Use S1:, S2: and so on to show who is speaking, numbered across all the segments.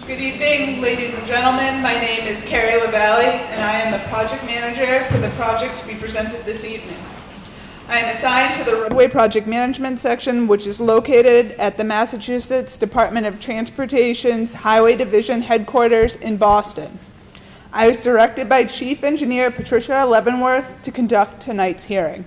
S1: Good evening, ladies and gentlemen. My name is Carrie LaValle, and I am the project manager for the project to be presented this evening. I am assigned to the roadway project management section, which is located at the Massachusetts Department of Transportation's Highway Division headquarters in Boston. I was directed by Chief Engineer Patricia Leavenworth to conduct tonight's hearing.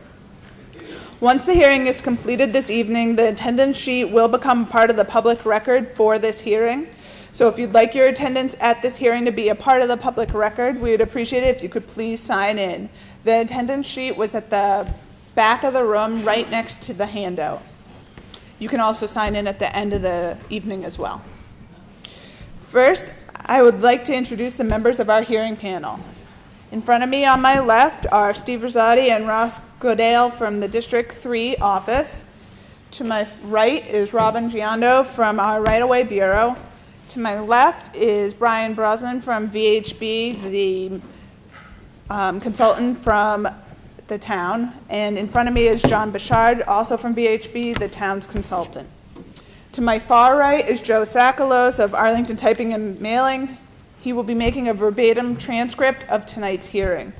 S1: Once the hearing is completed this evening, the attendance sheet will become part of the public record for this hearing. So if you'd like your attendance at this hearing to be a part of the public record, we would appreciate it if you could please sign in. The attendance sheet was at the back of the room right next to the handout. You can also sign in at the end of the evening as well. First, I would like to introduce the members of our hearing panel. In front of me on my left are Steve Rosati and Ross Godale from the District 3 office. To my right is Robin Giondo from our Right-of-Way Bureau. To my left is Brian Brosnan from VHB, the consultant from the town. And in front of me is John Bouchard, also from VHB, the town's consultant. To my far right is Joe Sakalos of Arlington Typing and Mailing. He will be making a verbatim transcript of tonight's hearing.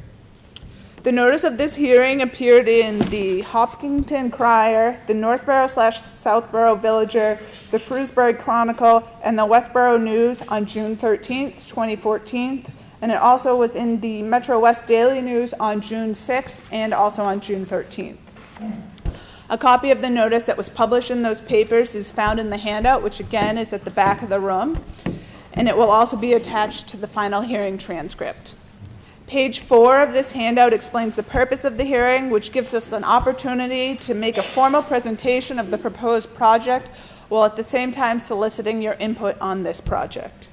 S1: The notice of this hearing appeared in the Hopkinton Crier, the Northborough/Southborough Villager, the Shrewsbury Chronicle, and the Westborough News on June 13th, 2014, and it also was in the Metro West Daily News on June 6th and also on June 13th. A copy of the notice that was published in those papers is found in the handout, which again is at the back of the room, and it will also be attached to the final hearing transcript. Page 4 of this handout explains the purpose of the hearing, which gives us an opportunity to make a formal presentation of the proposed project while at the same time soliciting your input on this project.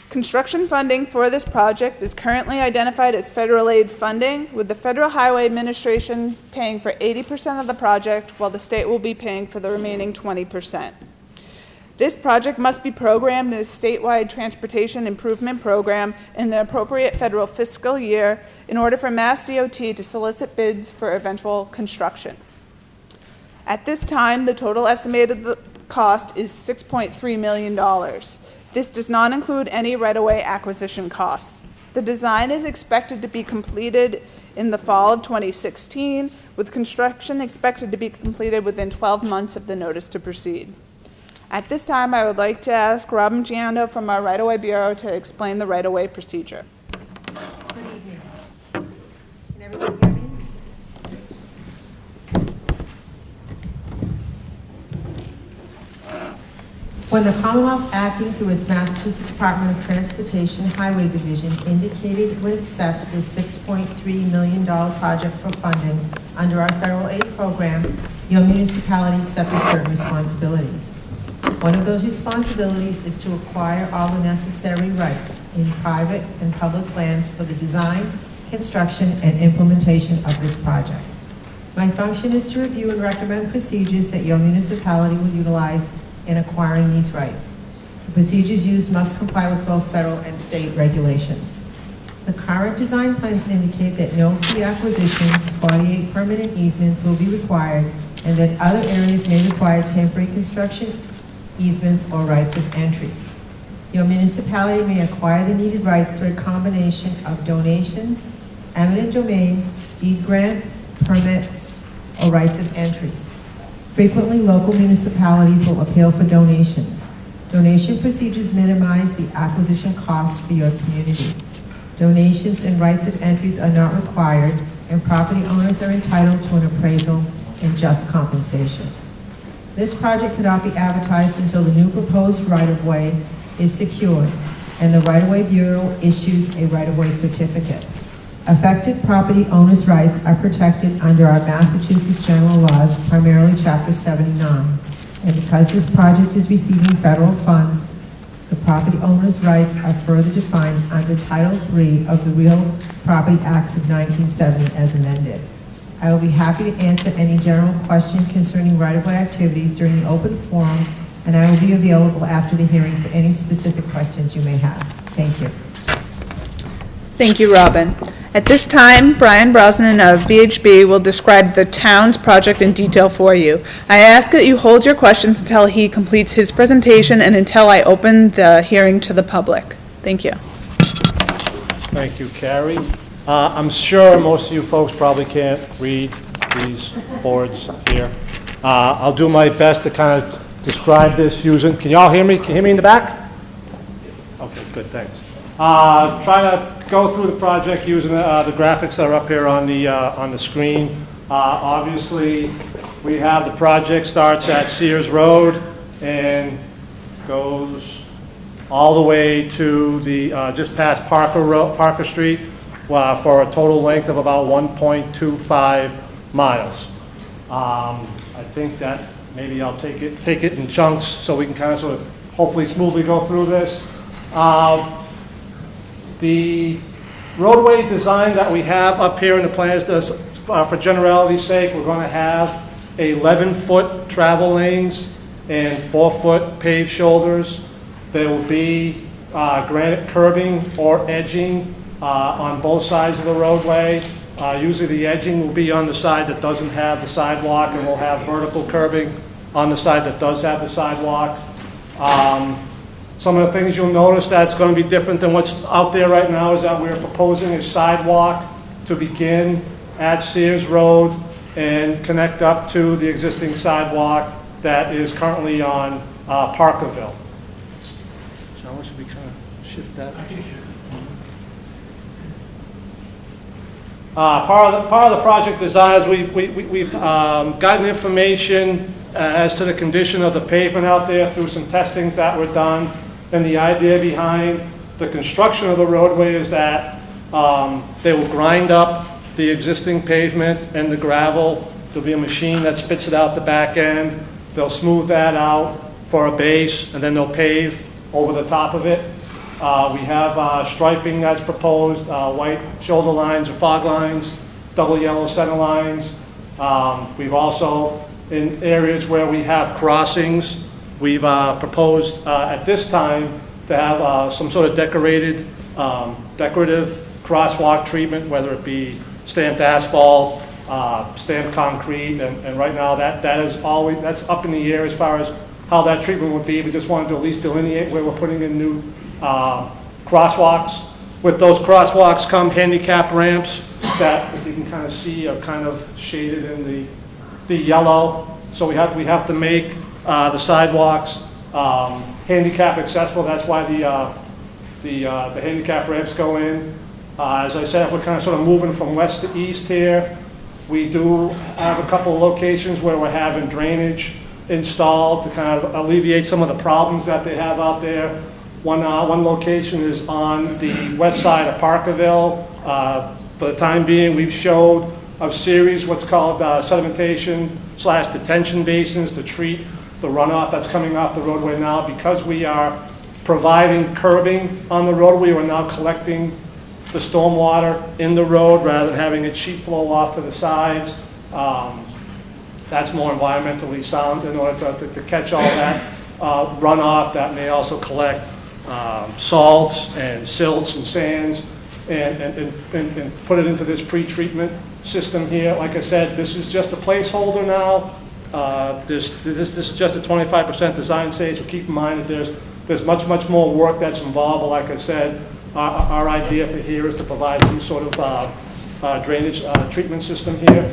S1: Construction funding for this project is currently identified as federal aid funding, with the Federal Highway Administration paying for 80% of the project, while the state will be paying for the remaining 20%. This project must be programmed as a statewide transportation improvement program in the appropriate federal fiscal year in order for MassDOT to solicit bids for eventual construction. At this time, the total estimated cost is $6.3 million. This does not include any right-of-way acquisition costs. The design is expected to be completed in the fall of 2016, with construction expected to be completed within 12 months of the notice to proceed. At this time, I would like to ask Robin Giondo from our Right-of-Way Bureau to explain the right-of-way procedure.
S2: Good evening. Can everyone hear me? When the Commonwealth, acting through its Massachusetts Department of Transportation Highway Division, indicated it would accept the $6.3 million project for funding under our federal aid program, your municipality accepted certain responsibilities. One of those responsibilities is to acquire all the necessary rights in private and public lands for the design, construction, and implementation of this project. My function is to review and recommend procedures that your municipality will utilize in acquiring these rights. The procedures used must comply with both federal and state regulations. The current design plans indicate that no pre-acquisitions, 48 permanent easements will be required, and that other areas may require temporary construction easements or rights of entries. Your municipality may acquire the needed rights through a combination of donations, eminent domain, deed grants, permits, or rights of entries. Frequently, local municipalities will appeal for donations. Donation procedures minimize the acquisition cost for your community. Donations and rights of entries are not required, and property owners are entitled to an appraisal and just compensation. This project cannot be advertised until the new proposed right-of-way is secured and the Right-of-Way Bureau issues a right-of-way certificate. Affected property owners' rights are protected under our Massachusetts general laws, primarily Chapter 79. And because this project is receiving federal funds, the property owners' rights are further defined under Title III of the Real Property Acts of 1970 as amended. I will be happy to answer any general question concerning right-of-way activities during the open forum, and I will be available after the hearing for any specific questions you may have. Thank you.
S1: Thank you, Robin. At this time, Brian Brosnan of VHB will describe the town's project in detail for you. I ask that you hold your questions until he completes his presentation and until I open the hearing to the public. Thank you.
S3: Thank you, Carrie. I'm sure most of you folks probably can't read these boards here. I'll do my best to kind of describe this using, can you all hear me? Can you hear me in the back? Okay, good, thanks. Try to go through the project using the graphics that are up here on the screen. Obviously, we have the project starts at Sears Road and goes all the way to the just past Parker Street for a total length of about 1.25 miles. I think that maybe I'll take it in chunks so we can kind of sort of hopefully smoothly go through this. The roadway design that we have up here in the plans, for generality's sake, we're going to have 11-foot travel lanes and 4-foot paved shoulders. There will be granite curbing or edging on both sides of the roadway. Usually the edging will be on the side that doesn't have the sidewalk, and we'll have vertical curbing on the side that does have the sidewalk. Some of the things you'll notice that's going to be different than what's out there right now is that we're proposing a sidewalk to begin at Sears Road and connect up to the existing sidewalk that is currently on Parkerville. So I should be kind of shift that. Part of the project design is we've gotten information as to the condition of the pavement out there through some testings that were done. And the idea behind the construction of the roadway is that they will grind up the existing pavement and the gravel. There'll be a machine that spits it out the back end. They'll smooth that out for a base, and then they'll pave over the top of it. We have striping that's proposed, white shoulder lines or fog lines, double yellow center lines. We've also, in areas where we have crossings, we've proposed at this time to have some sort of decorative crosswalk treatment, whether it be stamped asphalt, stamped concrete, and right now that's up in the air as far as how that treatment would be. We just wanted to at least delineate where we're putting in new crosswalks. With those crosswalks come handicap ramps that, as you can kind of see, are kind of shaded in the yellow. So we have to make the sidewalks handicap accessible. That's why the handicap ramps go in. As I said, we're kind of sort of moving from west to east here. We do have a couple of locations where we're having drainage installed to kind of alleviate some of the problems that they have out there. One location is on the west side of Parkerville. For the time being, we've showed a series what's called sedimentation/detention basins to treat the runoff that's coming off the roadway now. Because we are providing curbing on the roadway, we're now collecting the stormwater in the road rather than having it sheet flow off to the sides. That's more environmentally sound in order to catch all that runoff that may also collect salts and silts and sands and put it into this pre-treatment system here. Like I said, this is just a placeholder now. This is just a 25% design stage, so keep in mind that there's much more work that's involved. But like I said, our idea for here is to provide some sort of drainage treatment system here.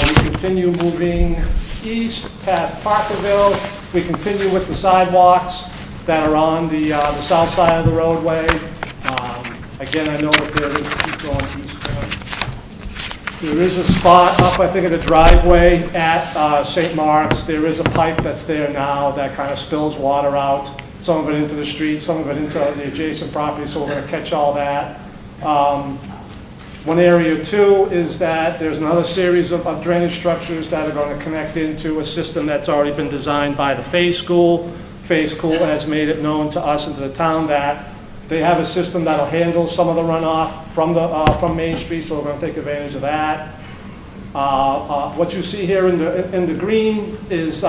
S3: We continue moving east past Parkerville. We continue with the sidewalks that are on the south side of the roadway. Again, I know that there is, keep going east there. There is a spot up, I think, at the driveway at St. Mark's. There is a pipe that's there now that kind of spills water out, some of it into the street, some of it into the adjacent property, so we're going to catch all that. One area, too, is that there's another series of drainage structures that are going to connect into a system that's already been designed by the Fay School. Fay School has made it known to us and to the town that they have a system that'll handle some of the runoff from Main Street, so we're going to take advantage of that. What you see here in the green is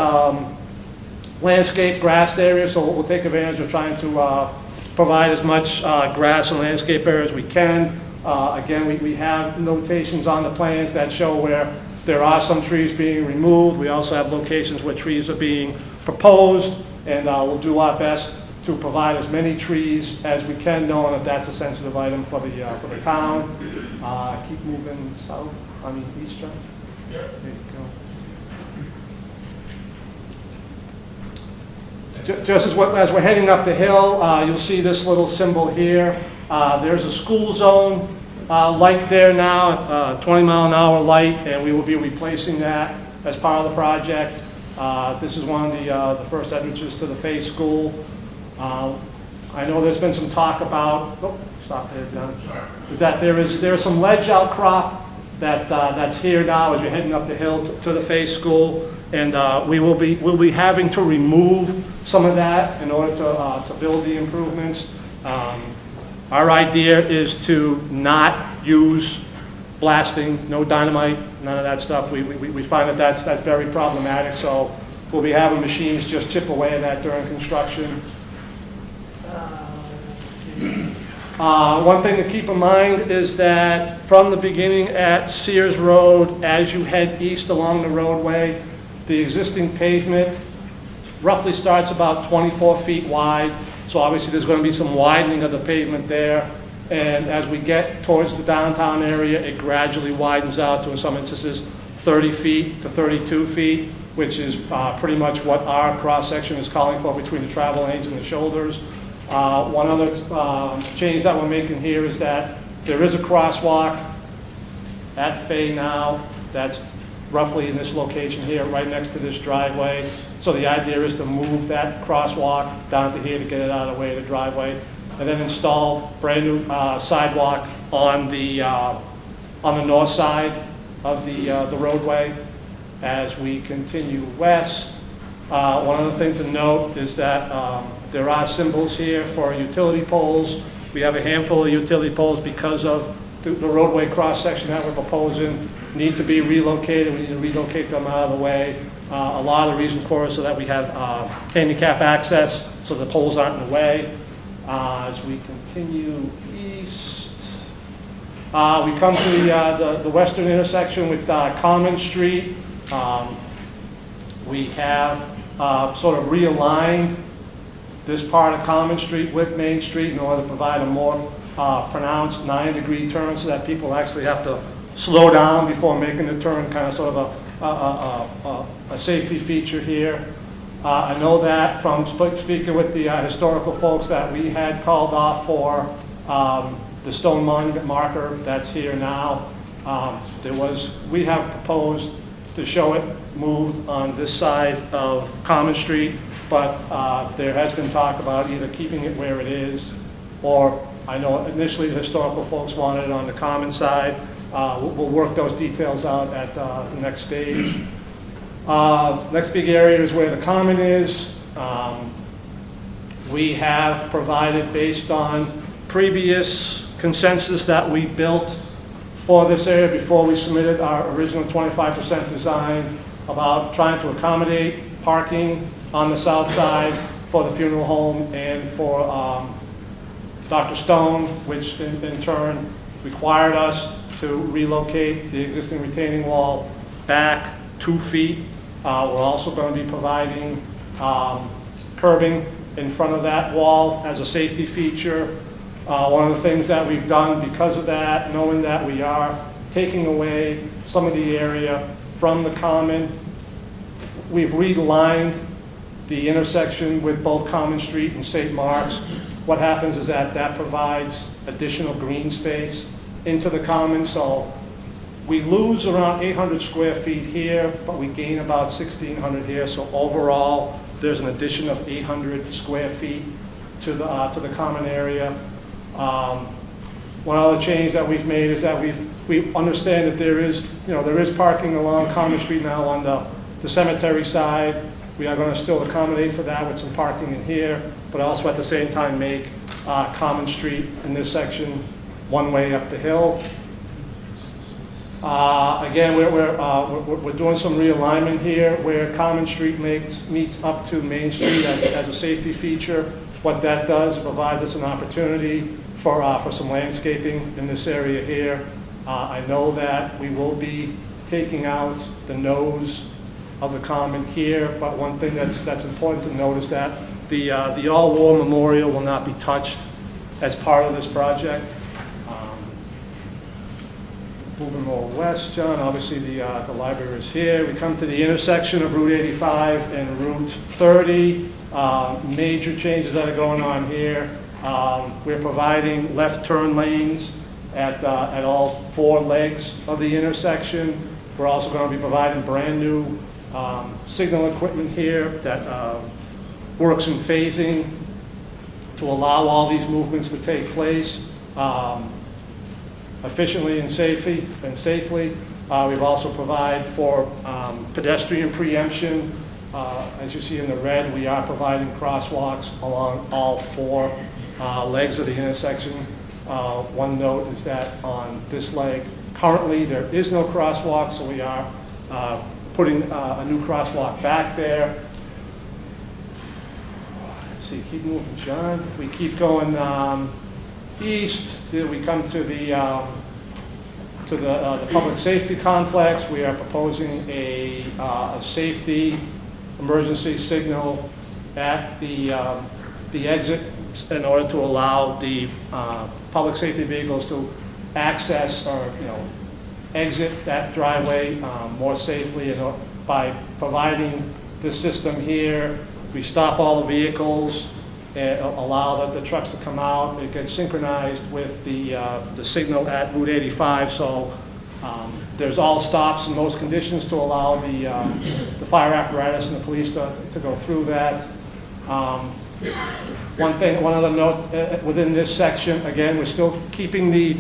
S3: landscape grassed area, so we'll take advantage of trying to provide as much grass and landscape area as we can. Again, we have notations on the plans that show where there are some trees being removed. We also have locations where trees are being proposed, and we'll do our best to provide as many trees as we can, knowing that that's a sensitive item for the town. Keep moving south, east, John. There you go. Just as we're heading up the hill, you'll see this little symbol here. There's a school zone light there now, 20-mile-an-hour light, and we will be replacing that as part of the project. This is one of the first entrances to the Fay School. I know there's been some talk about, stop there, John. Is that there's some ledge outcrop that's here now as you're heading up the hill to the Fay School, and we'll be having to remove some of that in order to build the improvements. Our idea is to not use blasting, no dynamite, none of that stuff. We find that that's very problematic, so we'll be having machines just chip away at that during construction. One thing to keep in mind is that from the beginning at Sears Road, as you head east along the roadway, the existing pavement roughly starts about 24 feet wide. So obviously there's going to be some widening of the pavement there. And as we get towards the downtown area, it gradually widens out to, in some instances, 30 feet to 32 feet, which is pretty much what our cross-section is calling for between the travel lanes and the shoulders. One other change that we're making here is that there is a crosswalk at Fay now that's roughly in this location here, right next to this driveway. So the idea is to move that crosswalk down to here to get it out of the way of the driveway, and then install brand new sidewalk on the north side of the roadway. As we continue west, one other thing to note is that there are symbols here for utility poles. We have a handful of utility poles because of the roadway cross-section that we're proposing need to be relocated. We need to relocate them out of the way. A lot of the reasons for it so that we have handicap access so the poles aren't in the way. As we continue east, we come to the western intersection with Common Street. We have sort of realigned this part of Common Street with Main Street in order to provide a more pronounced 9-degree turn so that people actually have to slow down before making the turn, kind of sort of a safety feature here. I know that from speaking with the historical folks that we had called off for the stone monument marker that's here now. We have proposed to show it moved on this side of Common Street, but there has been talk about either keeping it where it is, or I know initially the historical folks wanted it on the Common side. We'll work those details out at the next stage. Next big area is where the Common is. We have provided, based on previous consensus that we built for this area before we submitted our original 25% design, about trying to accommodate parking on the south side for the funeral home and for Dr. Stone, which in turn required us to relocate the existing retaining wall back 2 feet. We're also going to be providing curbing in front of that wall as a safety feature. One of the things that we've done because of that, knowing that we are taking away some of the area from the Common, we've relined the intersection with both Common Street and St. Mark's. What happens is that provides additional green space into the Common, so we lose around 800 square feet here, but we gain about 1,600 here, so overall there's an addition of 800 square feet to the Common area. One other change that we've made is that we understand that there is parking along Common Street now on the cemetery side. We are going to still accommodate for that with some parking in here, but also at the same time make Common Street in this section one way up the hill. Again, we're doing some realignment here where Common Street meets up to Main Street as a safety feature. What that does, provides us an opportunity for some landscaping in this area here. I know that we will be taking out the nose of the common here, but one thing that's important to note is that the all-war memorial will not be touched as part of this project. Moving more west, John, obviously the library is here. We come to the intersection of Route 85 and Route 30. Major changes that are going on here. We're providing left turn lanes at all 4 legs of the intersection. We're also going to be providing brand new signal equipment here that works in phasing to allow all these movements to take place efficiently and safely. We've also provided for pedestrian preemption. As you see in the red, we are providing crosswalks along all 4 legs of the intersection. One note is that on this leg, currently there is no crosswalk, so we are putting a new crosswalk back there. Let's see, keep moving, John. We keep going east. We come to the public safety complex. We are proposing a safety emergency signal at the exit in order to allow the public safety vehicles to access or exit that driveway more safely. And by providing this system here, we stop all the vehicles and allow the trucks to come out. It gets synchronized with the signal at Route 85. So there's all stops in those conditions to allow the fire apparatus and the police to go through that. One other note within this section, again, we're still keeping the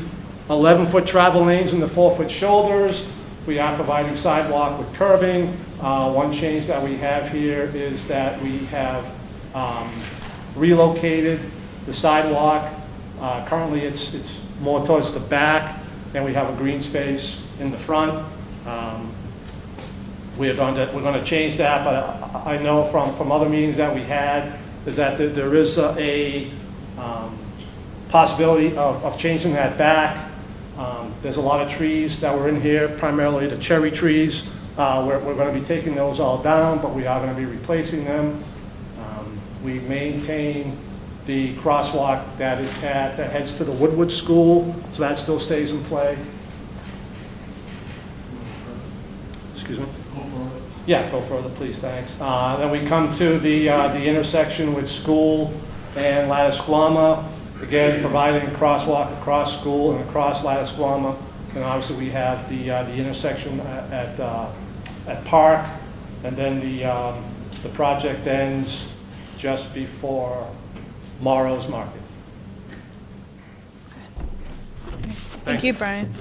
S3: 11-foot travel lanes and the 4-foot shoulders. We are providing sidewalk with curbing. One change that we have here is that we have relocated the sidewalk. Currently it's more towards the back, and we have a green space in the front. We're going to change that, but I know from other meetings that we had is that there is a possibility of changing that back. There's a lot of trees that were in here, primarily the cherry trees. We're going to be taking those all down, but we are going to be replacing them. We maintain the crosswalk that heads to the Woodward School, so that still stays in play. Excuse me?
S4: Go for it.
S3: Yeah, go further, please, thanks. Then we come to the intersection with School and Lattisquama. Again, providing a crosswalk across School and across Lattisquama. And obviously we have the intersection at Park, and then the project ends just before Morrow's Market.
S1: Thank you, Brian.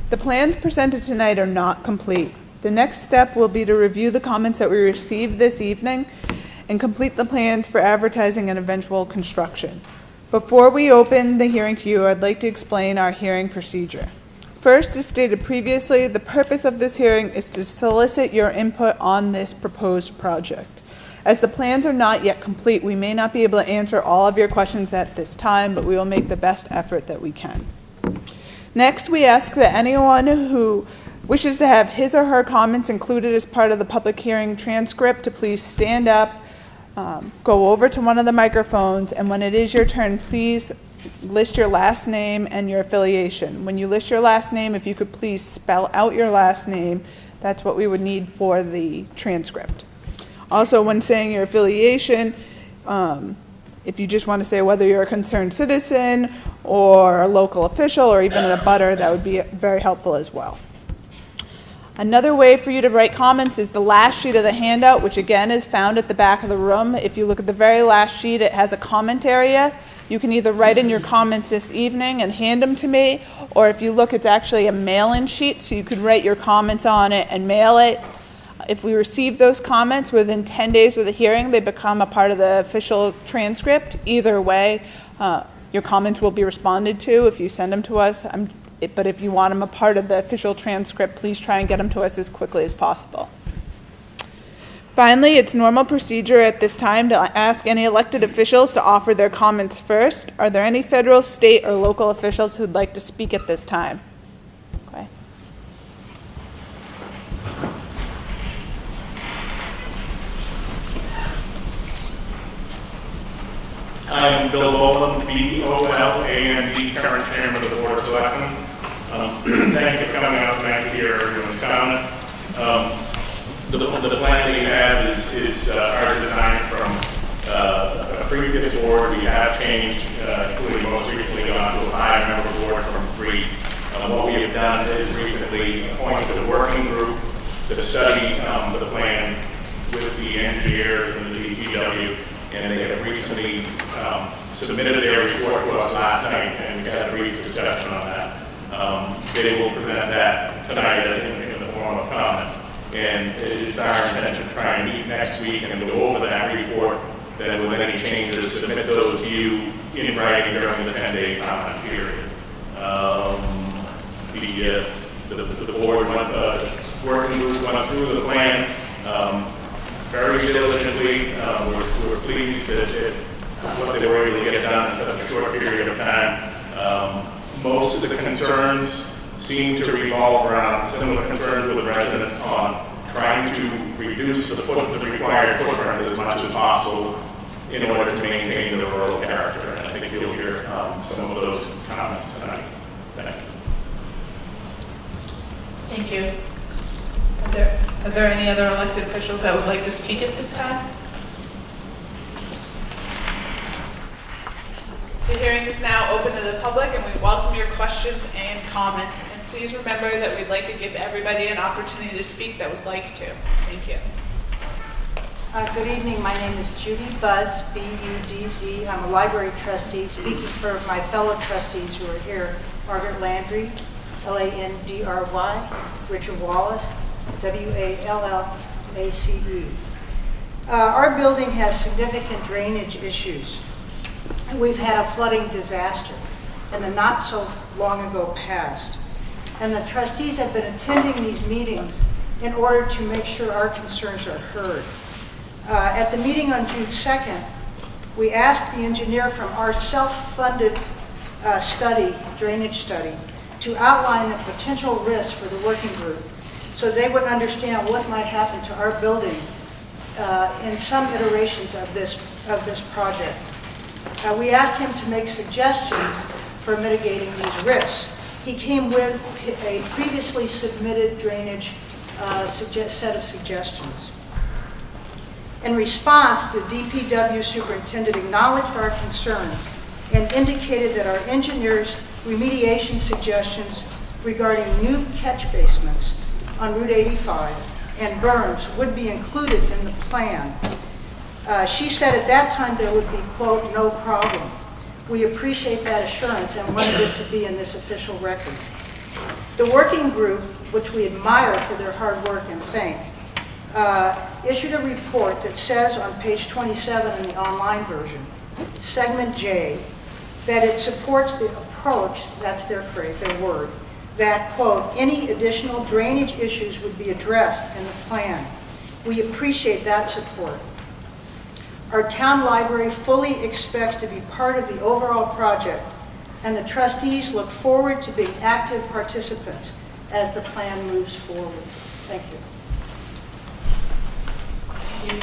S1: The plans presented tonight are not complete. The next step will be to review the comments that we received this evening and complete the plans for advertising and eventual construction. Before we open the hearing to you, I'd like to explain our hearing procedure. First, as stated previously, the purpose of this hearing is to solicit your input on this proposed project. As the plans are not yet complete, we may not be able to answer all of your questions at this time, but we will make the best effort that we can. Next, we ask that anyone who wishes to have his or her comments included as part of the public hearing transcript to please stand up, go over to one of the microphones, and when it is your turn, please list your last name and your affiliation. When you list your last name, if you could please spell out your last name, that's what we would need for the transcript. Also, when saying your affiliation, if you just want to say whether you're a concerned citizen or a local official or even a abutter, that would be very helpful as well. Another way for you to write comments is the last sheet of the handout, which again is found at the back of the room. If you look at the very last sheet, it has a comment area. You can either write in your comments this evening and hand them to me, or if you look, it's actually a mail-in sheet, so you could write your comments on it and mail it. If we receive those comments within 10 days of the hearing, they become a part of the official transcript. Either way, your comments will be responded to if you send them to us. But if you want them a part of the official transcript, please try and get them to us as quickly as possible. Finally, it's normal procedure at this time to ask any elected officials to offer their comments first. Are there any federal, state, or local officials who'd like to speak at this time? Okay.
S4: I'm Bill Boland, B-O-L-A-N-D, current chairman of the Board of Selectmen. Thank you for coming out tonight to hear everyone's comments. The plan that you have is our design from a previous board. We have changed, including most recently gone to a 5-member board from 3. What we have done is recently appointed a working group to study the plan with the engineers and the DPW, and they have recently submitted their report to us last night, and we had a brief discussion on that. They will present that tonight in the form of comments. And it's our intention to try and meet next week and go over that report. Then with any changes, submit those to you in writing during the 10-day comment period. The board working group went through the plan very diligently. We're pleased that what they were able to get done in such a short period of time. Most of the concerns seem to revolve around similar concerns with the residents on trying to reduce the required footprint as much as possible in order to maintain the rural character. And I think you'll hear some of those comments tonight. Thank you.
S1: Thank you. Are there any other elected officials that would like to speak at this time? The hearing is now open to the public, and we welcome your questions and comments. And please remember that we'd like to give everybody an opportunity to speak that would like to. Thank you.
S5: Good evening. My name is Judy Budds, B-U-D-Z. I'm a library trustee speaking for my fellow trustees who are here. Margaret Landry, L-A-N-D-R-Y, Richard Wallace, W-A-L-L-A-C-E. Our building has significant drainage issues. We've had a flooding disaster in the not so long ago past. And the trustees have been attending these meetings in order to make sure our concerns are heard. At the meeting on June 2nd, we asked the engineer from our self-funded drainage study, to outline the potential risks for the working group so they would understand what might happen to our building in some iterations of this project. We asked him to make suggestions for mitigating these risks. He came with a previously submitted drainage set of suggestions. In response, the DPW superintendent acknowledged our concerns and indicated that our engineers' remediation suggestions regarding new catch basements on Route 85 and berms would be included in the plan. She said at that time there would be, quote, no problem. We appreciate that assurance and wanted it to be in this official record. The working group, which we admire for their hard work and thank, issued a report that says on page 27 in the online version, segment J, that it supports the approach, that's their phrase, their word, that, quote, any additional drainage issues would be addressed in the plan. We appreciate that support. Our town library fully expects to be part of the overall project, and the trustees look forward to being active participants as the plan moves forward. Thank you.
S1: Thank you.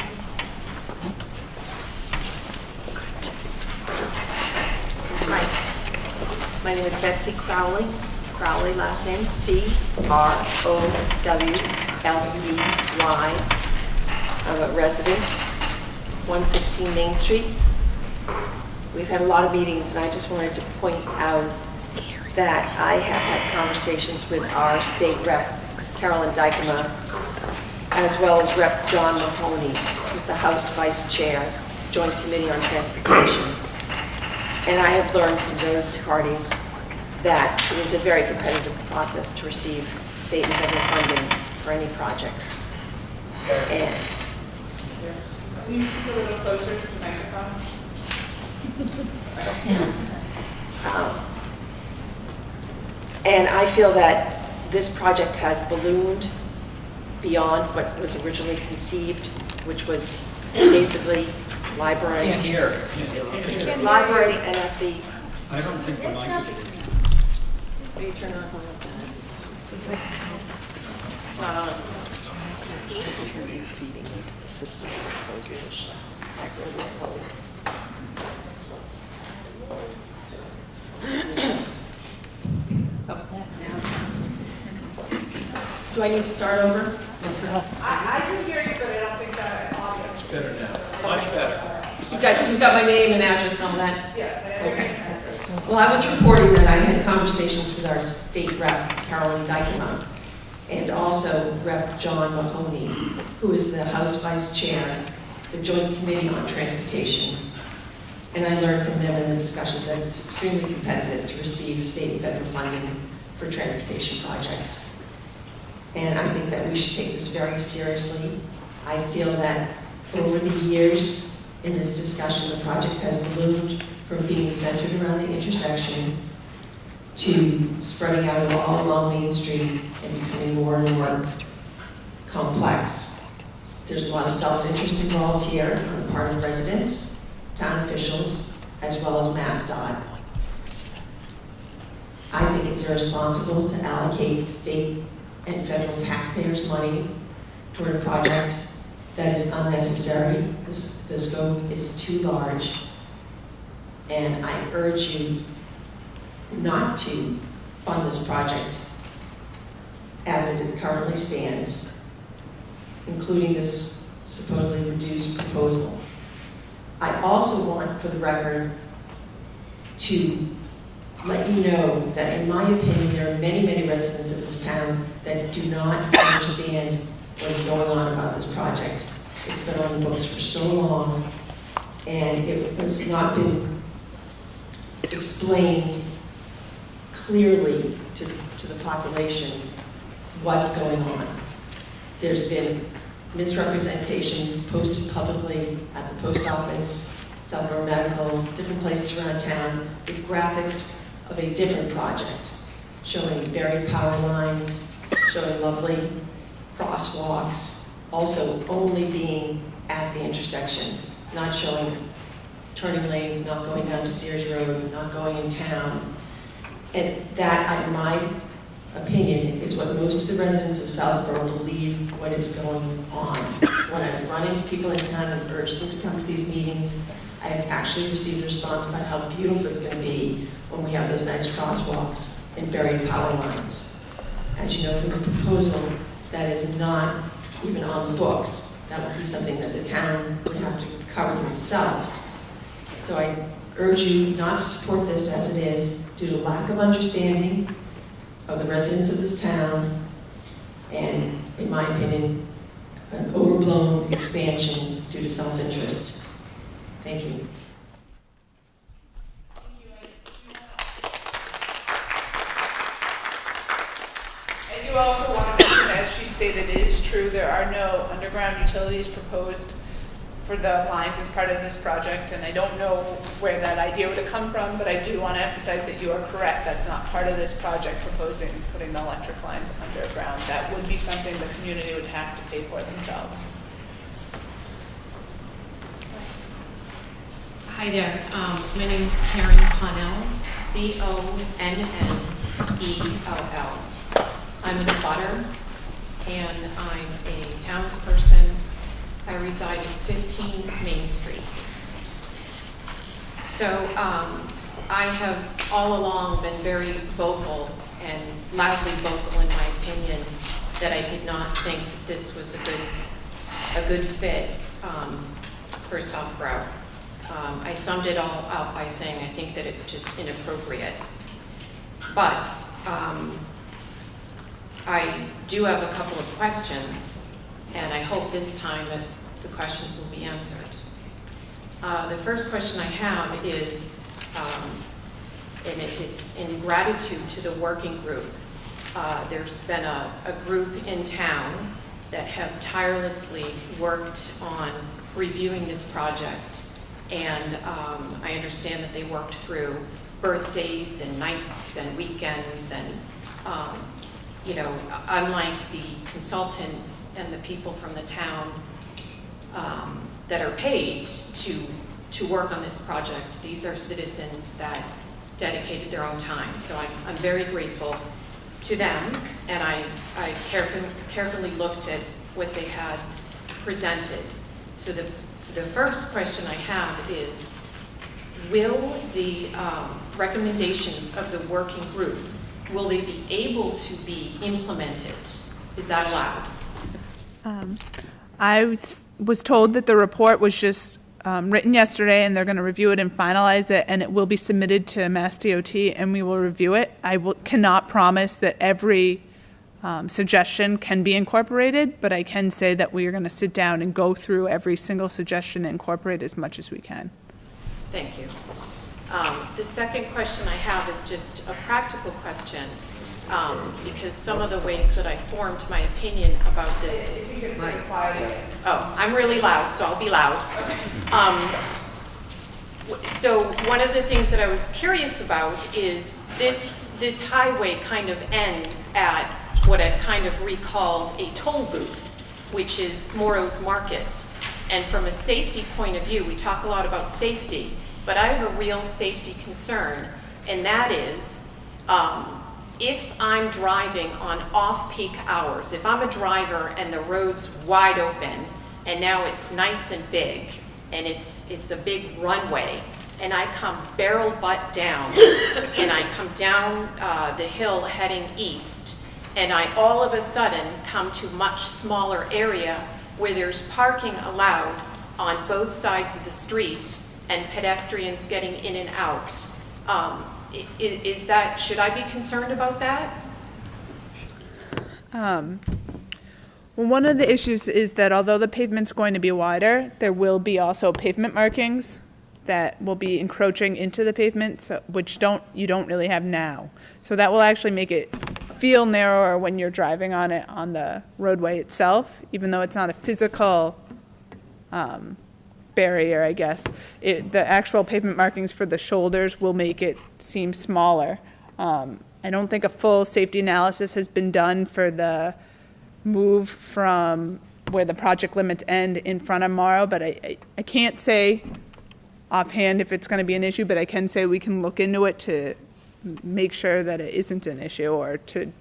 S6: Hi, my name is Betsy Crowley. Crowley, last name C-R-O-W-L-E-Y. I'm a resident, 116 Main Street. We've had a lot of meetings, and I just wanted to point out that I have had conversations with our state rep, Carolyn Dykema, as well as Rep. John Mahoney, who's the House Vice Chair, Joint Committee on Transportation. And I have learned from those parties that it is a very competitive process to receive state and federal funding for any projects. And
S1: Can you speak a little closer to the microphone?
S6: and I feel that this project has ballooned beyond what was originally conceived, which was basically library.
S7: Can't hear.
S6: Library and at the,
S7: I don't think the mic is working.
S6: will you turn on that? It's not on. Feeding into the system as opposed to accurately code. Do I need to start over?
S1: I can hear you, but I don't think that audio.
S7: It's better now. Much better.
S6: You've got my name and address and all that?
S1: Yes, I have.
S6: Okay. Well, I was reporting that I had conversations with our state rep, Carolyn Dykema, and also Rep. John Mahoney, who is the House Vice Chair, the Joint Committee on Transportation. And I learned from them in the discussions that it's extremely competitive to receive state and federal funding for transportation projects. And I think that we should take this very seriously. I feel that over the years in this discussion, the project has ballooned from being centered around the intersection to spreading out all along Main Street and becoming more and more complex. There's a lot of self-interest involved here on the part of residents, town officials, as well as MassDOT. I think it's irresponsible to allocate state and federal taxpayers' money toward a project that is unnecessary. The scope is too large. And I urge you not to fund this project as it currently stands, including this supposedly reduced proposal. I also want, for the record, to let you know that in my opinion, there are many, many residents of this town that do not understand what is going on about this project. It's been on the books for so long, and it has not been explained clearly to the population what's going on. There's been misrepresentation posted publicly at the post office, Southborough Medical, different places around town, with graphics of a different project, showing buried power lines, showing lovely crosswalks, also only being at the intersection, not showing turning lanes, not going down to Sears Road, not going in town. And that, in my opinion, is what most of the residents of Southborough believe what is going on. When I run into people in town and urge them to come to these meetings, I have actually received a response about how beautiful it's going to be when we have those nice crosswalks and buried power lines. As you know from the proposal, that is not even on the books. That would be something that the town would have to cover themselves. So I urge you not to support this as it is due to lack of understanding of the residents of this town and, in my opinion, an overblown expansion due to self-interest. Thank you.
S1: I do also want to mention, as she stated, it is true, there are no underground utilities proposed for the lines as part of this project, and I don't know where that idea would have come from, but I do want to emphasize that you are correct. That's not part of this project, proposing putting the electric lines underground. That would be something the community would have to pay for themselves.
S8: Hi there. My name is Karen Connell, Connell. I'm an abutter, and I'm a townsperson. I reside at 15 Main Street. So I have all along been very vocal and loudly vocal in my opinion that I did not think this was a good fit for Southborough. I summed it all up by saying I think that it's just inappropriate. But I do have a couple of questions, and I hope this time that the questions will be answered. The first question I have is, and it's in gratitude to the working group. There's been a group in town that have tirelessly worked on reviewing this project, and I understand that they worked through birthdays and nights and weekends and you know, unlike the consultants and the people from the town that are paid to work on this project, these are citizens that dedicated their own time. So I'm very grateful to them, and I carefully looked at what they had presented. So the first question I have is, will the recommendations of the working group, will they be able to be implemented? Is that allowed?
S1: I was told that the report was just written yesterday, and they're going to review it and finalize it, and it will be submitted to MassDOT, and we will review it. I cannot promise that every suggestion can be incorporated, but I can say that we are going to sit down and go through every single suggestion and incorporate as much as we can.
S8: Thank you. The second question I have is just a practical question, because some of the ways that I formed my opinion about this.
S1: If you could stay quiet again.
S8: Oh, I'm really loud, so I'll be loud. So one of the things that I was curious about is this highway kind of ends at what I've kind of recalled a toll booth, which is Morrow's Market. And from a safety point of view, we talk a lot about safety, but I have a real safety concern, and that is if I'm driving on off-peak hours, if I'm a driver and the road's wide open, and now it's nice and big, and it's a big runway, and I come barrel butt down, and I come down the hill heading east, and I all of a sudden come to a much smaller area where there's parking allowed on both sides of the street and pedestrians getting in and out. Should I be concerned about that?
S1: Well, one of the issues is that although the pavement's going to be wider, there will be also pavement markings that will be encroaching into the pavement, so, which you don't really have now. So that will actually make it feel narrower when you're driving on it on the roadway itself, even though it's not a physical barrier, I guess. The actual pavement markings for the shoulders will make it seem smaller. I don't think a full safety analysis has been done for the move from where the project limits end in front of Morrow, but I can't say offhand if it's going to be an issue, but I can say we can look into it to make sure that it isn't an issue, or to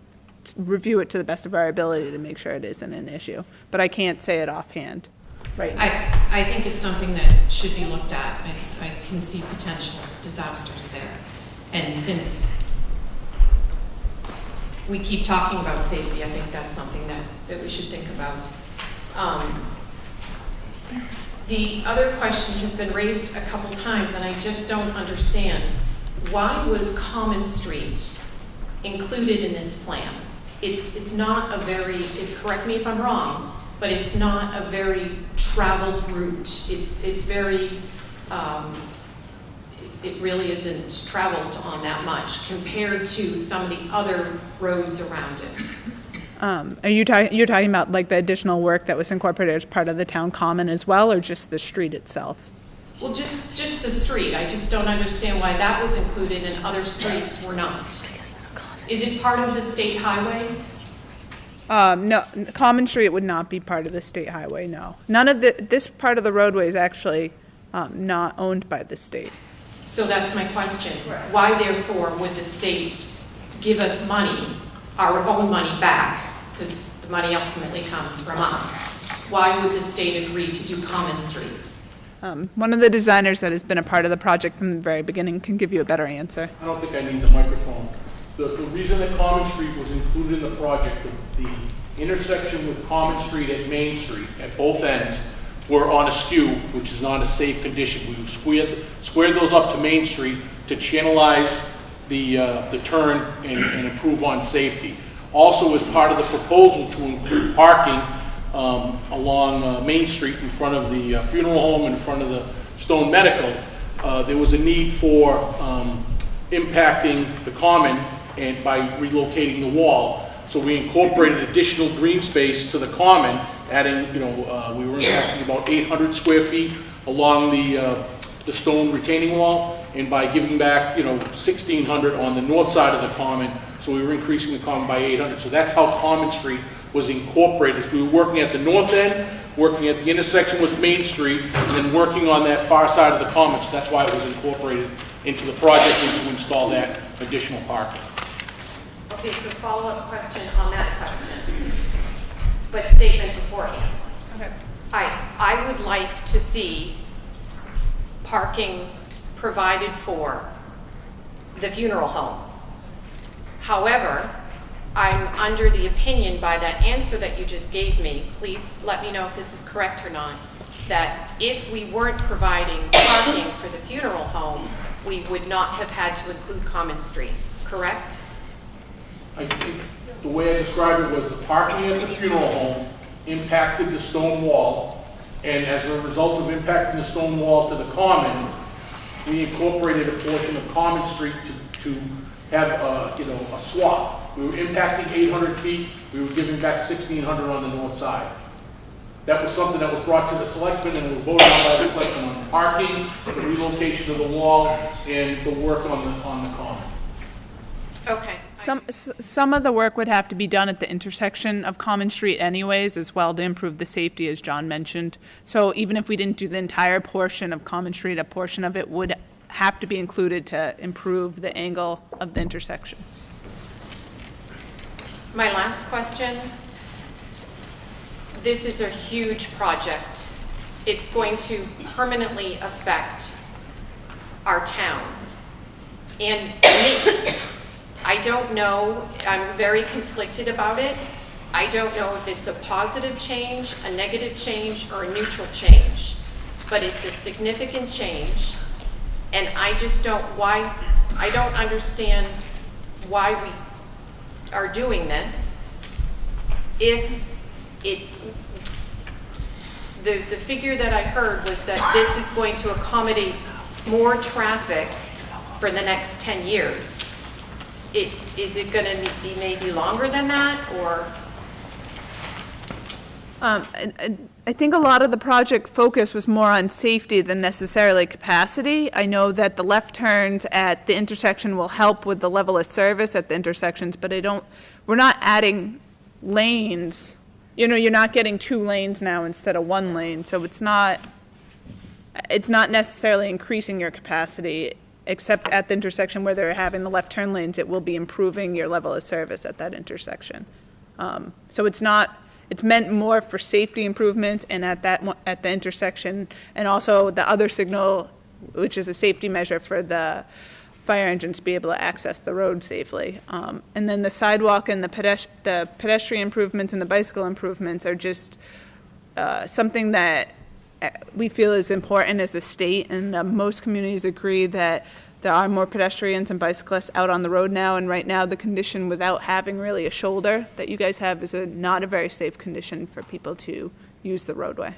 S1: review it to the best of our ability to make sure it isn't an issue. But I can't say it offhand. Right.
S8: I think it's something that should be looked at. I can see potential disasters there. And since we keep talking about safety, I think that's something that we should think about. The other question has been raised a couple times, and I just don't understand. Why was Common Street included in this plan? It's not a very, correct me if I'm wrong, but it's not a very traveled route. It's very, it really isn't traveled on that much compared to some of the other roads around it.
S1: Are you're talking about like the additional work that was incorporated as part of the town common as well, or just the street itself?
S8: Well, just the street. I just don't understand why that was included and other streets were not. Is it part of the state highway?
S1: No, Common Street would not be part of the state highway, no. None of this part of the roadway is actually not owned by the state.
S8: So that's my question. Why, therefore, would the state give us money, our own money back, because the money ultimately comes from us? Why would the state agree to do Common Street?
S1: One of the designers that has been a part of the project from the very beginning can give you a better answer.
S9: I don't think I need the microphone. The reason that Common Street was included in the project, the intersection with Common Street at Main Street at both ends were on a skew, which is not a safe condition. We squared those up to Main Street to channelize the turn and improve on safety. Also, as part of the proposal to include parking along Main Street in front of the funeral home, in front of the Stone Medical, there was a need for impacting the common and by relocating the wall. So we incorporated additional green space to the common, adding, we were impacting about 800 square feet along the the stone retaining wall, and by giving back, 1,600 on the north side of the common, so we were increasing the common by 800. So that's how Common Street was incorporated. We were working at the north end, working at the intersection with Main Street, and then working on that far side of the common, so that's why it was incorporated into the project and to install that additional parking.
S8: Okay, so follow-up question on that question, but statement beforehand.
S1: Okay.
S8: I would like to see parking provided for the funeral home. However, I'm under the opinion by that answer that you just gave me, please let me know if this is correct or not, that if we weren't providing parking for the funeral home, we would not have had to include Common Street, correct?
S9: I think the way I described it was the parking at the funeral home impacted the stone wall, and as a result of impacting the stone wall to the common, we incorporated a portion of Common Street to have a swap. We were impacting 800 feet, we were giving back 1,600 on the north side. That was something that was brought to the selectmen and was voted on by the selectmen on parking, the relocation of the wall, and the work on the common.
S8: Okay.
S1: Some of the work would have to be done at the intersection of Common Street anyways, as well, to improve the safety, as John mentioned. So even if we didn't do the entire portion of Common Street, a portion of it would have to be included to improve the angle of the intersection.
S8: My last question. This is a huge project. It's going to permanently affect our town and me. I don't know, I'm very conflicted about it. I don't know if it's a positive change, a negative change, or a neutral change, but it's a significant change, and I don't understand why we are doing this. If the figure that I heard was that this is going to accommodate more traffic for the next 10 years. Is it going to be maybe longer than that, or?
S1: I think a lot of the project focus was more on safety than necessarily capacity. I know that the left turns at the intersection will help with the level of service at the intersections, but we're not adding lanes. You're not getting 2 lanes now instead of 1 lane, so it's not necessarily increasing your capacity, except at the intersection where they're having the left turn lanes, it will be improving your level of service at that intersection. So it's meant more for safety improvements, and at the intersection, and also the other signal, which is a safety measure for the fire engines to be able to access the road safely. And then the sidewalk and the pedestrian improvements and the bicycle improvements are just something that we feel is important as a state, and most communities agree that there are more pedestrians and bicyclists out on the road now, and right now the condition without having really a shoulder that you guys have is not a very safe condition for people to use the roadway.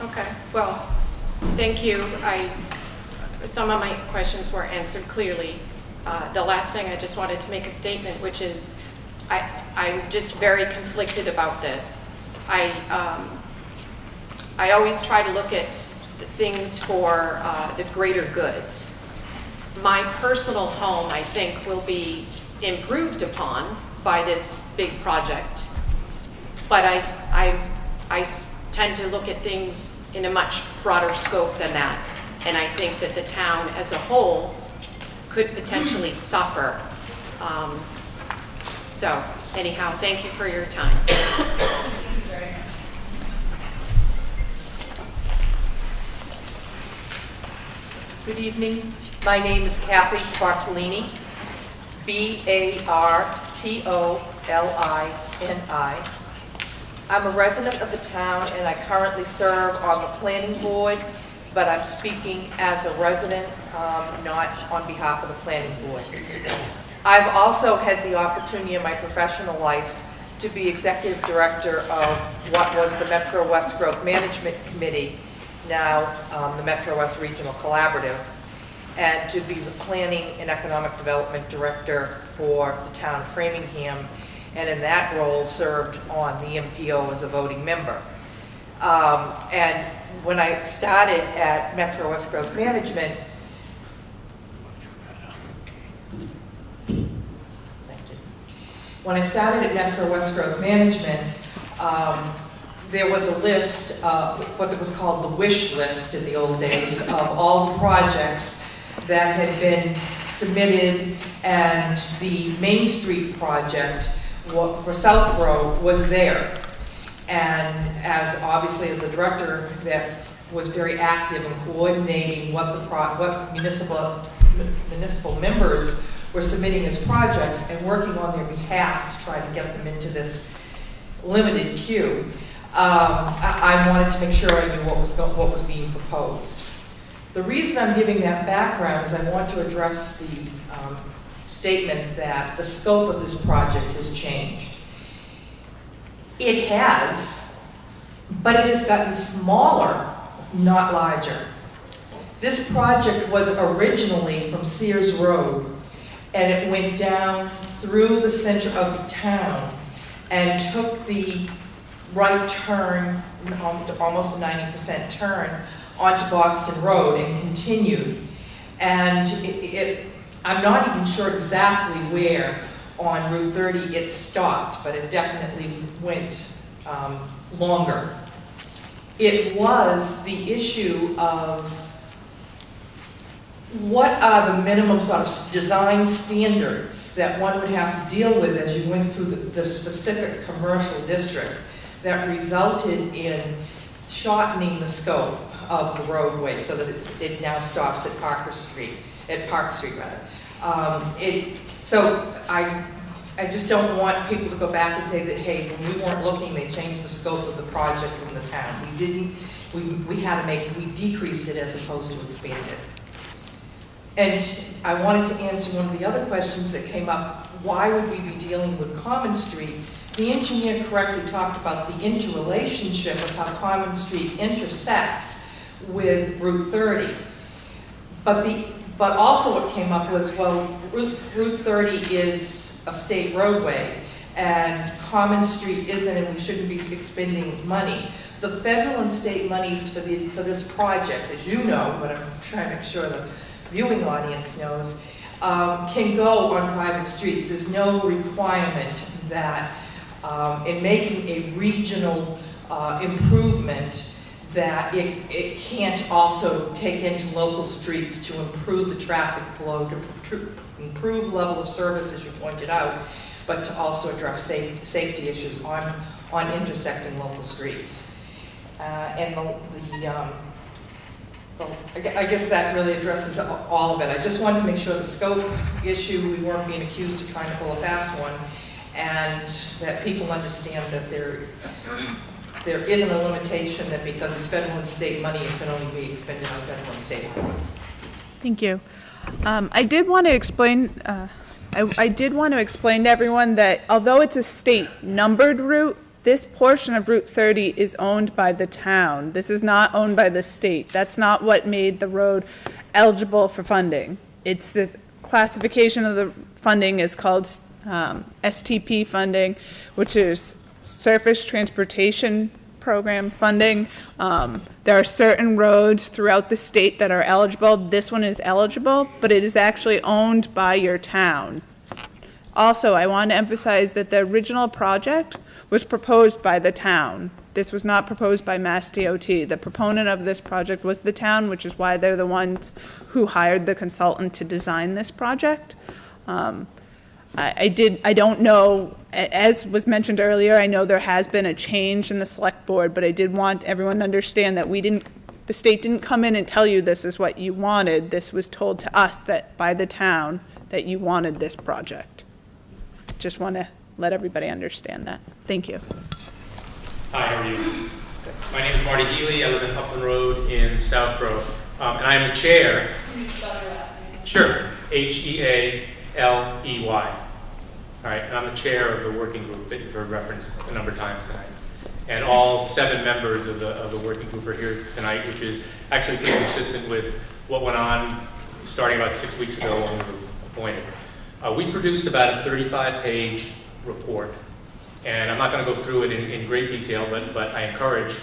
S8: Okay, well, thank you. Some of my questions were answered clearly. The last thing, I just wanted to make a statement, which is I'm just very conflicted about this. I always try to look at things for the greater good. My personal home, I think, will be improved upon by this big project, but I tend to look at things in a much broader scope than that, and I think that the town as a whole could potentially suffer. So anyhow, thank you for your time.
S10: Good evening. My name is Kathy Bartolini, B-A-R-T-O-L-I-N-I. I'm a resident of the town, and I currently serve on the planning board, but I'm speaking as a resident, not on behalf of the planning board. I've also had the opportunity in my professional life to be executive director of what was the Metro West Growth Management Committee, now the Metro West Regional Collaborative, and to be the Planning and Economic Development Director for the town of Framingham, and in that role served on the MPO as a voting member. And when I started at Metro West Growth Management, there was a list, what was called the wish list in the old days, of all the projects that had been submitted, and the Main Street project for Southborough was there. And obviously as a director that was very active in coordinating what municipal members were submitting as projects and working on their behalf to try to get them into this limited queue, I wanted to make sure I knew what was being proposed. The reason I'm giving that background is I want to address the statement that the scope of this project has changed. It has, but it has gotten smaller, not larger. This project was originally from Sears Road, and it went down through the center of the town and took the right turn, almost a 90% turn, onto Boston Road and continued. And I'm not even sure exactly where on Route 30 it stopped, but it definitely went longer. It was the issue of what are the minimum sort of design standards that one would have to deal with as you went through the specific commercial district that resulted in shortening the scope of the roadway so that it now stops at Park Street rather. So I just don't want people to go back and say that, hey, when we weren't looking, they changed the scope of the project from the town. We didn't. We decreased it as opposed to expand it. And I wanted to answer one of the other questions that came up. Why would we be dealing with Common Street? The engineer correctly talked about the interrelationship of how Common Street intersects with Route 30. But also what came up was, well, Route 30 is a state roadway, and Common Street isn't, and we shouldn't be expending money. The federal and state monies for this project, as you know, but I'm trying to make sure the viewing audience knows, can go on private streets. There's no requirement that in making a regional improvement that it can't also take into local streets to improve the traffic flow, to improve level of service, as you pointed out, but to also address safety issues on intersecting local streets. And I guess that really addresses all of it. I just wanted to make sure the scope issue, we weren't being accused of trying to pull a fast one, and that people understand that there isn't a limitation that because it's federal and state money, it can only be expended on federal and state roads.
S1: Thank you. I did want to explain to everyone that although it's a state numbered route, this portion of Route 30 is owned by the town. This is not owned by the state. That's not what made the road eligible for funding. It's the classification of the funding is called STP funding, which is Surface Transportation Program funding. There are certain roads throughout the state that are eligible. This one is eligible, but it is actually owned by your town. Also, I want to emphasize that the original project was proposed by the town. This was not proposed by MassDOT. The proponent of this project was the town, which is why they're the ones who hired the consultant to design this project. I don't know, as was mentioned earlier, I know there has been a change in the select board, but I did want everyone to understand that the state didn't come in and tell you this is what you wanted. This was told to us that by the town that you wanted this project. Just want to let everybody understand that. Thank you.
S11: Hi, how are you? My name is Marty Healy. I live in Upland Road in Southborough, and I am the chair.
S1: Can you spell your last name?
S11: Sure, Healey. All right, and I'm the chair of the working group that you've heard referenced a number of times tonight. And all 7 members of the working group are here tonight, which is actually pretty consistent with what went on starting about 6 weeks ago when we were appointed. We produced about a 35-page report, and I'm not going to go through it in great detail, but I encourage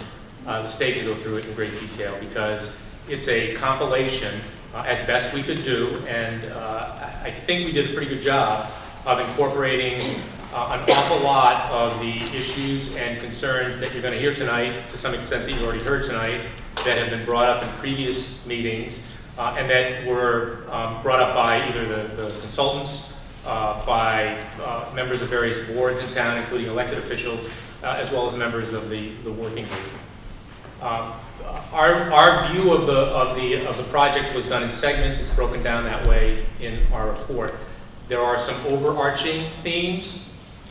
S11: the state to go through it in great detail, because it's a compilation as best we could do, and I think we did a pretty good job of incorporating an awful lot of the issues and concerns that you're going to hear tonight, to some extent that you already heard tonight, that have been brought up in previous meetings, and that were brought up by either the consultants, by members of various boards in town, including elected officials, as well as members of the working group. Our view of the project was done in segments. It's broken down that way in our report. There are some overarching themes,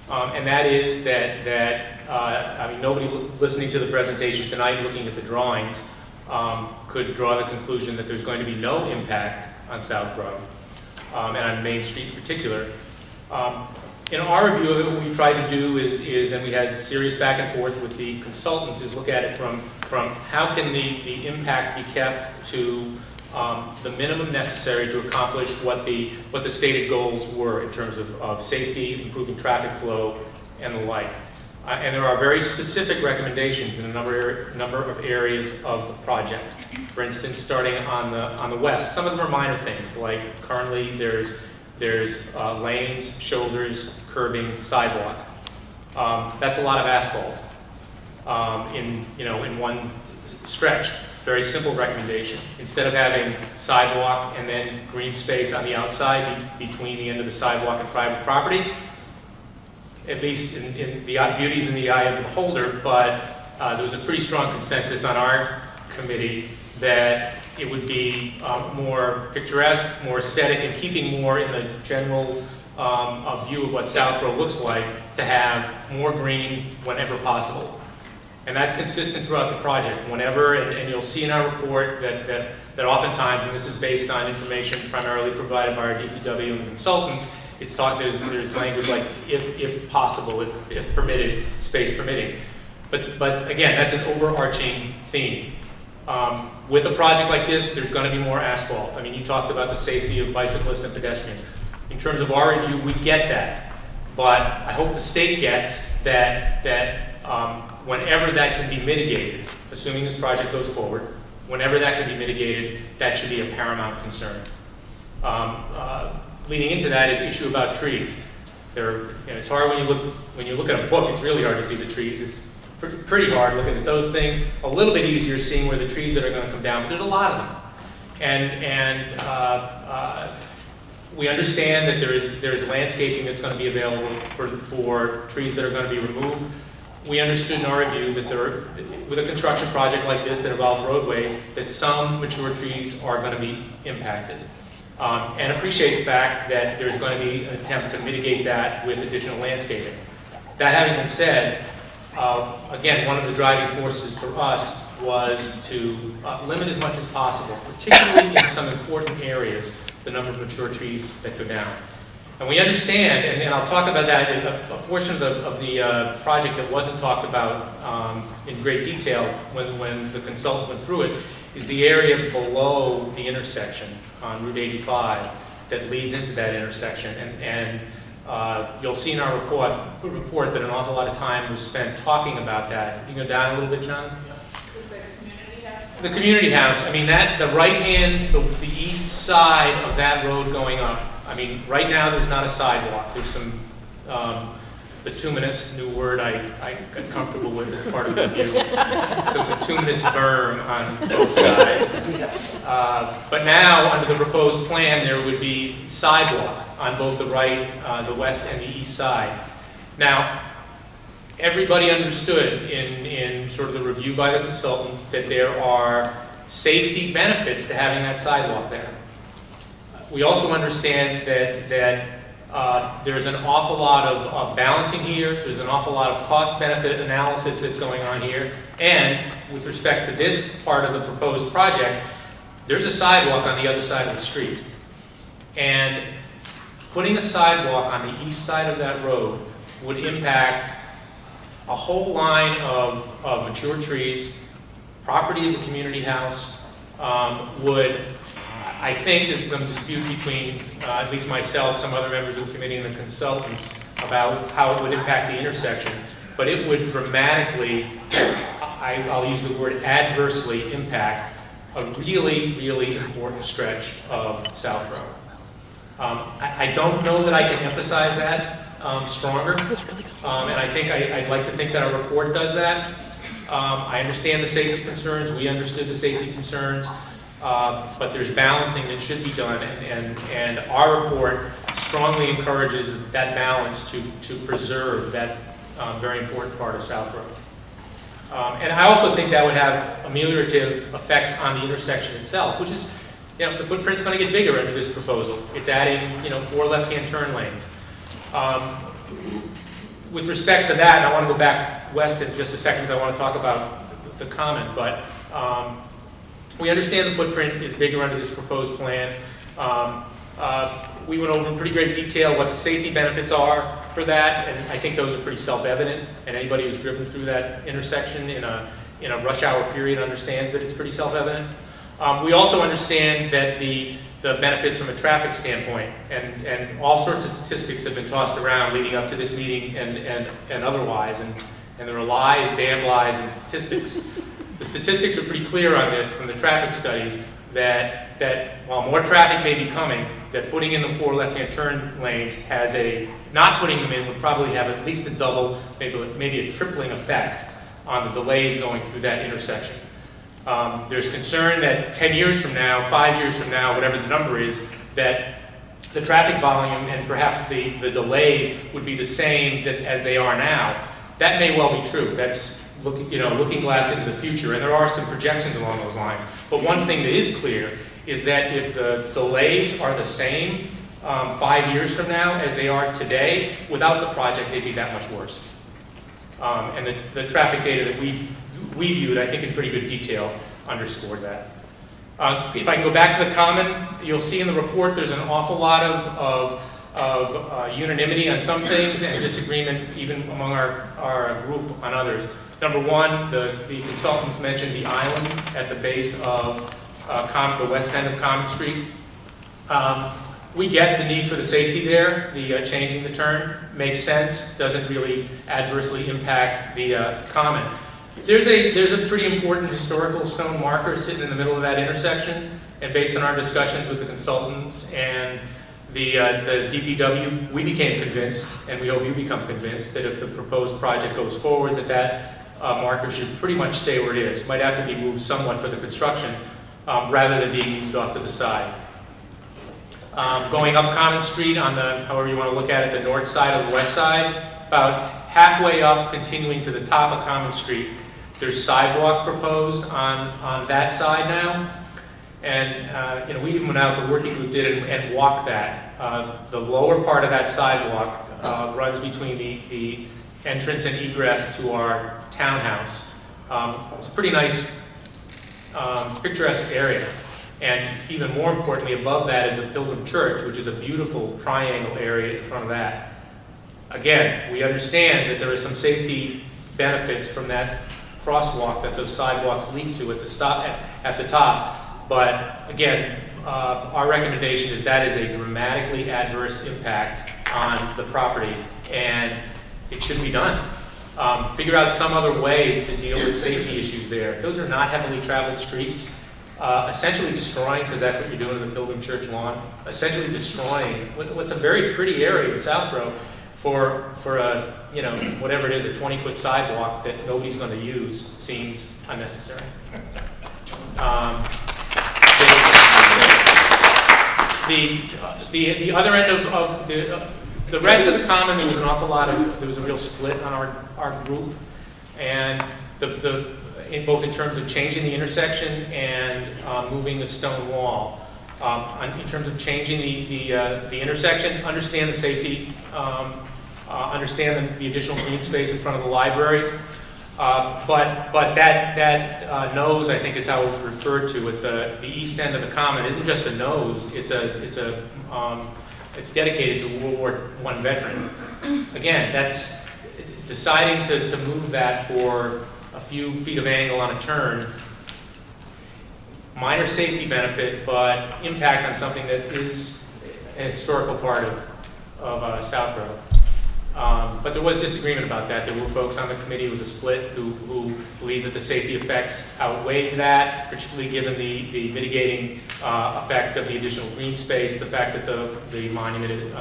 S11: and that is that I mean, nobody listening to the presentation tonight, looking at the drawings, could draw the conclusion that there's going to be no impact on South Road, and on Main Street in particular. In our review of it, what we tried to do is, and we had serious back and forth with the consultants, is look at it from how can the impact be kept to the minimum necessary to accomplish what the stated goals were in terms of safety, improving traffic flow, and the like. And there are very specific recommendations in a number of areas of the project. For instance, starting on the west, some of them are minor things, like currently there's lanes, shoulders, curbing, sidewalk. That's a lot of asphalt in one stretch. Very simple recommendation. Instead of having sidewalk and then green space on the outside between the end of the sidewalk and private property, at least in the beauty's in the eye of the beholder, but there was a pretty strong consensus on our committee that it would be more picturesque, more aesthetic, and keeping more in the general view of what South Road looks like, to have more green whenever possible. And that's consistent throughout the project. Whenever, and you'll see in our report that oftentimes, and this is based on information primarily provided by our DPW and the consultants, it's there's language like if possible, if permitted, space permitting. But again, that's an overarching theme. With a project like this, there's going to be more asphalt. I mean, you talked about the safety of bicyclists and pedestrians. In terms of our review, we get that. But I hope the state gets that whenever that can be mitigated, assuming this project goes forward, whenever that can be mitigated, that should be a paramount concern. Leading into that is the issue about trees. It's hard when you look at a book. It's really hard to see the trees. It's pretty hard looking at those things. A little bit easier seeing where the trees that are going to come down, but there's a lot of them. And we understand that there's landscaping that's going to be available for trees that are going to be removed. We understood in our review that with a construction project like this that involves roadways, that some mature trees are going to be impacted. And appreciate the fact that there's going to be an attempt to mitigate that with additional landscaping. That having been said, again, one of the driving forces for us was to limit as much as possible, particularly in some important areas, the number of mature trees that go down. And we understand, and I'll talk about that, a portion of the project that wasn't talked about in great detail when the consultants went through it, is the area below the intersection on Route 85 that leads into that intersection. And you'll see in our report that an awful lot of time was spent talking about that. You can go down a little bit, John? The community house. I mean, the right hand, the east side of that road going up. I mean, right now there's not a sidewalk. There's some bituminous, new word I got comfortable with as part of the review. Some bituminous berm on both sides. But now, under the proposed plan, there would be sidewalk on both the right, the west, and the east side. Now, everybody understood in sort of the review by the consultant that there are safety benefits to having that sidewalk there. We also understand that there's an awful lot of balancing here. There's an awful lot of cost-benefit analysis that's going on here. And with respect to this part of the proposed project, there's a sidewalk on the other side of the street. And putting a sidewalk on the east side of that road would impact a whole line of mature trees, property of the community house, I think there's some dispute between at least myself, some other members of the committee, and the consultants about how it would impact the intersection. But it would dramatically, I'll use the word adversely impact a really, really important stretch of South Road. I don't know that I can emphasize that stronger, and I think I'd like to think that our report does that. I understand the safety concerns, we understood the safety concerns, but there's balancing that should be done, and our report strongly encourages that balance to preserve that very important part of South Road. And I also think that would have ameliorative effects on the intersection itself, which is, the footprint's going to get bigger under this proposal. It's adding, 4 left-hand turn lanes. With respect to that, I want to go back west in just a second because I want to talk about the comment, but we understand the footprint is bigger under this proposed plan. We went over in pretty great detail what the safety benefits are for that, and I think those are pretty self-evident, and anybody who's driven through that intersection in a rush hour period understands that it's pretty self-evident. We also understand that the benefits from a traffic standpoint, and all sorts of statistics have been tossed around leading up to this meeting and otherwise, and there are lies, damn lies, and statistics. The statistics are pretty clear on this from the traffic studies that while more traffic may be coming, that putting in the 4 left-hand turn lanes not putting them in would probably have at least a double, maybe a tripling effect on the delays going through that intersection. There's concern that 10 years from now, 5 years from now, whatever the number is, that the traffic volume and perhaps the delays would be the same as they are now. That may well be true. That's looking glass into the future, and there are some projections along those lines. But one thing that is clear is that if the delays are the same 5 years from now as they are today, without the project, they'd be that much worse. And the traffic data that we viewed, I think in pretty good detail, underscored that. If I can go back to the common, you'll see in the report there's an awful lot of unanimity on some things and disagreement even among our group on others. Number one, the consultants mentioned the island at the base of the west end of Common Street. We get the need for the safety there. The changing the turn makes sense, doesn't really adversely impact the common. There's a pretty important historical stone marker sitting in the middle of that intersection, and based on our discussions with the consultants and the DPW, we became convinced, and we hope you become convinced, that if the proposed project goes forward, that marker should pretty much stay where it is. Might have to be moved somewhat for the construction, rather than being moved off to the side. Going up Common Street on however you want to look at it, the north side or the west side, about halfway up, continuing to the top of Common Street, there's sidewalk proposed on that side now. And we even went out, the working group did and walked that. The lower part of that sidewalk runs between the entrance and egress to our townhouse. It's a pretty nice, picturesque area. And even more importantly, above that is the Pilgrim Church, which is a beautiful triangle area in front of that. Again, we understand that there are some safety benefits from that crosswalk that those sidewalks lead to at the top. But again, our recommendation is that is a dramatically adverse impact on the property, and it shouldn't be done. Figure out some other way to deal with safety issues there. Those are not heavily traveled streets. Essentially destroying, because that's what you're doing in the Pilgrim Church lawn, essentially destroying what's a very pretty area in South Row for a, whatever it is, a 20-foot sidewalk that nobody's going to use seems unnecessary. The other end of the rest of the common, there was an awful lot of, there was a real split on our group, and both in terms of changing the intersection and moving the stone wall. In terms of changing the intersection, understand the safety, understand the additional green space in front of the library, but that nose, I think, is how it's referred to at the east end of the common. Isn't just a nose; it's dedicated to a World War I veteran. Again, that's deciding to move that for a few feet of angle on a turn. Minor safety benefit, but impact on something that is a historical part of South Road. But there was disagreement about that. There were folks on the committee, it was a split, who believed that the safety effects outweighed that, particularly given the mitigating effect of the additional green space, the fact that the monument,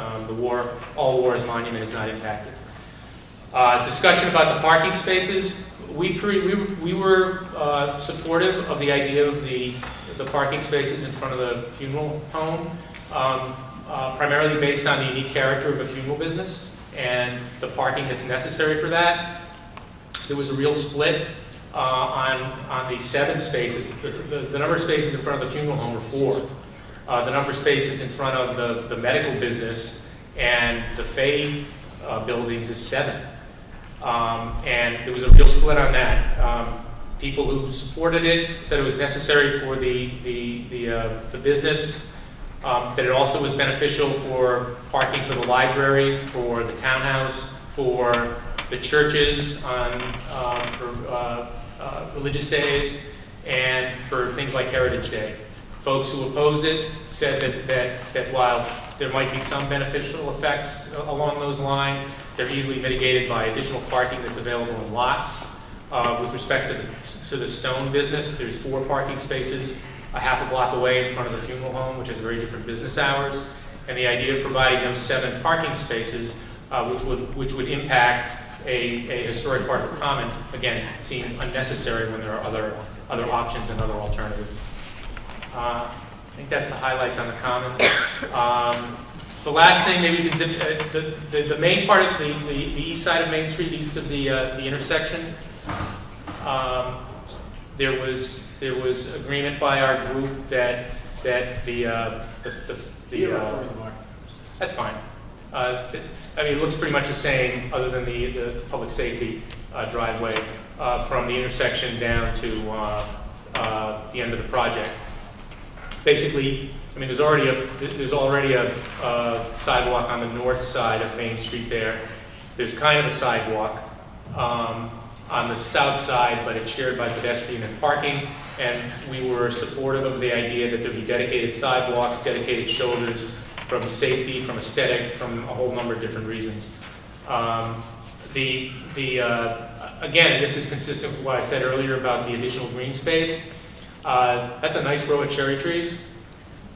S11: all wars monument is not impacted. Discussion about the parking spaces. We were supportive of the idea of the parking spaces in front of the funeral home, primarily based on the unique character of a funeral business and the parking that's necessary for that. There was a real split on the 7 spaces. The number of spaces in front of the funeral home were 4. The number of spaces in front of the medical business and the Fay buildings is 7. And there was a real split on that. People who supported it said it was necessary for the business, that it also was beneficial for parking for the library, for the townhouse, for the churches for religious days, and for things like Heritage Day. Folks who opposed it said that while there might be some beneficial effects along those lines, they're easily mitigated by additional parking that's available in lots. With respect to the stone business, there's 4 parking spaces a half a block away in front of the funeral home, which has very different business hours. And the idea of providing those 7 parking spaces, which would impact a historic part of the common, again, seemed unnecessary when there are other options and other alternatives. I think that's the highlights on the common. The last thing, maybe the main part of the east side of Main Street, east of the intersection, there was agreement by our group that that's fine. I mean, it looks pretty much the same, other than the public safety driveway from the intersection down to the end of the project. Basically, I mean, there's already a sidewalk on the north side of Main Street there. There's kind of a sidewalk on the south side, but it's shared by pedestrian and parking. And we were supportive of the idea that there be dedicated sidewalks, dedicated shoulders, from safety, from aesthetic, from a whole number of different reasons. Again, this is consistent with what I said earlier about the additional green space. That's a nice row of cherry trees,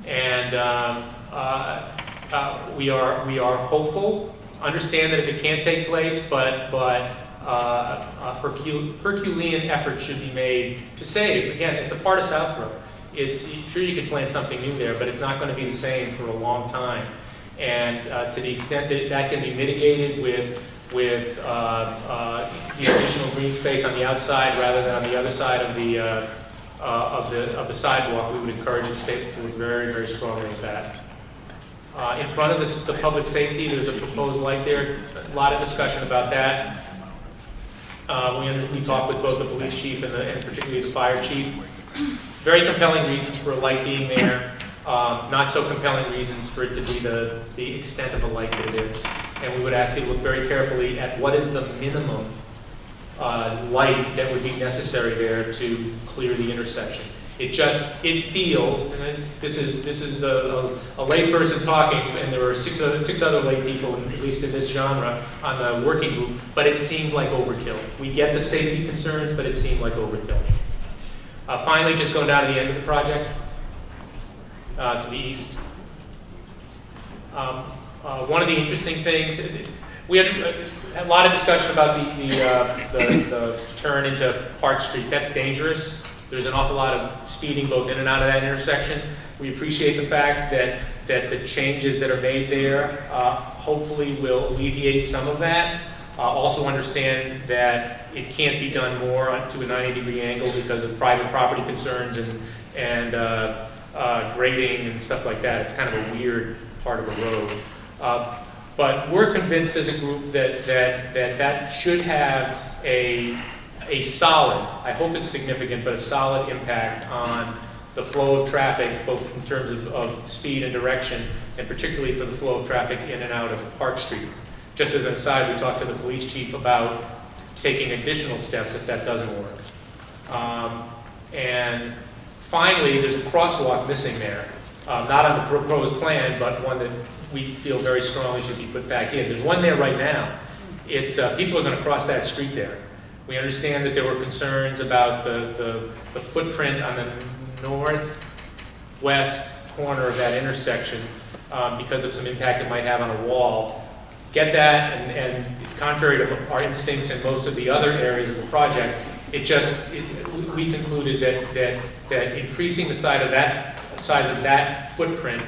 S11: and we are hopeful. Understand that if it can't take place, but Herculean effort should be made to save. Again, it's a part of South Road. Sure, you could plant something new there, but it's not going to be the same for a long time. And to the extent that that can be mitigated with the additional green space on the outside rather than on the other side of the sidewalk, we would encourage the state to look very, very strongly at that. In front of the public safety, there's a proposed light there. A lot of discussion about that. We talked with both the police chief and particularly the fire chief. Very compelling reasons for a light being there. Not so compelling reasons for it to be the extent of a light that it is. And we would ask you to look very carefully at what is the minimum light that would be necessary there to clear the intersection. It feels, and this is a layperson talking, and there were six other lay people, at least in this genre, on the working group, but it seemed like overkill. We get the safety concerns, but it seemed like overkill. Finally, just going down to the end of the project, to the east. One of the interesting things, we had a lot of discussion about the turn into Park Street. That's dangerous. There's an awful lot of speeding both in and out of that intersection. We appreciate the fact that the changes that are made there hopefully will alleviate some of that. Also understand that it can't be done more to a 90-degree angle because of private property concerns and grading and stuff like that. It's kind of a weird part of the road. But we're convinced as a group that should have a solid, I hope it's significant, but a solid impact on the flow of traffic, both in terms of speed and direction, and particularly for the flow of traffic in and out of Park Street. Just as an aside, we talked to the police chief about taking additional steps if that doesn't work. And finally, there's a crosswalk missing there. Not on the proposed plan, but one that we feel very strongly should be put back in. There's one there right now, it's, people are going to cross that street there. We understand that there were concerns about the footprint on the northwest corner of that intersection because of some impact it might have on a wall. Get that, and contrary to our instincts in most of the other areas of the project, we concluded that increasing the size of that footprint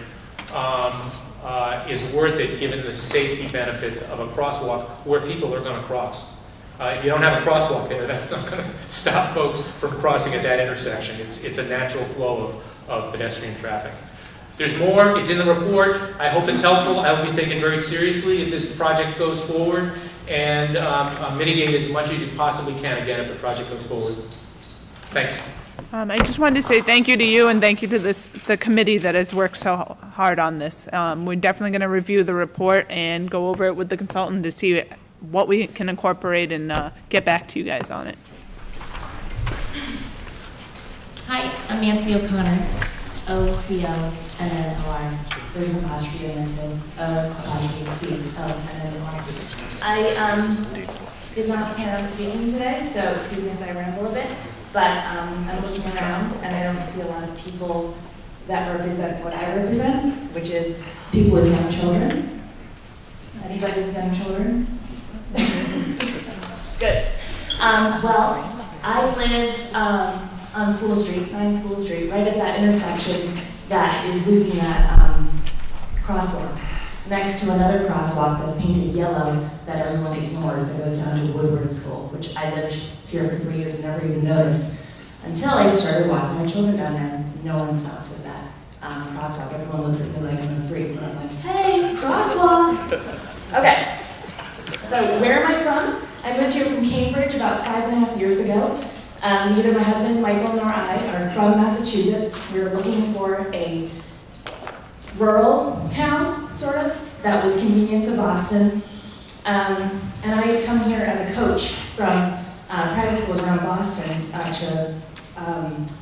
S11: is worth it given the safety benefits of a crosswalk where people are going to cross. If you don't have a crosswalk there, that's not going to stop folks from crossing at that intersection. It's a natural flow of pedestrian traffic. There's more. It's in the report. I hope it's helpful. I hope you take it very seriously if this project goes forward, and mitigate as much as you possibly can, again, if the project goes forward. Thanks.
S1: I just wanted to say thank you to you and thank you to the committee that has worked so hard on this. We're definitely going to review the report and go over it with the consultant to see what we can incorporate and get back to you guys on it.
S12: Hi, I'm Nancy O'Connor, O-C-O-N-N-O-R. There's an apostrophe in there too, apostrophe C-O-N-N-O-R. I did not plan on speaking today, so excuse me if I ramble a bit, but I'm looking around and I don't see a lot of people that represent what I represent, which is people with young children. Anybody with young children? Good. Well, I live on School Street, 9 School Street, right at that intersection that is losing that crosswalk, next to another crosswalk that's painted yellow that everyone ignores that goes down to Woodward School, which I lived here for 3 years and never even noticed until I started walking my children down there. No one stops at that crosswalk. Everyone looks at me like I'm a freak, and I'm like, hey, crosswalk! Okay, so where am I from? I moved here from Cambridge about 5.5 years ago. Neither my husband, Michael, nor I are from Massachusetts. We were looking for a rural town, sort of, that was convenient to Boston. And I had come here as a coach from private schools around Boston to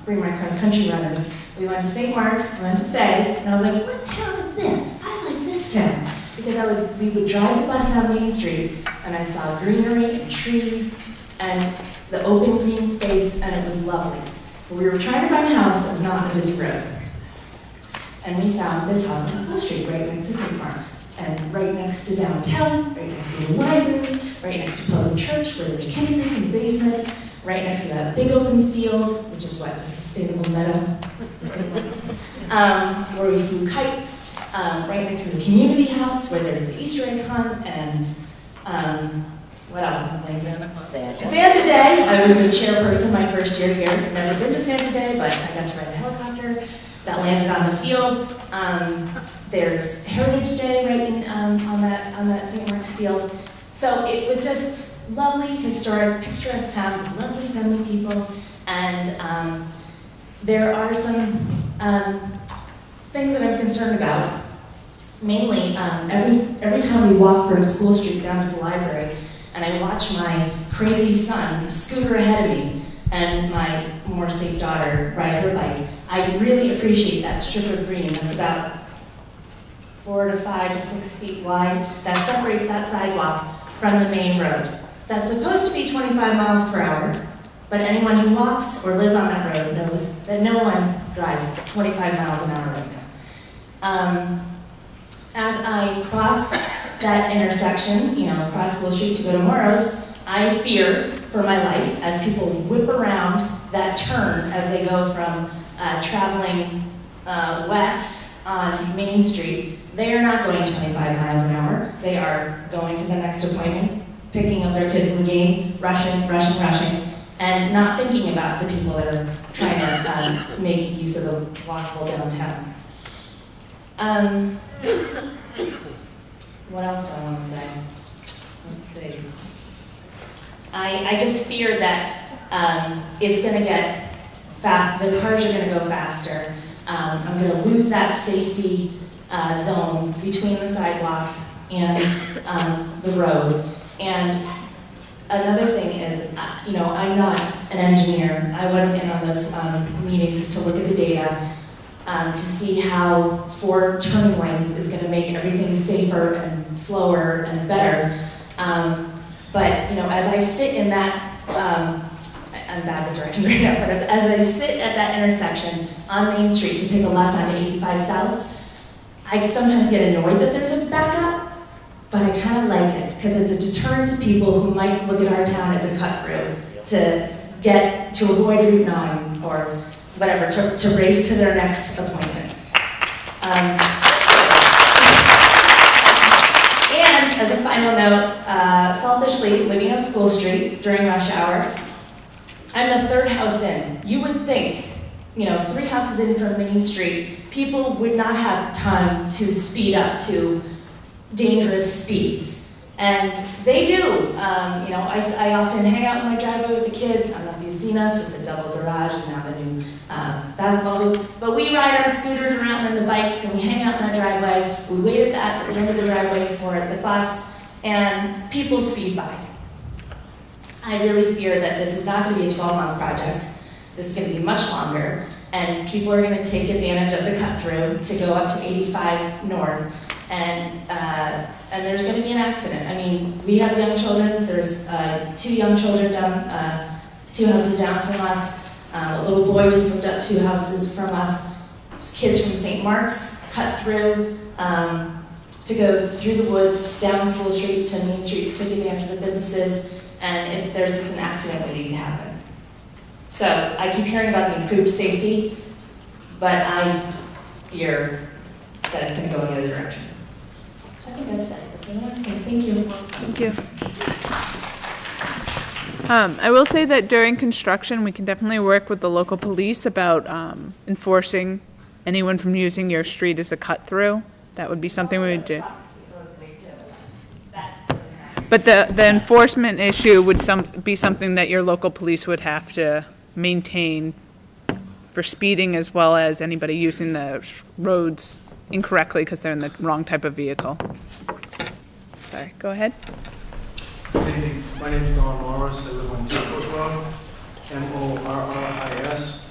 S12: bring my cross-country runners. We went to St. Mark's, we went to Fay, and I was like, what town is this? I like this town. Because we would drive the bus down Main Street, and I saw greenery and trees, and the open green space, and it was lovely. But we were trying to find a house that was not on a busy road. And we found this house on School Street, right next to St. Mark's, and right next to downtown, right next to the library, right next to Public Church, where there's kindergarten in the basement, right next to that big open field, which is what, the sustainable meadow, where we flew kites, right next to the community house, where there's the Easter egg hunt, and what else am I playing? Santa Day. I was the chairperson my first year here. I've never been to Santa Day, but I got to ride a helicopter that landed on the field. There's Heritage Day right in, on that St. Mark's field. So it was just lovely, historic, picturesque town, lovely, friendly people, and there are some things that I'm concerned about. Mainly, every time we walk from School Street down to the library, and I watch my crazy son scooter ahead of me, and my more safe daughter ride her bike, I really appreciate that strip of green that's about 4 to 5 to 6 feet wide that separates that sidewalk from the main road. That's supposed to be 25 miles per hour, but anyone who walks or lives on that road knows that no one drives 25 miles an hour right now. As I cross that intersection, across School Street to go to Morrow's, I fear for my life as people whip around that turn as they go from traveling west on Main Street. They are not going 25 miles an hour. They are going to the next appointment, picking up their kids from the game, rushing, and not thinking about the people that are trying to make use of the walkable downtown. What else do I want to say? Let's see. I just fear that it's going to get fast. The cars are going to go faster. I'm going to lose that safety zone between the sidewalk and the road. And another thing is, I'm not an engineer. I wasn't in on those meetings to look at the data. To see how 4 turning lanes is going to make everything safer and slower and better. But, you know, as I sit in that, I'm bad at directions right now, but as I sit at that intersection on Main Street to take a left onto 85 South, I sometimes get annoyed that there's a backup, but I kind of like it because it's a deterrent to people who might look at our town as a cut through to avoid Route 9 or whatever, to race to their next appointment. And as a final note, selfishly, living on School Street during rush hour, I'm the third house in. You would think, you know, 3 houses in from Main Street, people would not have time to speed up to dangerous speeds. And they do. You know, I often hang out in my driveway with the kids. I don't know if you've seen us with the double garage and now the new basketball hoop. But we ride our scooters around and the bikes and we hang out in that driveway. We wait at the end of the driveway for the bus and people speed by. I really fear that this is not going to be a 12-month project. This is going to be much longer, and people are going to take advantage of the cut-through to go up to 85 North, and there's going to be an accident. I mean, we have young children. There's 2 young children down, 2 houses down from us. A little boy just moved up 2 houses from us. Kids from St. Mark's cut through to go through the woods, down School Street to Main Street to take advantage of the businesses. And there's just an accident waiting to happen. So I keep hearing about the improved safety, but I fear that it's going to go in the other direction. So I think that's it. Okay, I want to say thank you.
S1: Thank you. I will say that during construction, we can definitely work with the local police about enforcing anyone from using your street as a cut-through. That would be something we would do. But the enforcement issue would be something that your local police would have to maintain for speeding, as well as anybody using the roads incorrectly because they're in the wrong type of vehicle. Sorry, go ahead.
S13: Good evening. My name is Don Morris. I live on Depot Road, Morris.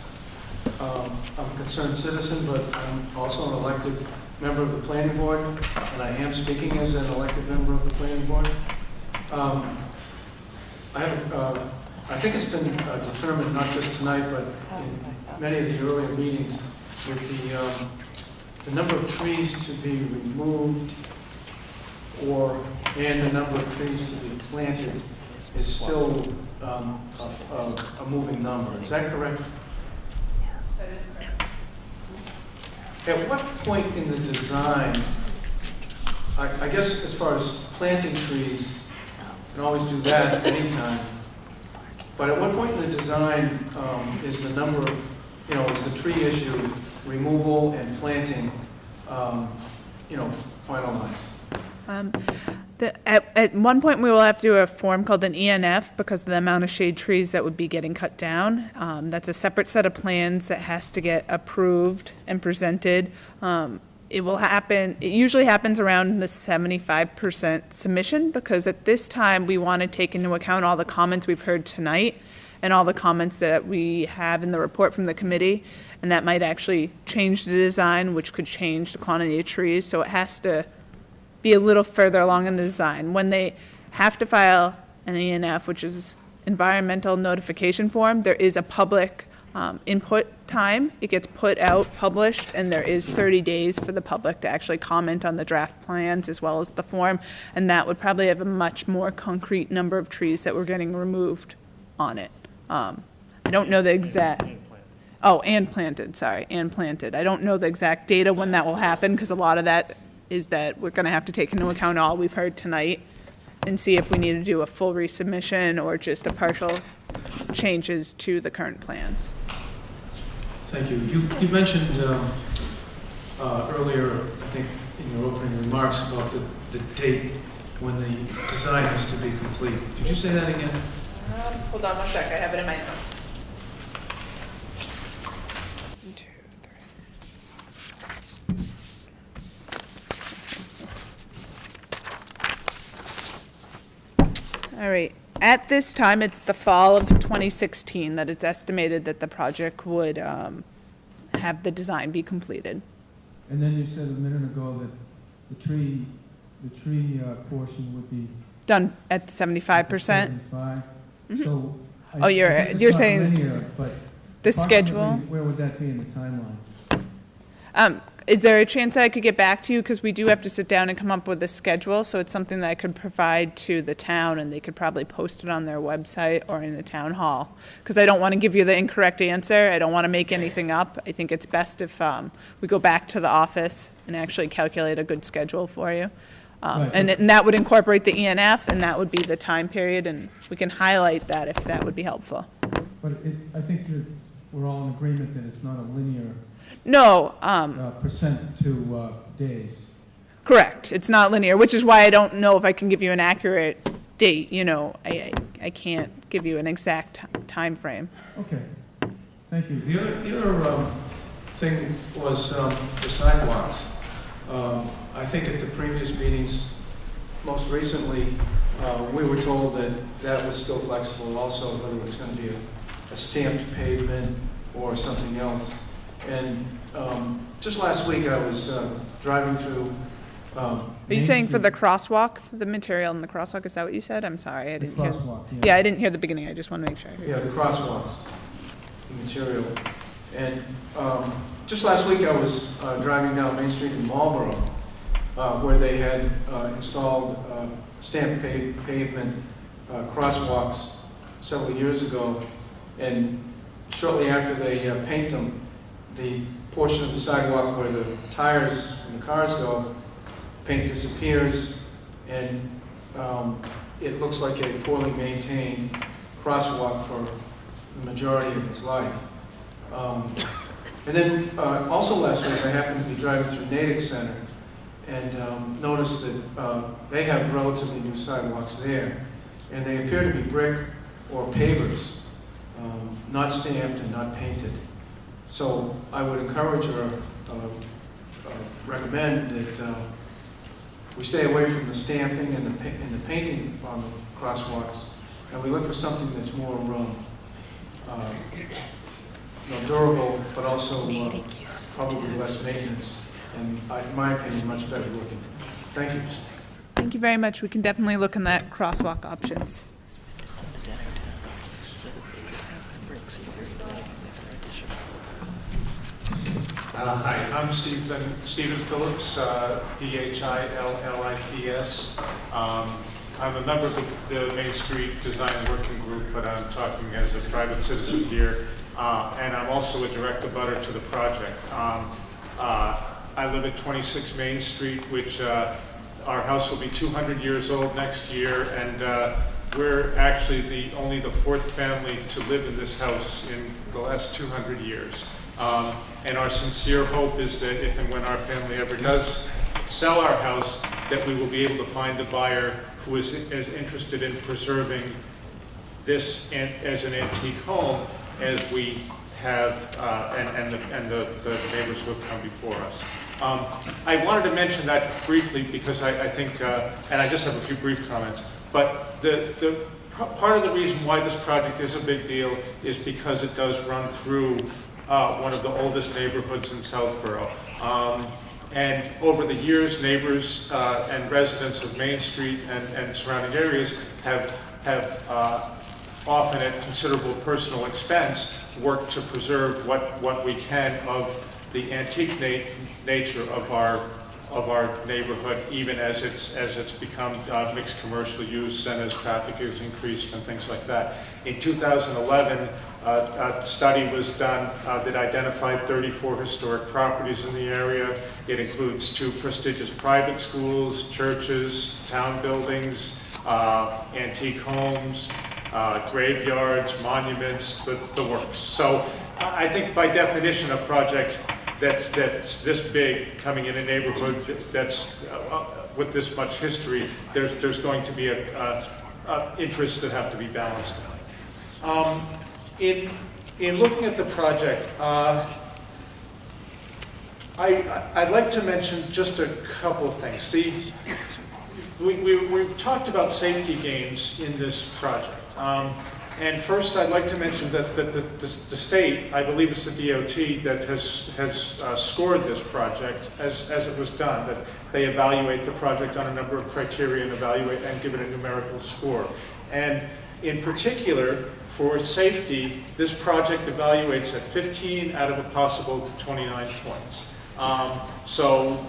S13: I'm a concerned citizen, but I'm also an elected member of the planning board, and I am speaking as an elected member of the planning board. I think it's been determined, not just tonight, but in many of the earlier meetings, that the number of trees to be removed and the number of trees to be planted is still a moving number. Is that correct?
S1: That is correct.
S13: At what point in the design, I guess as far as planting trees, you can always do that at any time, but at what point in the design is the number of, you know, is the tree issue, removal and planting, you know, finalized?
S1: At one point, we will have to do a form called an ENF because of the amount of shade trees that would be getting cut down. That's a separate set of plans that has to get approved and presented. It will happen, it usually happens around the 75% submission, because at this time, we want to take into account all the comments we've heard tonight and all the comments that we have in the report from the committee, and that might actually change the design, which could change the quantity of trees. So it has to be a little further along in the design. When they have to file an ENF, which is environmental notification form, there is a public input time. It gets put out, published, and there is 30 days for the public to actually comment on the draft plans as well as the form, and that would probably have a much more concrete number of trees that were getting removed on it. I don't know the exact... Oh, and planted, sorry, and planted. I don't know the exact data when that will happen, because a lot of that is that we're going to have to take into account all we've heard tonight and see if we need to do a full resubmission or just a partial changes to the current plans.
S13: Thank you. You mentioned earlier, I think, in your opening remarks about the date when the design was to be complete. Could you say that again?
S1: Hold on one sec. I have it in my notes. All right. At this time, it's the fall of 2016 that it's estimated that the project would have the design be completed.
S14: And then you said a minute ago that the tree portion would be
S1: Done at 75%?
S14: 75? So.
S1: Oh,
S14: I guess it's
S1: you're
S14: not
S1: saying
S14: linear, but
S1: the
S14: approximately
S1: schedule?
S14: Where would that be in the timeline?
S1: Is there a chance that I could get back to you? Because we do have to sit down and come up with a schedule, so it's something that I could provide to the town, and they could probably post it on their website or in the town hall. Because I don't want to give you the incorrect answer. I don't want to make anything up. I think it's best if we go back to the office and actually calculate a good schedule for you.
S14: Right.
S1: And that would incorporate the ENF, and that would be the time period, and we can highlight that if that would be helpful.
S14: But I think that we're all in agreement that it's not a linear
S1: No,
S14: percent to days.
S1: correct. It's not linear, which is why I don't know if I can give you an accurate date. You know, I can't give you an exact time frame.
S14: Okay, thank you.
S13: The other thing was the sidewalks. I think at the previous meetings, most recently, we were told that that was still flexible also, whether it was going to be a stamped pavement or something else. And just last week, I was driving through.
S1: Are you saying for the crosswalk, the material in the crosswalk? Is that what you said? I'm sorry, I didn't hear.
S14: Crosswalk,
S1: Yeah, I didn't hear the beginning. I just want to make sure I heard.
S13: Yeah, the crosswalks, the material. And just last week, I was driving down Main Street in Marlboro, where they had installed stamped pavement crosswalks several years ago. And shortly after they paint them, the portion of the sidewalk where the tires and the cars go, paint disappears, and it looks like a poorly maintained crosswalk for the majority of its life. And then also last week, I happened to be driving through Natick Center and noticed that they have relatively new sidewalks there, and they appear to be brick or pavers, not stamped and not painted. So I would encourage or recommend that we stay away from the stamping and the painting on the crosswalks, and we look for something that's more durable, but also probably less maintenance, and in my opinion, much better looking. Thank you.
S1: Thank you very much. We can definitely look in that crosswalk options.
S15: Hi, I'm Stephen Phillips, Phillips. I'm a member of the Main Street Design Working Group, but I'm talking as a private citizen here, and I'm also a direct abutter to the project. I live at 26 Main Street, which our house will be 200 years old next year, and we're actually only the fourth family to live in this house in the last 200 years. And our sincere hope is that if and when our family ever does sell our house, that we will be able to find a buyer who is as interested in preserving this as an antique home as we have, and the neighbors who have come before us. I wanted to mention that briefly because I think, and I just have a few brief comments, but part of the reason why this project is a big deal is because it does run through one of the oldest neighborhoods in Southborough. And over the years, neighbors and residents of Main Street and surrounding areas have often at considerable personal expense worked to preserve what we can of the antique nature of our neighborhood, even as it's become mixed commercial use and as traffic has increased and things like that. In 2011, a study was done that identified 34 historic properties in the area. It includes 2 prestigious private schools, churches, town buildings, antique homes, graveyards, monuments, the works. So I think by definition a project that's this big coming in a neighborhood that's with this much history, there's going to be interests that have to be balanced. In looking at the project, I'd like to mention just a couple of things. We've talked about safety gains in this project. And first, I'd like to mention that the state, I believe it's the DOT, that has scored this project as it was done, that they evaluate the project on a number of criteria and evaluate and give it a numerical score. And in particular, for safety, this project evaluates at 15 out of a possible 29 points. So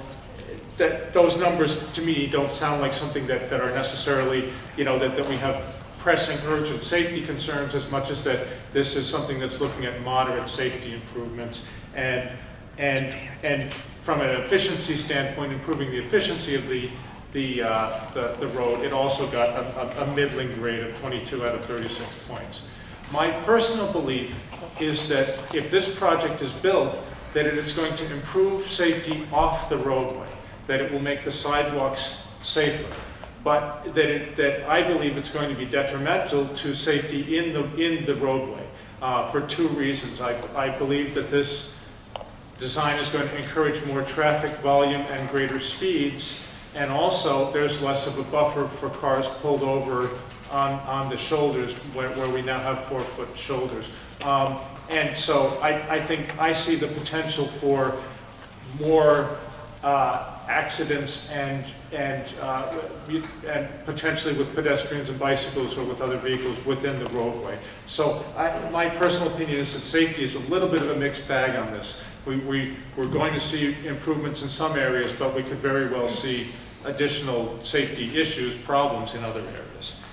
S15: those numbers, to me, don't sound like something that are necessarily, that we have pressing, urgent safety concerns as much as that this is something that's looking at moderate safety improvements and from an efficiency standpoint, improving the efficiency of the road. It also got a middling grade of 22 out of 36 points. My personal belief is that if this project is built, that it is going to improve safety off the roadway, that it will make the sidewalks safer. But that I believe it's going to be detrimental to safety in the roadway for two reasons. I believe that this design is going to encourage more traffic volume and greater speeds, and also there's less of a buffer for cars pulled over on the shoulders where we now have 4-foot shoulders. And so I think I see the potential for more accidents and potentially with pedestrians and bicycles or with other vehicles within the roadway. So my personal opinion is that safety is a little bit of a mixed bag on this. We're going to see improvements in some areas, but we could very well see additional safety issues, problems in other areas.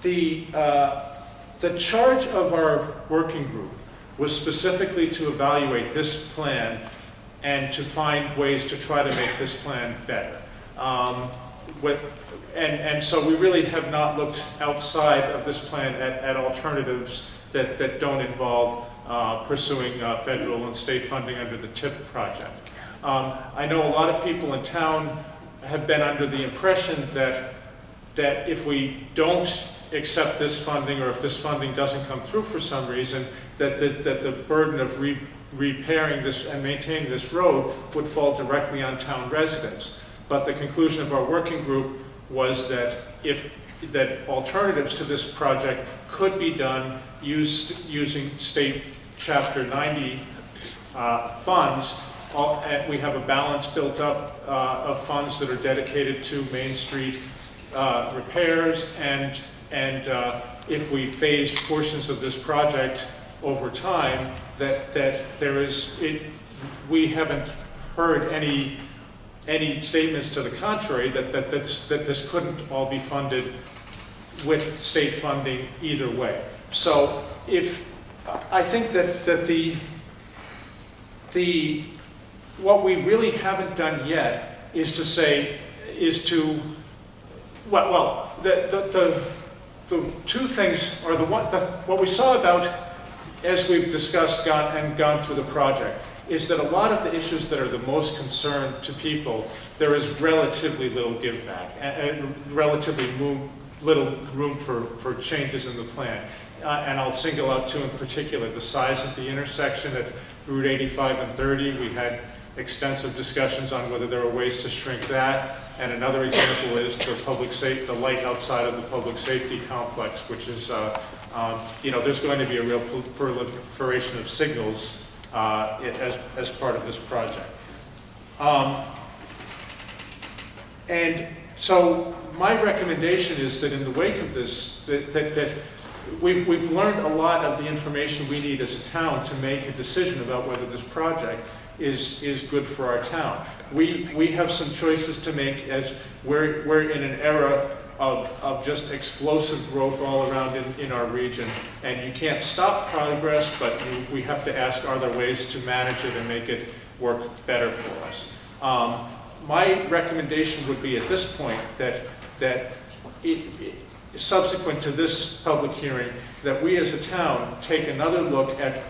S15: The charge of our working group was specifically to evaluate this plan and to find ways to try to make this plan better. And so we really have not looked outside of this plan at alternatives that don't involve pursuing federal and state funding under the TIP project. I know a lot of people in town have been under the impression that if we don't accept this funding, or if this funding doesn't come through for some reason, that the burden of repairing this and maintaining this road would fall directly on town residents. But the conclusion of our working group was that that alternatives to this project could be done using state Chapter 90 funds. We have a balance built up of funds that are dedicated to Main Street repairs, and if we phased portions of this project over time, we haven't heard any statements to the contrary that this couldn't all be funded with state funding either way. So I think that what we really haven't done yet is the two things are what we saw about, as we've discussed and gone through the project, is that a lot of the issues that are the most concern to people, there is relatively little give back and relatively little room for changes in the plan. And I'll single out two in particular: the size of the intersection at Route 85 and 30. We had extensive discussions on whether there are ways to shrink that. And another example is the light outside of the public safety complex, which is, there's going to be a real proliferation of signals as part of this project. And so my recommendation is that in the wake of this, that we've learned a lot of the information we need as a town to make a decision about whether this project is good for our town. We have some choices to make, as we're in an era of just explosive growth all around in our region, and you can't stop progress, but we have to ask, are there ways to manage it and make it work better for us? My recommendation would be at this point that subsequent to this public hearing, that we as a town take another look at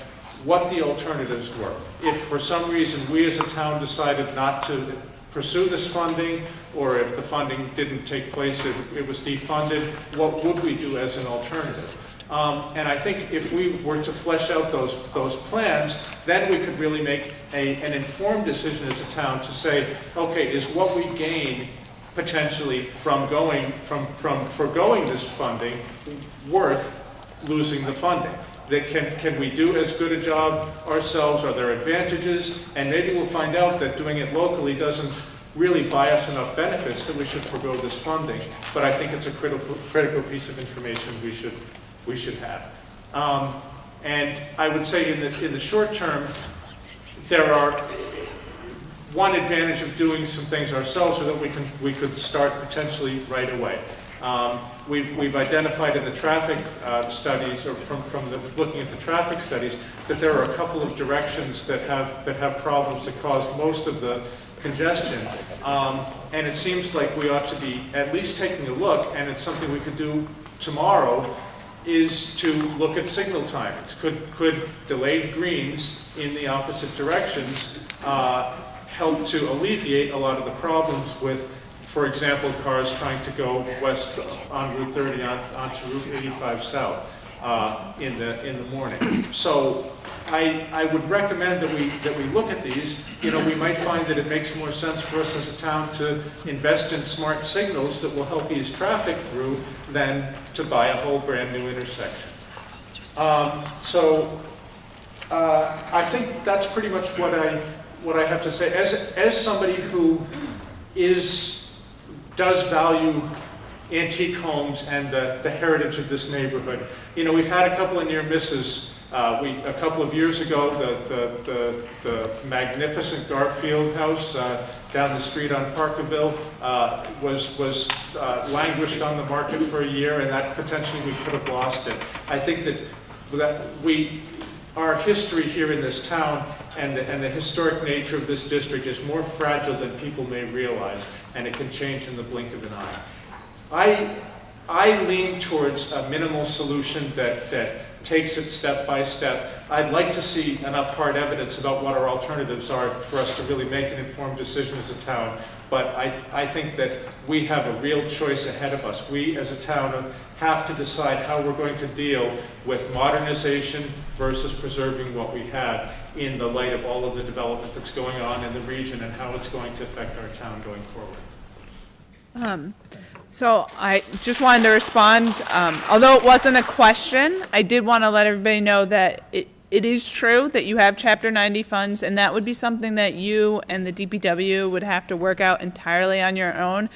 S15: what the alternatives were. If for some reason we as a town decided not to pursue this funding, or if the funding didn't take place, it was defunded, what would we do as an alternative? And I think if we were to flesh out those plans, then we could really make an informed decision as a town to say, okay, is what we gain potentially from forgoing this funding worth losing the funding? That can we do as good a job ourselves? Are there advantages? And maybe we'll find out that doing it locally doesn't really buy us enough benefits that we should forgo this funding. But I think it's a critical piece of information we should have. And I would say in the short term, there are one advantage of doing some things ourselves so that we could start potentially right away. We've identified in the traffic studies, or from looking at the traffic studies, that there are a couple of directions that have problems that cause most of the congestion. And it seems like we ought to be at least taking a look, and it's something we could do tomorrow, is to look at signal timings. Could delayed greens in the opposite directions help to alleviate a lot of the problems with, for example, cars trying to go west on Route 30 onto Route 85 south in the morning. So I would recommend that we look at these. You know, we might find that it makes more sense for us as a town to invest in smart signals that will help ease traffic through than to buy a whole brand new intersection. I think that's pretty much what I have to say. As somebody who does value antique homes and the heritage of this neighborhood, you know, we've had a couple of near misses. A couple of years ago, the magnificent Garfield house down the street on Parkerville was languished on the market for a year, and that potentially we could have lost it. I think that our history here in this town and the historic nature of this district is more fragile than people may realize, and it can change in the blink of an eye. I lean towards a minimal solution that takes it step by step. I'd like to see enough hard evidence about what our alternatives are for us to really make an informed decision as a town. But I think that we have a real choice ahead of us. We as a town have to decide how we're going to deal with modernization versus preserving what we have in the light of all of the development that's going on in the region and how it's going to affect our town going forward.
S1: So I just wanted to respond. Although it wasn't a question, I did want to let everybody know that it is true that you have Chapter 90 funds, and that would be something that you and the DPW would have to work out entirely on your own.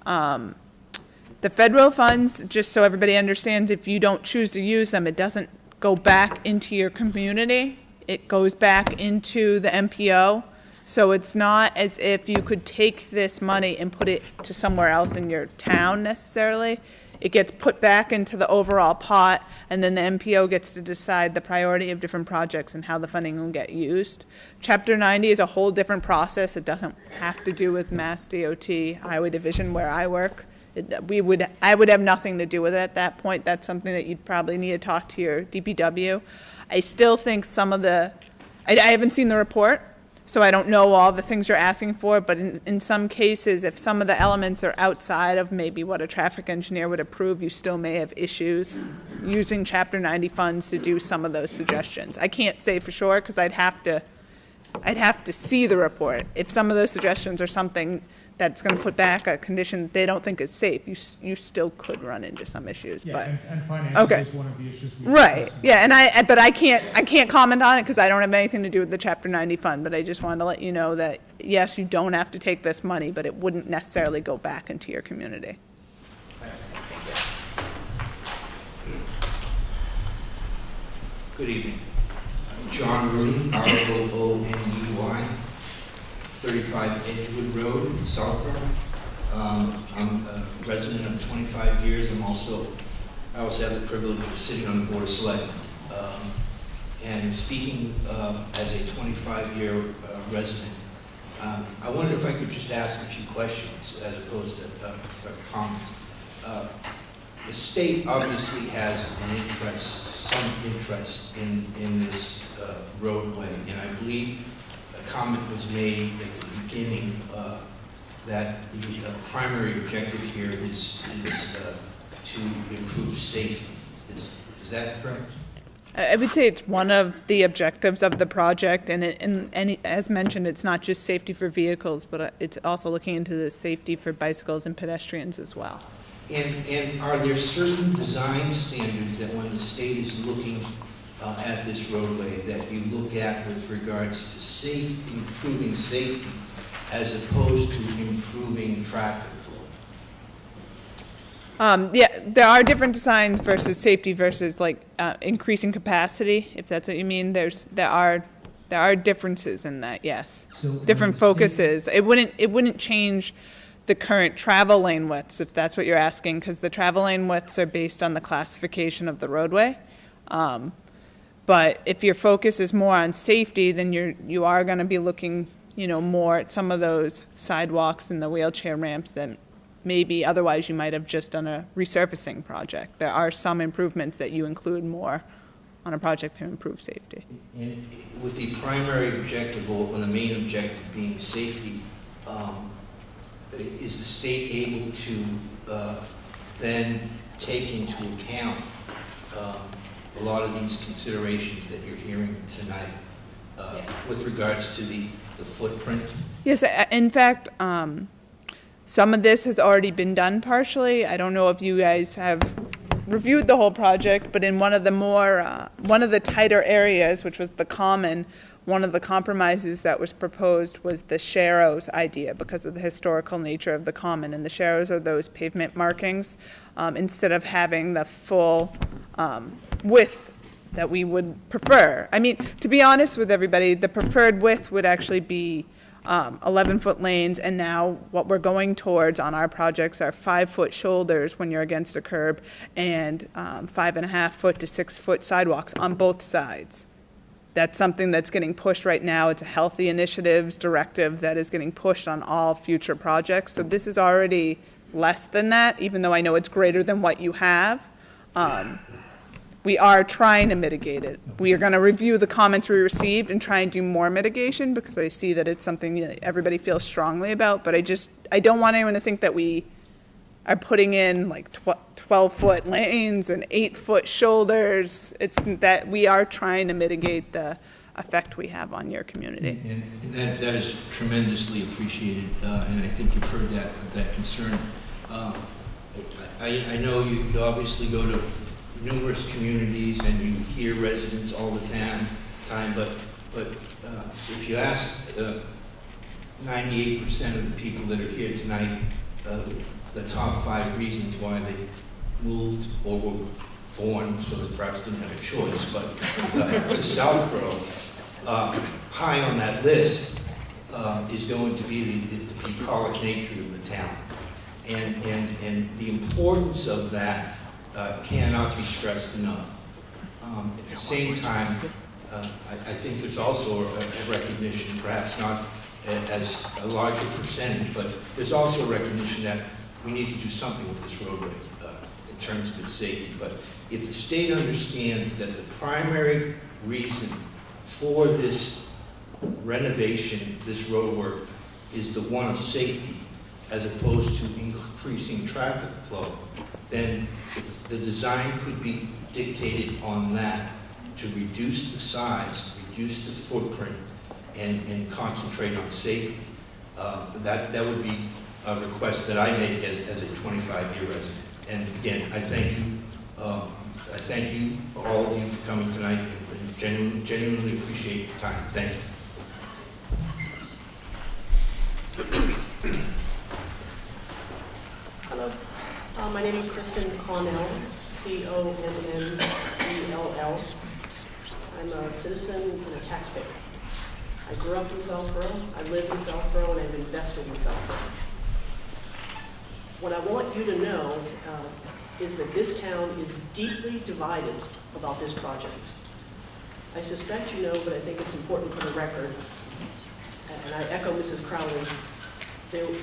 S1: The federal funds, just so everybody understands, if you don't choose to use them, it doesn't go back into your community. It goes back into the MPO. So it's not as if you could take this money and put it to somewhere else in your town necessarily. It gets put back into the overall pot, and then the MPO gets to decide the priority of different projects and how the funding will get used. Chapter 90 is a whole different process. It doesn't have to do with MassDOT Highway Division where I work. I would have nothing to do with it at that point. That's something that you'd probably need to talk to your DPW. I still think some of I haven't seen the report, so I don't know all the things you're asking for, but in some cases, if some of the elements are outside of maybe what a traffic engineer would approve, you still may have issues using Chapter 90 funds to do some of those suggestions. I can't say for sure because I'd have to see the report. If some of those suggestions are something that's going to put back a condition they don't think is safe, you still could run into some issues.
S14: Yeah,
S1: but
S14: and finance is one of the issues.
S1: Right. Yeah, but I can't comment on it because I don't have anything to do with the Chapter 90 fund. But I just wanted to let you know that yes, you don't have to take this money, but it wouldn't necessarily go back into your community.
S16: Good evening. I'm John Rooney, R-O-O-N-E-Y, 35 Edgewood Road, Southborough. I'm a resident of 25 years. I also have the privilege of sitting on the Board of Selectmen. And speaking as a 25-year resident, I wonder if I could just ask a few questions as opposed to comments. The state obviously has some interest in this roadway, and I believe a comment was made at the beginning that the primary objective here is to improve safety. Is that correct?
S1: I would say it's one of the objectives of the project, and as mentioned, it's not just safety for vehicles, but it's also looking into the safety for bicycles and pedestrians as well.
S16: And are there certain design standards that when the state is looking at this roadway that you look at with regards to improving safety as opposed to improving traffic flow?
S1: Yeah, there are different designs versus safety versus like increasing capacity, if that's what you mean. There are differences in that, yes.
S14: So
S1: different focuses. It wouldn't change the current travel lane widths, if that's what you're asking, because the travel lane widths are based on the classification of the roadway. But if your focus is more on safety, then you are going to be looking, more at some of those sidewalks and the wheelchair ramps that maybe otherwise you might have just done a resurfacing project. There are some improvements that you include more on a project to improve safety.
S16: And with the primary objective or the main objective being safety, is the state able to then take into account a lot of these considerations that you're hearing tonight with regards to the footprint?
S1: Yes, in fact, some of this has already been done partially. I don't know if you guys have reviewed the whole project, but in one of the tighter areas, which was the common, one of the compromises that was proposed was the sharrows idea because of the historical nature of the common. And the sharrows are those pavement markings instead of having the full width that we would prefer. I mean, to be honest with everybody, the preferred width would actually be 11-foot lanes, and now what we're going towards on our projects are 5-foot shoulders when you're against a curb and 5.5-foot to 6-foot sidewalks on both sides. That's something that's getting pushed right now. It's a healthy initiatives directive that is getting pushed on all future projects. So this is already less than that, even though I know it's greater than what you have. We are trying to mitigate it. We are going to review the comments we received and try and do more mitigation because I see that it's something that everybody feels strongly about, but I don't want anyone to think that we are putting in like 12-foot lanes and 8-foot shoulders. It's that we are trying to mitigate the effect we have on your community.
S16: And that is tremendously appreciated, and I think you've heard that concern. I know you obviously go to numerous communities and you hear residents all the time, but if you ask 98% of the people that are here tonight, the top 5 reasons why they moved or were born, so they perhaps didn't have a choice, but to Southborough, high on that list is going to be the bucolic nature of the town. And the importance of that cannot be stressed enough. At the same time, I think there's also a recognition, perhaps not as a larger percentage, but there's also a recognition that we need to do something with this roadway in terms of its safety. But if the state understands that the primary reason for this renovation, this road work, is the one of safety as opposed to increasing traffic flow, then the design could be dictated on that to reduce the size, reduce the footprint, and concentrate on safety. That would be a request that I make as a 25-year resident. And again, I thank you, all of you, for coming tonight, and genuinely appreciate your time. Thank you.
S17: Hello. My name is Kristen Connell, Connell. I'm a citizen and a taxpayer. I grew up in Southborough, I live in Southborough, and I've invested in Southborough. What I want you to know is that this town is deeply divided about this project. I suspect you know, but I think it's important for the record, and I echo Mrs. Crowley.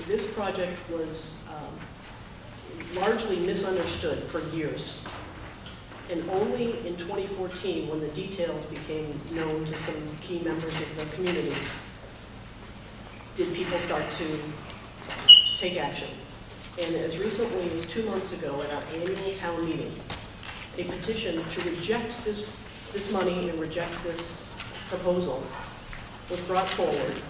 S17: This project was largely misunderstood for years. And only in 2014, when the details became known to some key members of the community, did people start to take action. And as recently as 2 months ago at our annual town meeting, a petition to reject this this money and reject this proposal was brought forward.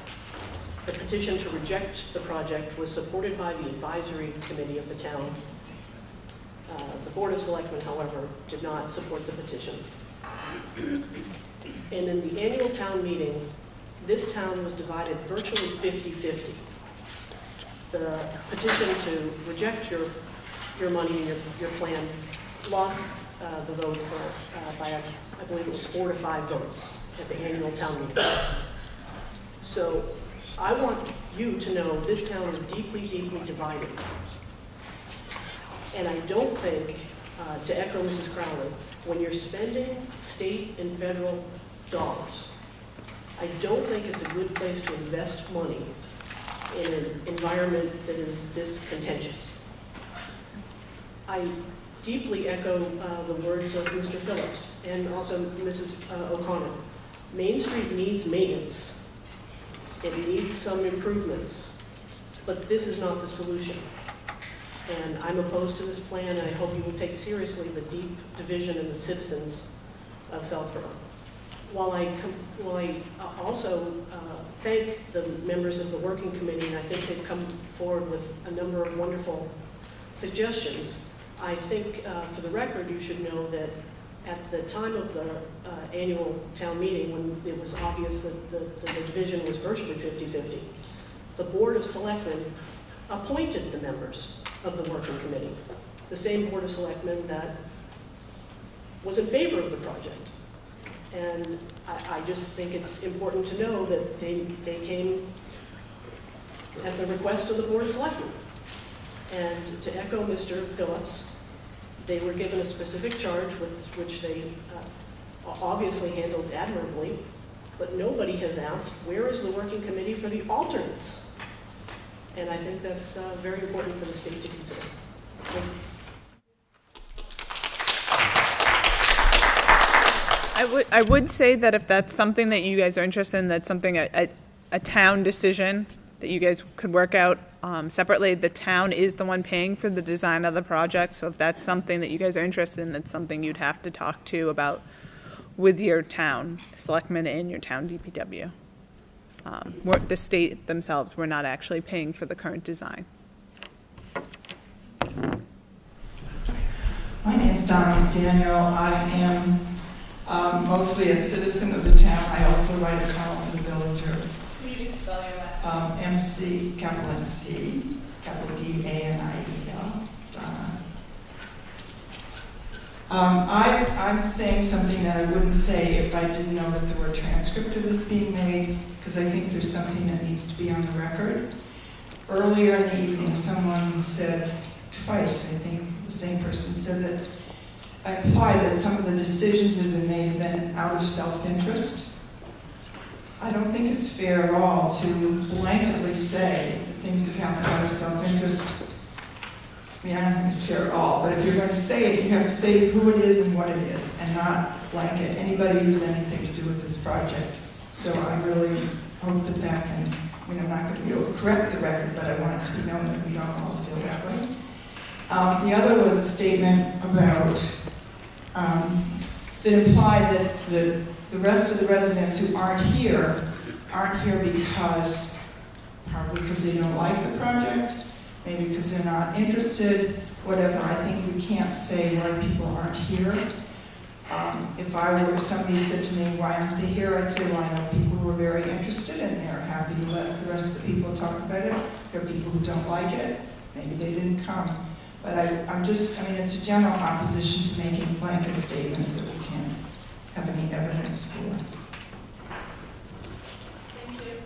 S17: The petition to reject the project was supported by the advisory committee of the town. The Board of Selectmen, however, did not support the petition. And in the annual town meeting, this town was divided virtually 50-50. The petition to reject your money and your plan lost the vote by, I believe it was 4 to 5 votes at the annual town meeting. So I want you to know this town is deeply, deeply divided. And I don't think, to echo Mrs. Crowley, when you're spending state and federal dollars, I don't think it's a good place to invest money in an environment that is this contentious. I deeply echo the words of Mr. Phillips and also Mrs. O'Connor. Main Street needs maintenance. It needs some improvements, but this is not the solution. And I'm opposed to this plan, and I hope you will take seriously the deep division in the citizens of Southborough. While I also thank the members of the working committee, and I think they've come forward with a number of wonderful suggestions, I think for the record you should know that at the time of the annual town meeting, when it was obvious that the division was virtually 50-50, the Board of Selectmen appointed the members of the working committee, the same Board of Selectmen that was in favor of the project. And I just think it's important to know that they came at the request of the Board of Selectmen. And to echo Mr. Phillips, they were given a specific charge, which they obviously handled admirably, but nobody has asked, where is the working committee for the alternates? And I think that's very important for the state to consider. Thank you.
S1: I would say that if that's something that you guys are interested in, that's something, a town decision that you guys could work out separately. The town is the one paying for the design of the project, so if that's something that you guys are interested in, that's something you'd have to talk to about with your town selectmen and your town DPW. The state themselves, we're not actually paying for the current design.
S18: My name is Donna McDaniel. I am mostly a citizen of the town. I also write a column for the Villager.
S1: Can you just spell your last name?
S18: MC, capital MC, capital D-A-N-I-E-L, Donna. I'm saying something that I wouldn't say if I didn't know that there were a transcript of this being made, because I think there's something that needs to be on the record. Earlier in the evening, someone said, twice, I think the same person said that, I implied that some of the decisions that have been made have been out of self-interest. I don't think it's fair at all to blanketly say that things have happened out of self-interest. I mean, I don't think it's fair at all, but if you're going to say it, you have to say who it is and what it is, and not blanket anybody who's anything to do with this project. So I really hope that that can, I mean, I'm not going to be able to correct the record, but I want it to be known that we don't all feel that way. The other was a statement about, that implied that the rest of the residents who aren't here because, probably because they don't like the project, maybe because they're not interested, whatever. I think we can't say why people aren't here. If somebody said to me, why aren't they here? I'd say, well, I know people who are very interested and they're happy to let the rest of the people talk about it. There are people who don't like it. Maybe they didn't come. But I mean, it's a general opposition to making blanket statements that we can't have any evidence for.
S1: Thank you.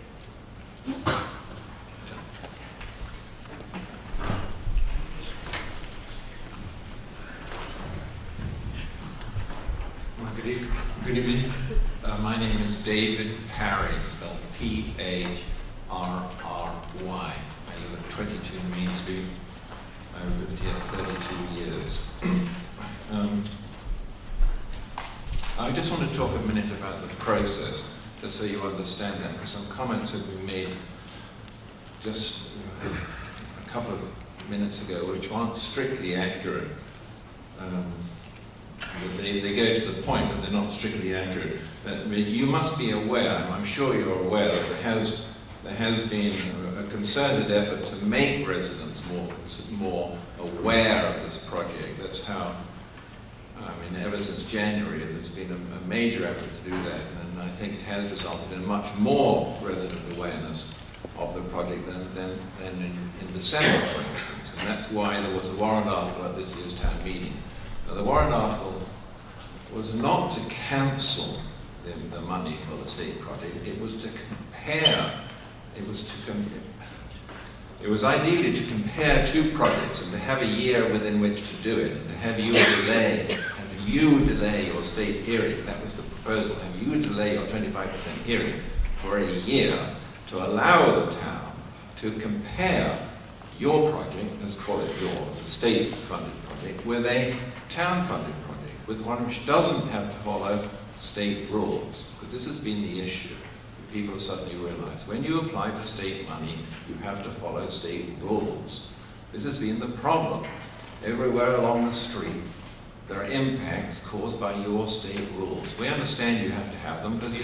S19: Good evening. My name is David Parry, spelled P-A-R-R-Y. I live at 22 Main Street. I've lived here 32 years. I just want to talk a minute about the process, just so you understand that, because some comments have been made just a couple of minutes ago which aren't strictly accurate. They go to the point, but they're not strictly accurate. You must be aware, I'm sure you're aware, that there has been a concerted effort to make residents more aware of this project. That's how, I mean, ever since January, there's been a major effort to do that, and I think it has resulted in much more resident awareness of the project than in December, for instance. And that's why there was a warrant article at this year's town meeting. Now, the warrant article was not to cancel the money for the state project. It was to compare. It was ideally to compare two projects and to have a year within which to do it, and to have you delay your state hearing. That was the proposal. Have you delay your 25% hearing for a year to allow the town to compare your project, let's call it the state-funded project, with a town-funded project, with one which doesn't have to follow state rules. Because this has been the issue. People suddenly realize when you apply for state money, you have to follow state rules. This has been the problem. Everywhere along the street, there are impacts caused by your state rules. We understand you have to have them because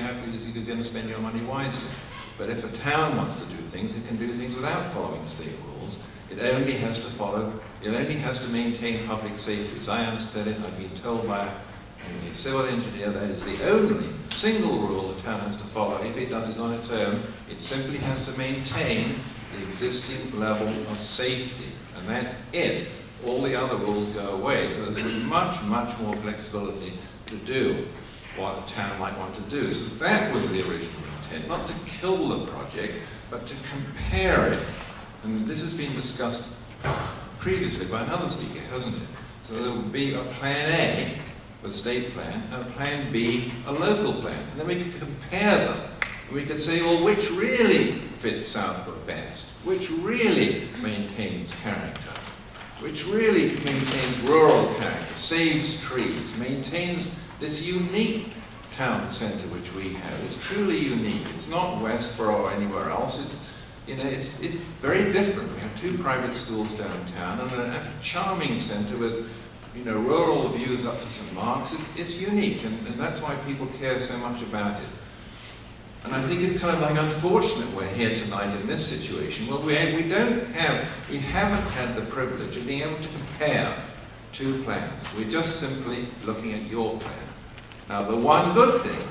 S19: you're going to spend your money wisely. But if a town wants to do things, it can do things without following state rules. It only has to maintain public safety. As I understand it, I've been told by a civil engineer that is the only single rule the town has to follow. If it does it on its own, it simply has to maintain the existing level of safety. And that's it. All the other rules go away. So there's much, much more flexibility to do what a town might want to do. So that was the original intent, not to kill the project, but to compare it. And this has been discussed previously by another speaker, hasn't it? So there would be a plan A, the state plan, and a plan B, a local plan. And then we could compare them. And we could say, well, which really fits Southborough best? Which really maintains character? Which really maintains rural character, saves trees, maintains this unique town centre which we have. It's truly unique. It's not Westborough or anywhere else. It's very different. We have two private schools downtown and a charming centre with rural views up to St. Mark's. It's unique, and that's why people care so much about it. And I think it's kind of like unfortunate we're here tonight in this situation. Well, we haven't had the privilege of being able to compare two plans. We're just simply looking at your plan. Now, the one good thing,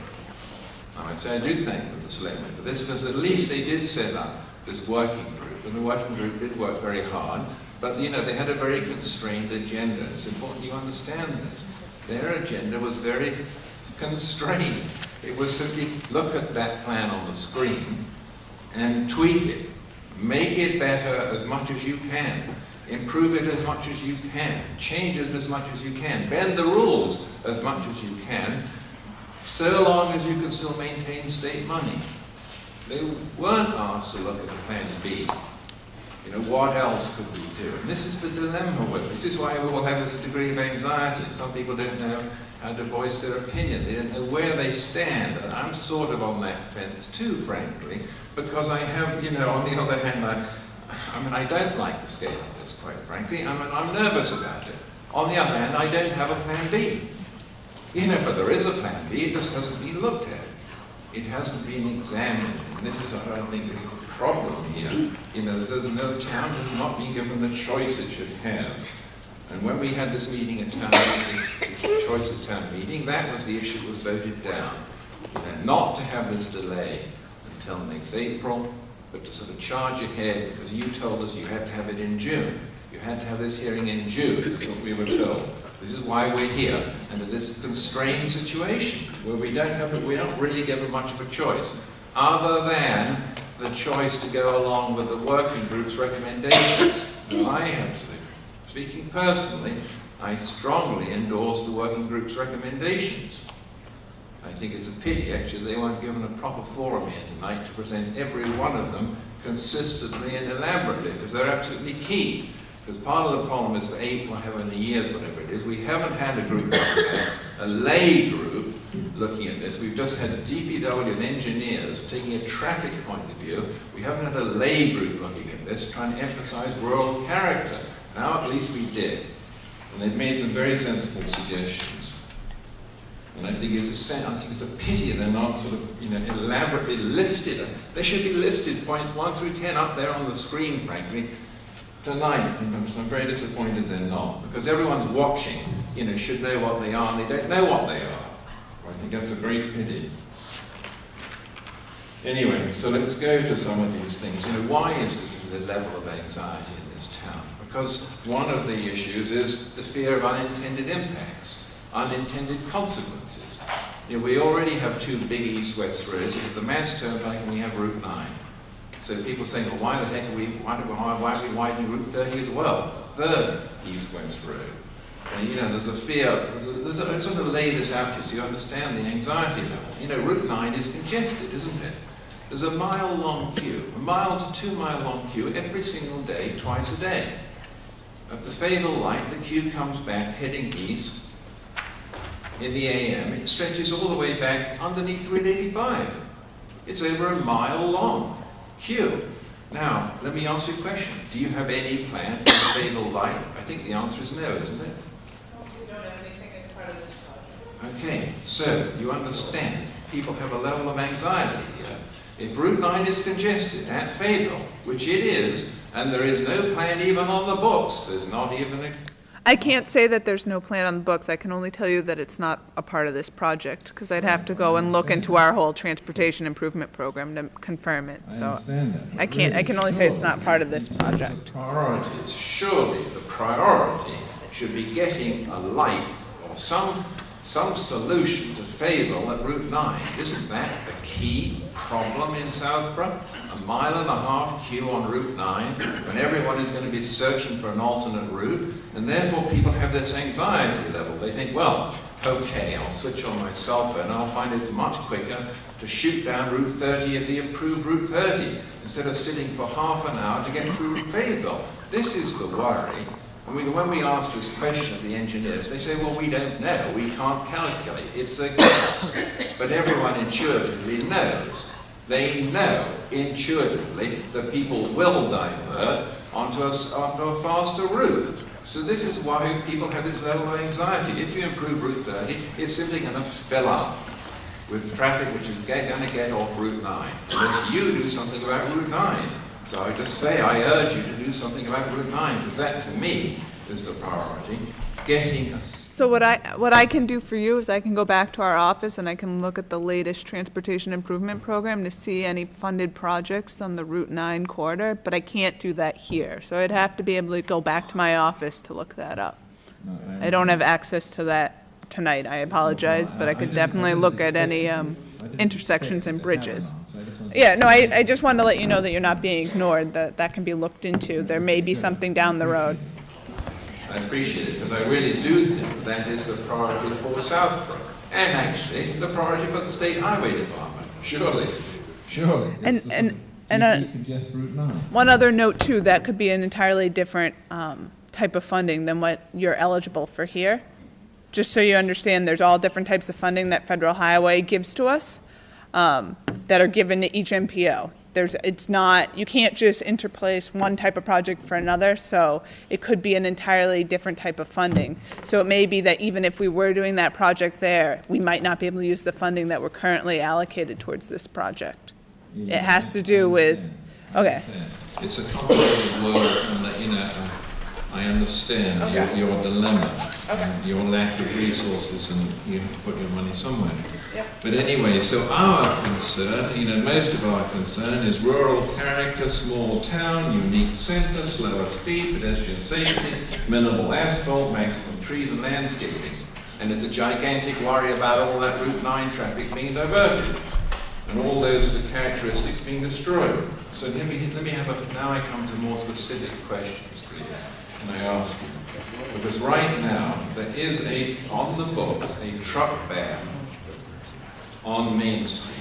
S19: I might say I do thank the selectmen for this, because at least they did set up this working group, and the working group did work very hard, but they had a very constrained agenda. It's important you understand this. Their agenda was very constrained. It was simply look at that plan on the screen and tweak it. Make it better as much as you can. Improve it as much as you can. Change it as much as you can. Bend the rules as much as you can, so long as you can still maintain state money. They weren't asked to look at the plan B. What else could we do? And this is the dilemma with it. This is why we all have this degree of anxiety. Some people don't know how to voice their opinion. They don't know where they stand. And I'm sort of on that fence too, frankly, because I have, on the other hand, I don't like the scale of this, quite frankly. I'm nervous about it. On the other hand, I don't have a plan B. But there is a plan B. It just hasn't been looked at. It hasn't been examined. And this is what I think is the problem here. The town has not been given the choice it should have. And when we had this meeting at town meeting, this choice at town meeting, that was the issue that was voted down. Not to have this delay until next April, but to sort of charge ahead, because you told us you had to have it in June. You had to have this hearing in June, that's what we were told. This is why we're here, under this constrained situation, where we don't really give much of a choice, other than the choice to go along with the working group's recommendations. Now, I have to, speaking personally, I strongly endorse the working group's recommendations. I think it's a pity, actually, they weren't given a proper forum here tonight to present every one of them consistently and elaborately, because they're absolutely key. Because part of the problem is for 8 or however many years, whatever it is, we haven't had a group, a lay group, looking at this. We've just had a DPW and engineers taking a traffic point of view. We haven't had a lay group looking at this, trying to emphasize rural character. Now at least we did. And they've made some very sensible suggestions. And I think it's a pity they're not sort of, elaborately listed. They should be listed points 1 through 10 up there on the screen, frankly, tonight. And I'm very disappointed they're not, because everyone's watching, should know what they are, and they don't know what they are. I think that's a great pity. Anyway, so let's go to some of these things. Why is this the level of anxiety in this town? Because one of the issues is the fear of unintended impacts, unintended consequences. We already have 2 big east-west roads. We have the Mass Turnpike and we have Route 9. So people say, well, why the heck why are we widening Route 30 as well? The third east-west road. And there's a fear, I sort of lay this out to you so you understand the anxiety level. Route 9 is congested, isn't it? There's a mile-long queue, a mile to 2 mile-long queue every single day, twice a day. At the fatal light, the queue comes back heading east in the AM. It stretches all the way back underneath Route 85. It's over a mile-long queue. Now, let me ask you a question. Do you have any plan for the fatal light? I think the answer is no, isn't it?
S1: We don't have anything as part of this project.
S19: Okay, so you understand people have a level of anxiety here. If Route 9 is congested at fatal, which it is, and there is no plan even on the books, there's not even a...
S1: I can't say that there's no plan on the books. I can only tell you that it's not a part of this project, because I'd have to go and look into our whole transportation improvement program to confirm it. So
S19: understand that.
S1: I can only say it's not part of this project.
S19: Priorities. Surely the priority should be getting a light or some solution to fatal at Route 9. Isn't that the key problem in Southborough? A 1.5 mile queue on Route 9 when everyone is going to be searching for an alternate route, and therefore people have this anxiety level. They think, well, okay, I'll switch on my cell phone and I'll find it's much quicker to shoot down Route 30 at the approved Route 30 instead of sitting for half an hour to get through Fayetteville. This is the worry. When we ask this question of the engineers, they say, well, we don't know, we can't calculate, it's a guess. But everyone intuitively knows. They know intuitively that people will divert onto a faster route. So this is why people have this level of anxiety. If you improve Route 30, it's simply going to fill up with traffic which is going to get off Route 9. Unless you do something about Route 9. So I just say I urge you to do something about Route 9, because that, to me, is the priority. Getting us.
S1: So what I can do for you is I can go back to our office and I can look at the latest transportation improvement program to see any funded projects on the Route 9 corridor, but I can't do that here. So I'd have to be able to go back to my office to look that up. I don't have access to that tonight. I apologize, but I could definitely look at any intersections and bridges. Yeah, no, I just wanted to let you know that you're not being ignored, that can be looked into. There may be something down the road.
S19: I appreciate it, because I really do think that is the priority for Southborough, and actually the priority for the State Highway Department, surely. Surely.
S1: And one other note too, that could be an entirely different type of funding than what you're eligible for here. Just so you understand, there's all different types of funding that Federal Highway gives to us that are given to each MPO. You can't just interplace one type of project for another, so it could be an entirely different type of funding. So it may be that even if we were doing that project there, we might not be able to use the funding that we're currently allocated towards this project. It has to do with, okay.
S19: It's a complicated world, and I understand your dilemma, your lack of resources, and you have to put your money somewhere. Yep. But anyway, so our concern, most of our concern is rural character, small town, unique centre, slower speed, pedestrian safety, minimal asphalt, maximum trees and landscaping. And it's a gigantic worry about all that Route 9 traffic being diverted, and all those characteristics being destroyed. So let me have now I come to more specific questions, please. Can I ask you? Because right now, there is on the books, a truck ban on Main Street.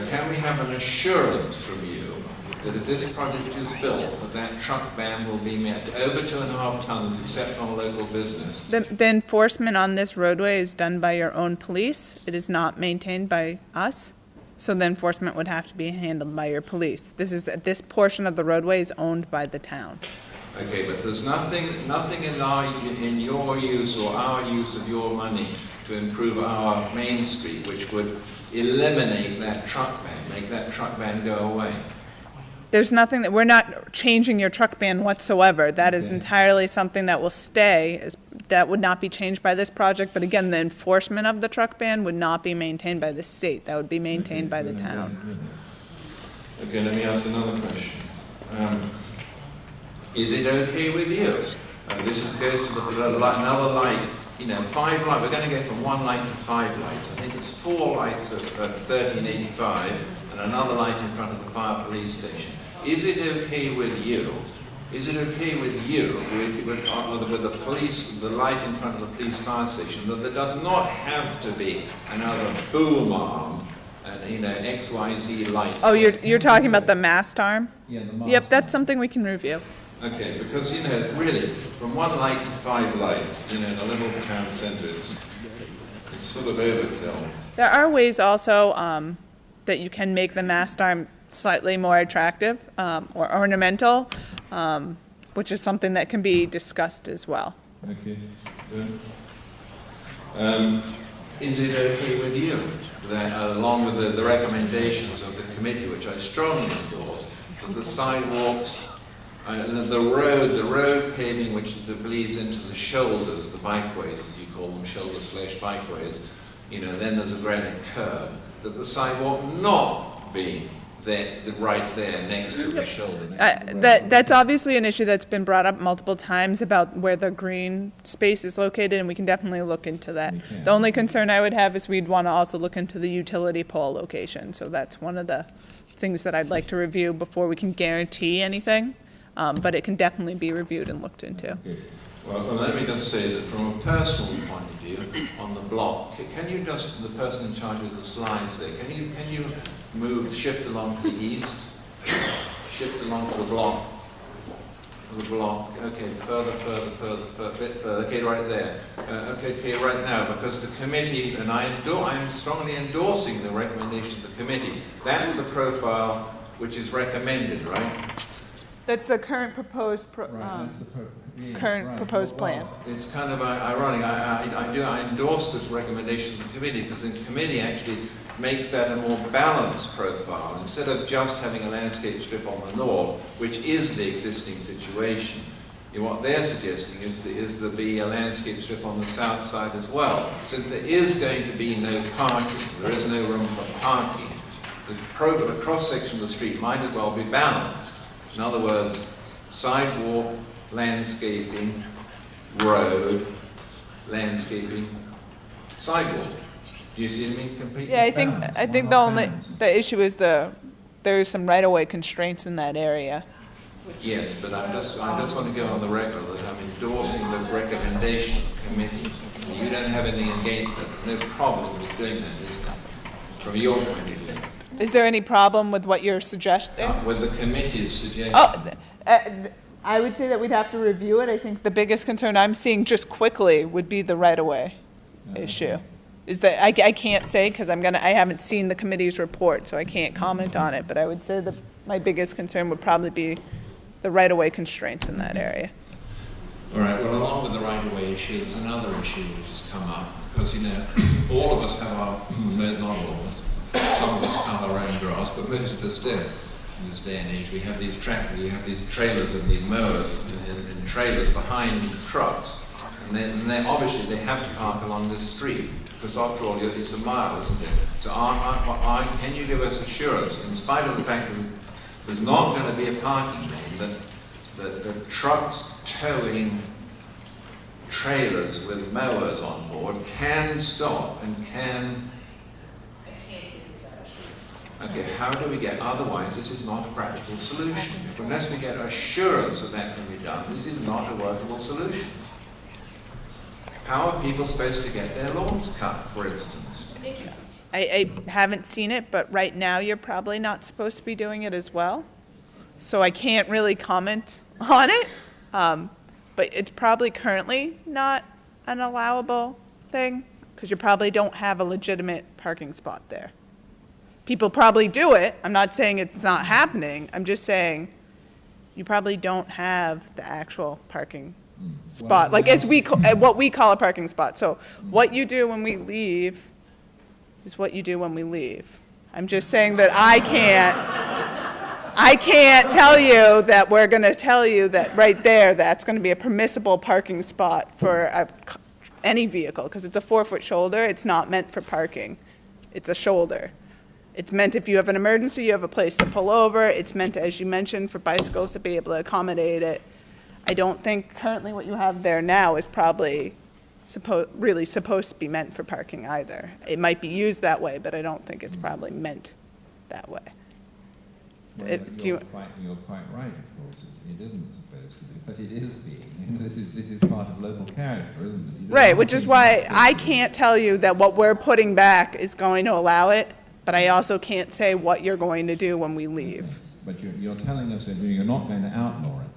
S19: Can we have an assurance from you that if this project is built, that truck ban will be met over 2.5 tons except on local business?
S1: The enforcement on this roadway is done by your own police. It is not maintained by us. So the enforcement would have to be handled by your police. This portion of the roadway is owned by the town.
S19: Okay, but there's nothing in your use or our use of your money to improve our Main Street, which would eliminate that truck ban, make that truck ban go away.
S1: There's nothing that, we're not changing your truck ban whatsoever. That is entirely something that will stay. That would not be changed by this project, but again, the enforcement of the truck ban would not be maintained by the state. That would be maintained by the town.
S19: Okay, let me ask another question. Is it okay with you? Goes to another light, 5 lights. We're going to go from 1 light to 5 lights. I think it's 4 lights at 1385 and another light in front of the fire police station. Is it okay with you? Is it okay with you, with the police, the light in front of the police fire station, that there does not have to be another boom arm and, XYZ lights?
S1: Oh, you're talking about the mast arm?
S19: Yeah, the mast
S1: Yep,
S19: arm.
S1: that's something we can review.
S19: Okay, because, really, from 1 light to 5 lights, in a little town centre, it's sort of overkill.
S1: There are ways also that you can make the mast arm slightly more attractive or ornamental, which is something that can be discussed as well.
S19: Okay, good. Is it okay with you that, along with the recommendations of the committee, which I strongly endorse, that the sidewalks, the road paving which bleeds into the shoulders, the bikeways, as you call them, shoulder/bikeways, then there's a granite curb, that the sidewalk not be there, right there next to the shoulder.
S1: That's obviously an issue that's been brought up multiple times about where the green space is located, and we can definitely look into that. The only concern I would have is we'd want to also look into the utility pole location. So that's one of the things that I'd like to review before we can guarantee anything. But it can definitely be reviewed and looked into.
S19: Okay. Well, let me just say that from a personal point of view, on the block, can you just, the person in charge of the slides there, can you shift along to the east, shift along to the block, okay, further, bit further, okay, right there, okay, right now, because the committee, and I'm strongly endorsing the recommendation of the committee, that's the profile which is recommended, right?
S1: That's the current proposed proposed plan.
S19: It's kind of ironic. I endorse this recommendation of the committee because the committee actually makes that a more balanced profile instead of just having a landscape strip on the north, which is the existing situation. What they're suggesting is there be a landscape strip on the south side as well. Since there is going to be no parking, there is no room for parking, the cross-section of the street might as well be balanced. In other words, sidewalk, landscaping, road, landscaping, sidewalk. Do you see me completely?
S1: Yeah, I think the issue is there is some right-of-way constraints in that area.
S19: Yes, but I just want to go on the record that I'm endorsing the recommendation of the committee. You don't have anything against it. There's no problem with doing that, is there? From your point of view.
S1: Is there any problem with what you're suggesting?
S19: With the committee's suggestion.
S1: I would say that we'd have to review it. I think the biggest concern I'm seeing just quickly would be the right-of-way issue. Is that I can't say because I haven't seen the committee's report, so I can't comment on it. But I would say that my biggest concern would probably be the right-of-way constraints in that area.
S19: All right, well, along with the right-of-way issue, there's another issue which has come up, because, all of us have our, not all of us, some of us cut our own grass, but most of us don't. In this day and age, we have these trailers and these mowers and trailers behind trucks, and then obviously they have to park along this street, because after all, it's a mile, isn't it? So can you give us assurance, in spite of the fact that there's not going to be a parking lane, that the trucks towing trailers with mowers on board can stop and can... Okay, how do we get, otherwise this is not a practical solution. Unless we get assurance that that can be done, this is not a workable solution. How are people supposed to get their lawns cut, for instance?
S1: I haven't seen it, but right now you're probably not supposed to be doing it as well. So I can't really comment on it. But it's probably currently not an allowable thing because you probably don't have a legitimate parking spot there. People probably do it. I'm not saying it's not happening. I'm just saying you probably don't have the actual parking spot, like as what we call a parking spot. So what you do when we leave is what you do when we leave. I'm just saying that I can't tell you that we're going to tell you that right there that's going to be a permissible parking spot for any vehicle, because it's a 4-foot shoulder. It's not meant for parking. It's a shoulder. It's meant if you have an emergency, you have a place to pull over. It's meant, as you mentioned, for bicycles to be able to accommodate it. I don't think currently what you have there now is probably really supposed to be meant for parking either. It might be used that way, but I don't think it's probably meant that way.
S20: Well, you're quite right, of course. It isn't supposed to be, but it is being. This is part of local character, isn't it?
S1: Right, which is why I can't tell you that what we're putting back is going to allow it, but I also can't say what you're going to do when we leave.
S20: Okay. But you're telling us that you're not going to outlaw it.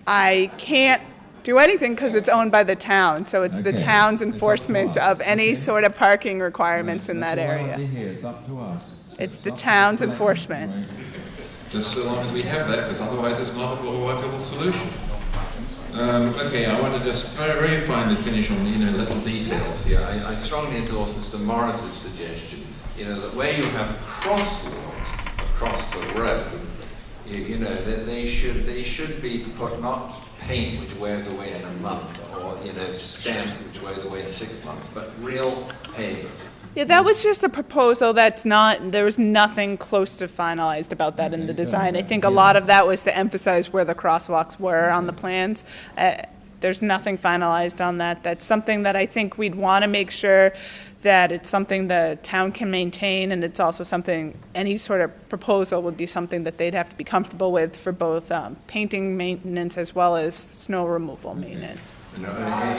S1: I can't do anything because it's owned by the town, so it's the town's enforcement of any sort of parking requirements in that area.
S20: It's up to us.
S1: It's the town's enforcement.
S19: Just so long as we have that, because otherwise it's not a workable solution. Okay, I want to just very finally finish on little details here. I strongly endorse Mr. Morris's suggestion. That where you have crosswalks across the road, that they should be put not paint which wears away in a month, or stamp which wears away in 6 months, but real pavers.
S1: Yeah, that was just a proposal. There was nothing close to finalized about that in the design. I think a lot of that was to emphasize where the crosswalks were on the plans. There's nothing finalized on that. That's something that I think we'd want to make sure that it's something the town can maintain, and it's also something, any sort of proposal would be something that they'd have to be comfortable with for both painting maintenance as well as snow removal maintenance.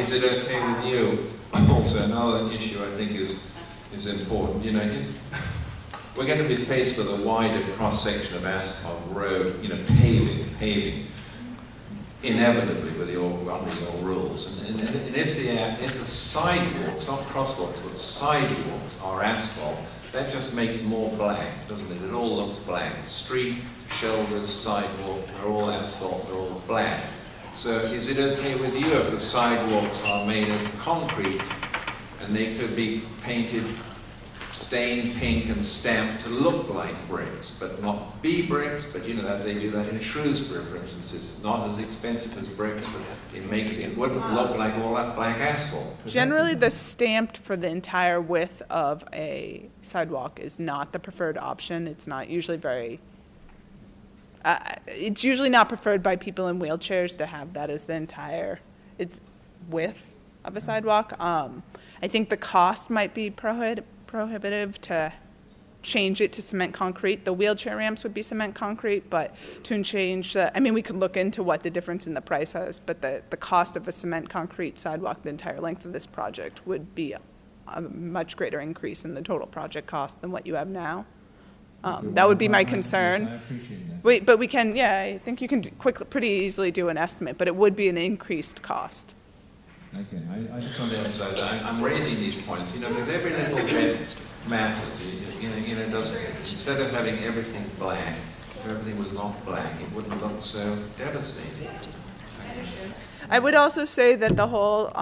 S19: Is it okay with you? Also, another issue I think is important. If we're going to be faced with a wider cross-section of asphalt road, paving, inevitably under your rules. And if the sidewalks, not crosswalks, but sidewalks are asphalt, that just makes more black, doesn't it? It all looks black. Street, shoulders, sidewalk, they're all asphalt, they're all black. So is it okay with you if the sidewalks are made of concrete and they could be painted, stained pink and stamped to look like bricks, but not be bricks, but that they do that in Shrewsbury, for instance. It's not as expensive as bricks, but it wouldn't look like all that black asphalt.
S1: Generally, the stamped for the entire width of a sidewalk is not the preferred option. It's not usually it's usually not preferred by people in wheelchairs to have that as the entire width of a sidewalk. I think the cost might be prohibitive to change it to cement concrete. The wheelchair ramps would be cement concrete, but to change we could look into what the difference in the price is, but the cost of a cement concrete sidewalk the entire length of this project would be a much greater increase in the total project cost than what you have now. That would be my concern.
S20: I appreciate that.
S1: But we can, I think you can pretty easily do an estimate, but it would be an increased cost.
S20: Okay, I just want to emphasize
S19: I'm raising these points, because every little bit matters, doesn't it? Instead of having everything black, if everything was not black, it wouldn't look so devastating.
S1: I would also say that the whole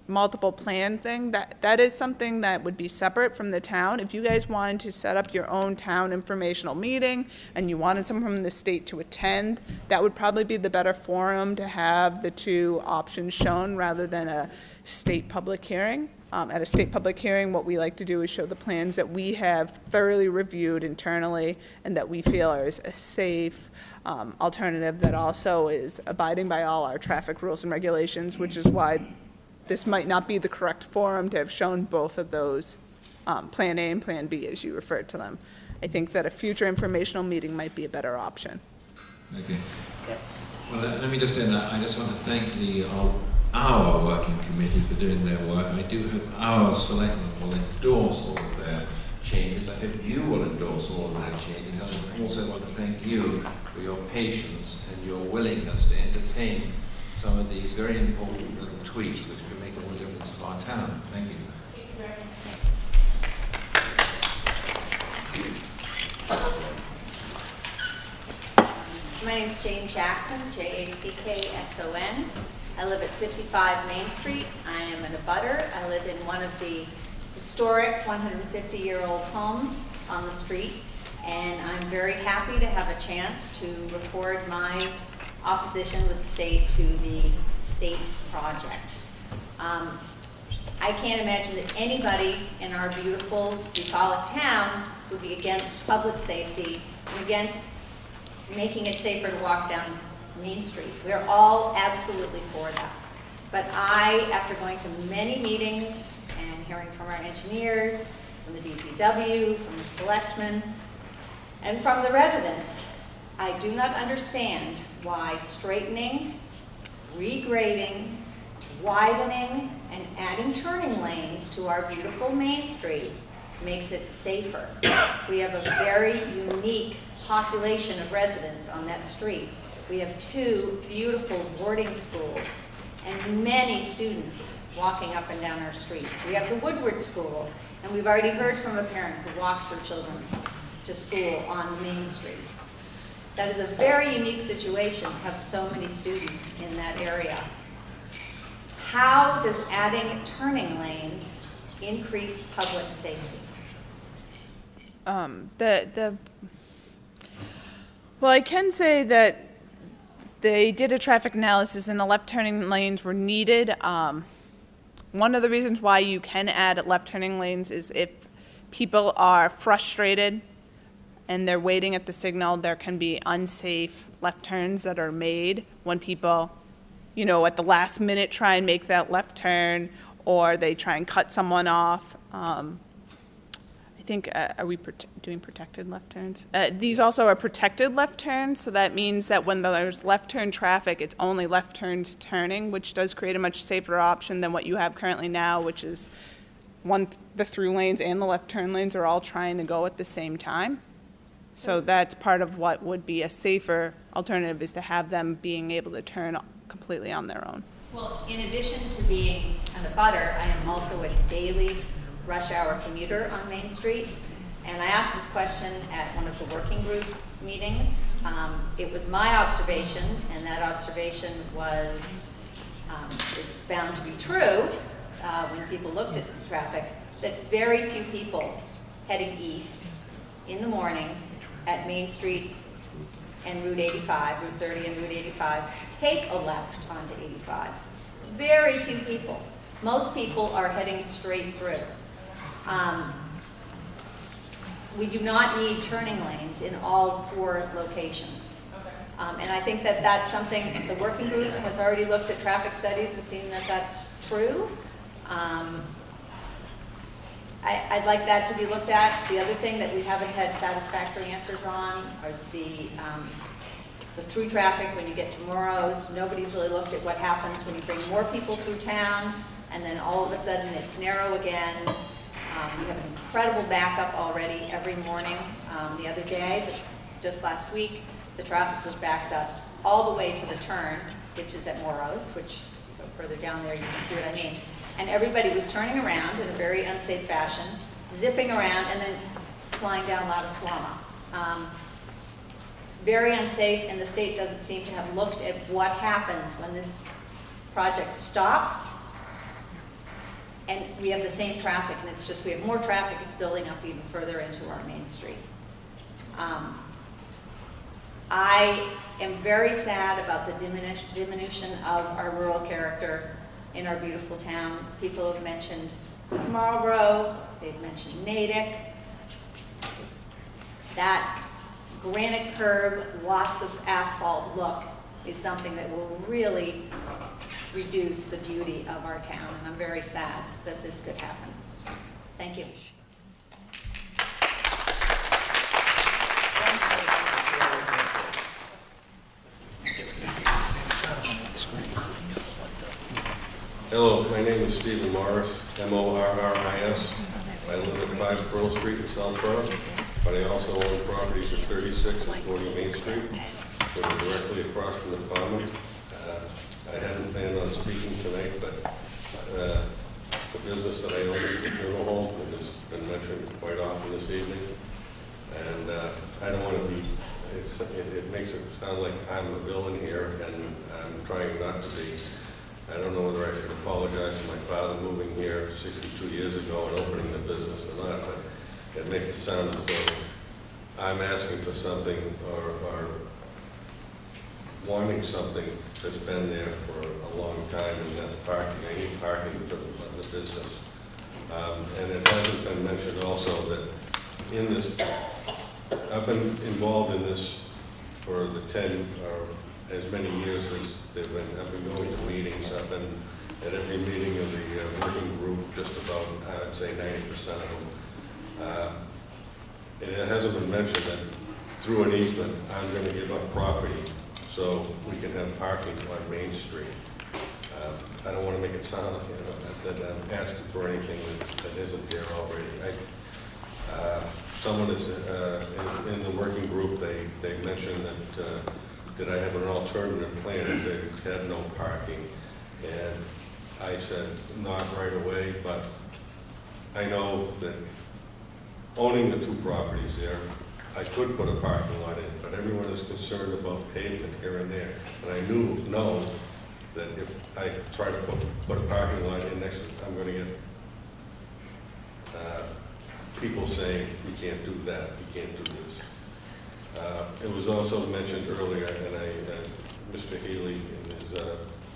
S1: multiple plan thing, that is something that would be separate from the town. If you guys wanted to set up your own town informational meeting and you wanted someone from the state to attend, that would probably be the better forum to have the two options shown rather than a state public hearing. At a state public hearing, what we like to do is show the plans that we have thoroughly reviewed internally and that we feel are a safe alternative that also is abiding by all our traffic rules and regulations, which is why this might not be the correct forum to have shown both of those, Plan A and Plan B, as you referred to them. I think that a future informational meeting might be a better option.
S20: Okay. Well, let me just end that. I just want to thank our working committee for doing their work. I do hope our selectmen will endorse all of their changes. I hope you will endorse all of their changes. I also want to thank you for your patience and your willingness to entertain some of these very important little tweaks which can make all the difference to our town. Thank you.
S21: My name is Jane Jackson, Jackson. I live at 55 Main Street. I am an abutter. I live in one of the historic 150-year-old homes on the street, and I'm very happy to have a chance to record my opposition with the state to the state project. I can't imagine that anybody in our beautiful bucolic town would be against public safety and against making it safer to walk down Main Street. We're all absolutely for that. But I, after going to many meetings and hearing from our engineers, from the DPW, from the selectmen, and from the residents, I do not understand why straightening, regrading, widening, and adding turning lanes to our beautiful Main Street makes it safer. We have a very unique population of residents on that street. We have 2 beautiful boarding schools and many students walking up and down our streets. We have the Woodward School, and we've already heard from a parent who walks her children to school on Main Street. That is a very unique situation to have so many students in that area. How does adding turning lanes increase public safety?
S1: Well, I can say that they did a traffic analysis and the left turning lanes were needed. One of the reasons why you can add left turning lanes is if people are frustrated and they're waiting at the signal, there can be unsafe left turns that are made when people, you know, at the last minute try and make that left turn, or they try and cut someone off. I think, are we doing protected left turns? These also are protected left turns, so that means that when there's left turn traffic, it's only left turns turning, which does create a much safer option than what you have currently now, which is the through lanes and the left turn lanes are all trying to go at the same time. So that's part of what would be a safer alternative, is to have them being able to turn completely on their own.
S21: Well, in addition to being an abutter, I am also a daily rush hour commuter on Main Street. And I asked this question at one of the working group meetings. It was my observation, and that observation was found to be true when people looked at the traffic, that very few people heading east in the morning at Main Street and Route 85, Route 30 and Route 85, take a left onto 85. Very few people. Most people are heading straight through. We do not need turning lanes in all 4 locations. And I think that that's something the working group has already looked at traffic studies and seen that that's true. I'd like that to be looked at. The other thing that we haven't had satisfactory answers on is the through traffic when you get to Morrow's. Nobody's really looked at what happens when you bring more people through town and then all of a sudden it's narrow again. We have an incredible backup already every morning. The other day, just last week, the traffic was backed up all the way to the turn, which is at Morrow's, which further down there you can see what I mean. And everybody was turning around in a very unsafe fashion, zipping around, and then flying down La Squama. Very unsafe, and the state doesn't seem to have looked at what happens when this project stops and we have the same traffic, and it's just we have more traffic, it's building up even further into our Main Street. I am very sad about the diminution of our rural character in our beautiful town. People have mentioned Marlborough, they've mentioned Natick. That granite curb, lots of asphalt look is something that will really reduce the beauty of our town, and I'm very sad that this could happen. Thank you.
S22: Hello, my name is Stephen Morris, M-O-R-R-I-S. I live at 5 Pearl Street in Southborough, but I also own properties at 36 and 40 Main Street, which are directly across from the common. I hadn't planned on speaking tonight, but the business that I own is the funeral home. It has been mentioned quite often this evening. And I don't want to be it makes it sound like I'm a villain here, and I'm trying not to be. I don't know whether I should apologize to my father moving here 62 years ago and opening the business or not, but it makes it sound as though I'm asking for something or wanting something that's been there for a long time, and that's parking. I need parking for the business. And it hasn't been mentioned also that in this, I've been involved in this for the 10 or as many years as I've been going to meetings. I've been at every meeting of the working group, just about, I'd say 90% of them. And it hasn't been mentioned that through an easement, I'm going to give up property so we can have parking on Main Street. I don't want to make it sound like, that I'm asking for anything that isn't there already. Someone is in the working group, they mentioned that I have an alternative plan if they had no parking. And I said, not right away, but I know that owning the two properties there, I could put a parking lot in, but everyone is concerned about pavement here and there. And I know that if I try to put a parking lot in next to it, I'm going to get people saying, we can't do that, we can't do this. It was also mentioned earlier, and Mr. Healy in his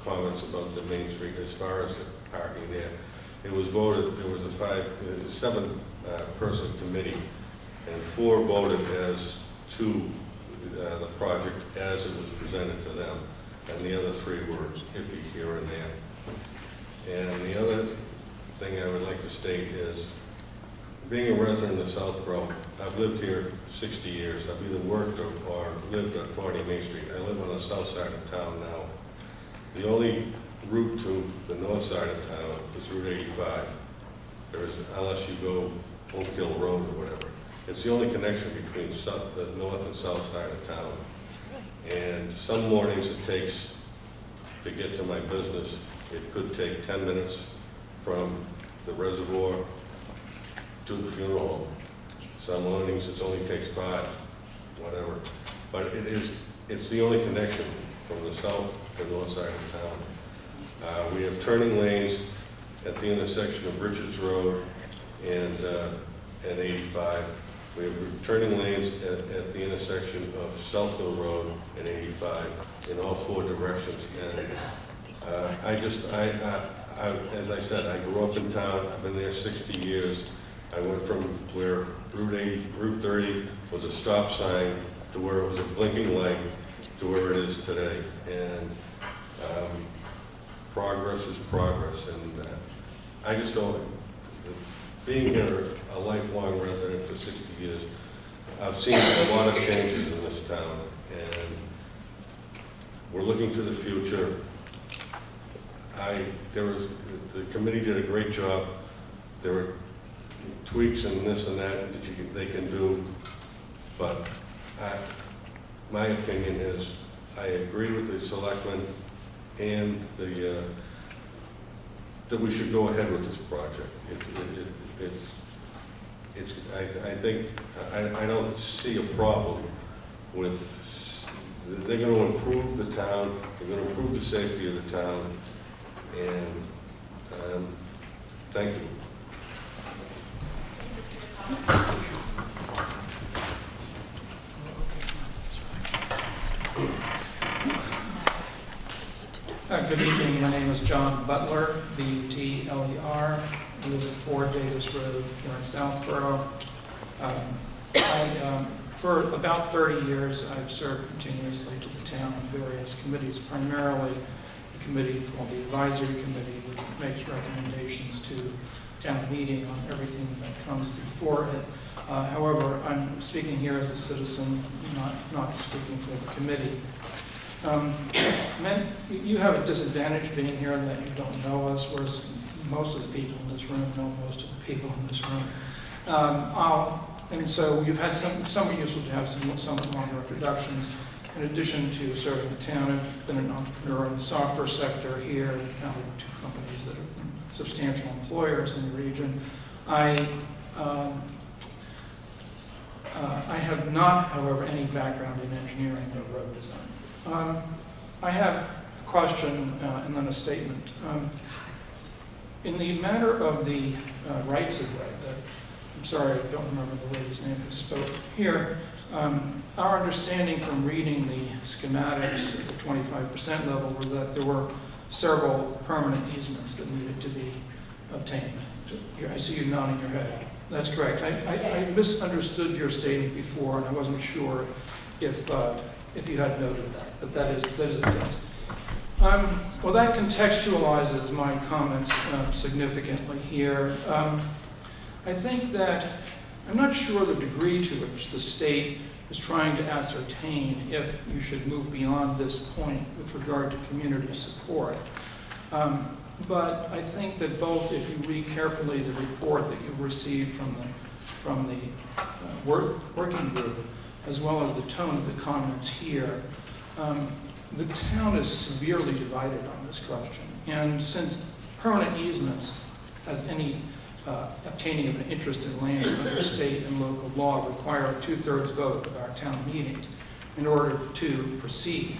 S22: comments about the Main Street, as far as the parking there, it was voted, there was a 7 person committee, and 4 voted as to the project as it was presented to them, and the other 3 were iffy here and there. And the other thing I would like to state is, being a resident of Southborough, I've lived here 60 years. I've either worked or lived at 40 Main Street. I live on the south side of town now. The only route to the north side of town is Route 85. There is, unless you go Oak Hill Road or whatever. It's the only connection between the north and south side of town. And some mornings it takes, to get to my business, it could take 10 minutes from the reservoir to the funeral home. Some mornings it only takes 5, whatever. But it's the only connection from the south to the north side of town. We have turning lanes at the intersection of Richards Road and 85. We have turning lanes at the intersection of Southville Road and 85 in all 4 directions. And as I said, I grew up in town. I've been there 60 years. I went from where Route 30 was a stop sign to where it was a blinking light to where it is today. And progress is progress. And I just don't, being here a lifelong resident for 60 years, I've seen a lot of changes in this town. And we're looking to the future. The committee did a great job. There were tweaks and this and that they can do, but my opinion is I agree with the selectmen and that we should go ahead with this project. I think I don't see a problem with. They're going to improve the town. They're going to improve the safety of the town, and thank you.
S2: Good evening. My name is John Butler, B-U-T-L-E-R. I live at 4 Davis Road here in Southborough. For about 30 years, I've served continuously to the town on various committees, primarily the committee called the Advisory Committee, which makes recommendations to town meeting on everything that comes before it. However, I'm speaking here as a citizen, not speaking for the committee. You have a disadvantage being here in that you don't know us, whereas most of the people in this room know most of the people in this room. And so you've had some useful to have somewhat longer introductions. In addition to serving the town, I've been an entrepreneur in the software sector here, founded 2 companies that are substantial employers in the region. I I have not, however, any background in engineering or road design. I have a question and then a statement. In the matter of the rights of way, I'm sorry, I don't remember the lady's name who spoke here. Our understanding from reading the schematics at the 25% level was that there were several permanent easements that needed to be obtained. I see you nodding your head. That's correct. I misunderstood your statement before, and I wasn't sure if you had noted that, but that is the case. Well, that contextualizes my comments significantly here. I think that I'm not sure the degree to which the state is trying to ascertain if you should move beyond this point with regard to community support. But I think that both, if you read carefully the report that you've received from the working group, as well as the tone of the comments here, the town is severely divided on this question. And since permanent easements, as any obtaining of an interest in land under state and local law, require a 2/3 vote of our town meeting in order to proceed,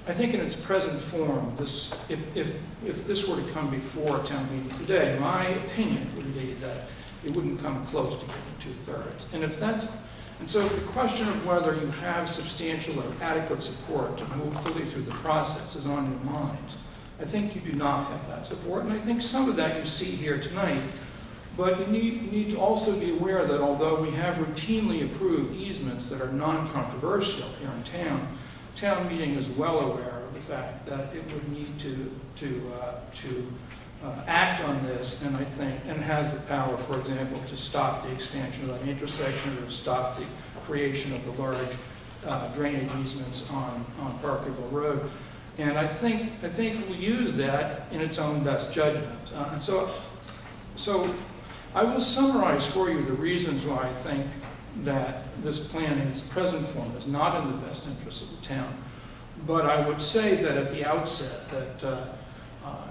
S2: I think in its present form, if this were to come before a town meeting today, my opinion would be that it wouldn't come close to getting 2/3. And so the question of whether you have substantial or adequate support to move fully through the process is on your minds. I think you do not have that support, and I think some of that you see here tonight. But you need to also be aware that although we have routinely approved easements that are non-controversial here in town meeting is well aware of the fact that it would need to act on this, and I think, and has the power, for example, to stop the expansion of that intersection or to stop the creation of the large drainage easements on Parkerville Road. And I think we'll use that in its own best judgment. And so I will summarize for you the reasons why I think that this plan in its present form is not in the best interest of the town. But I would say that at the outset that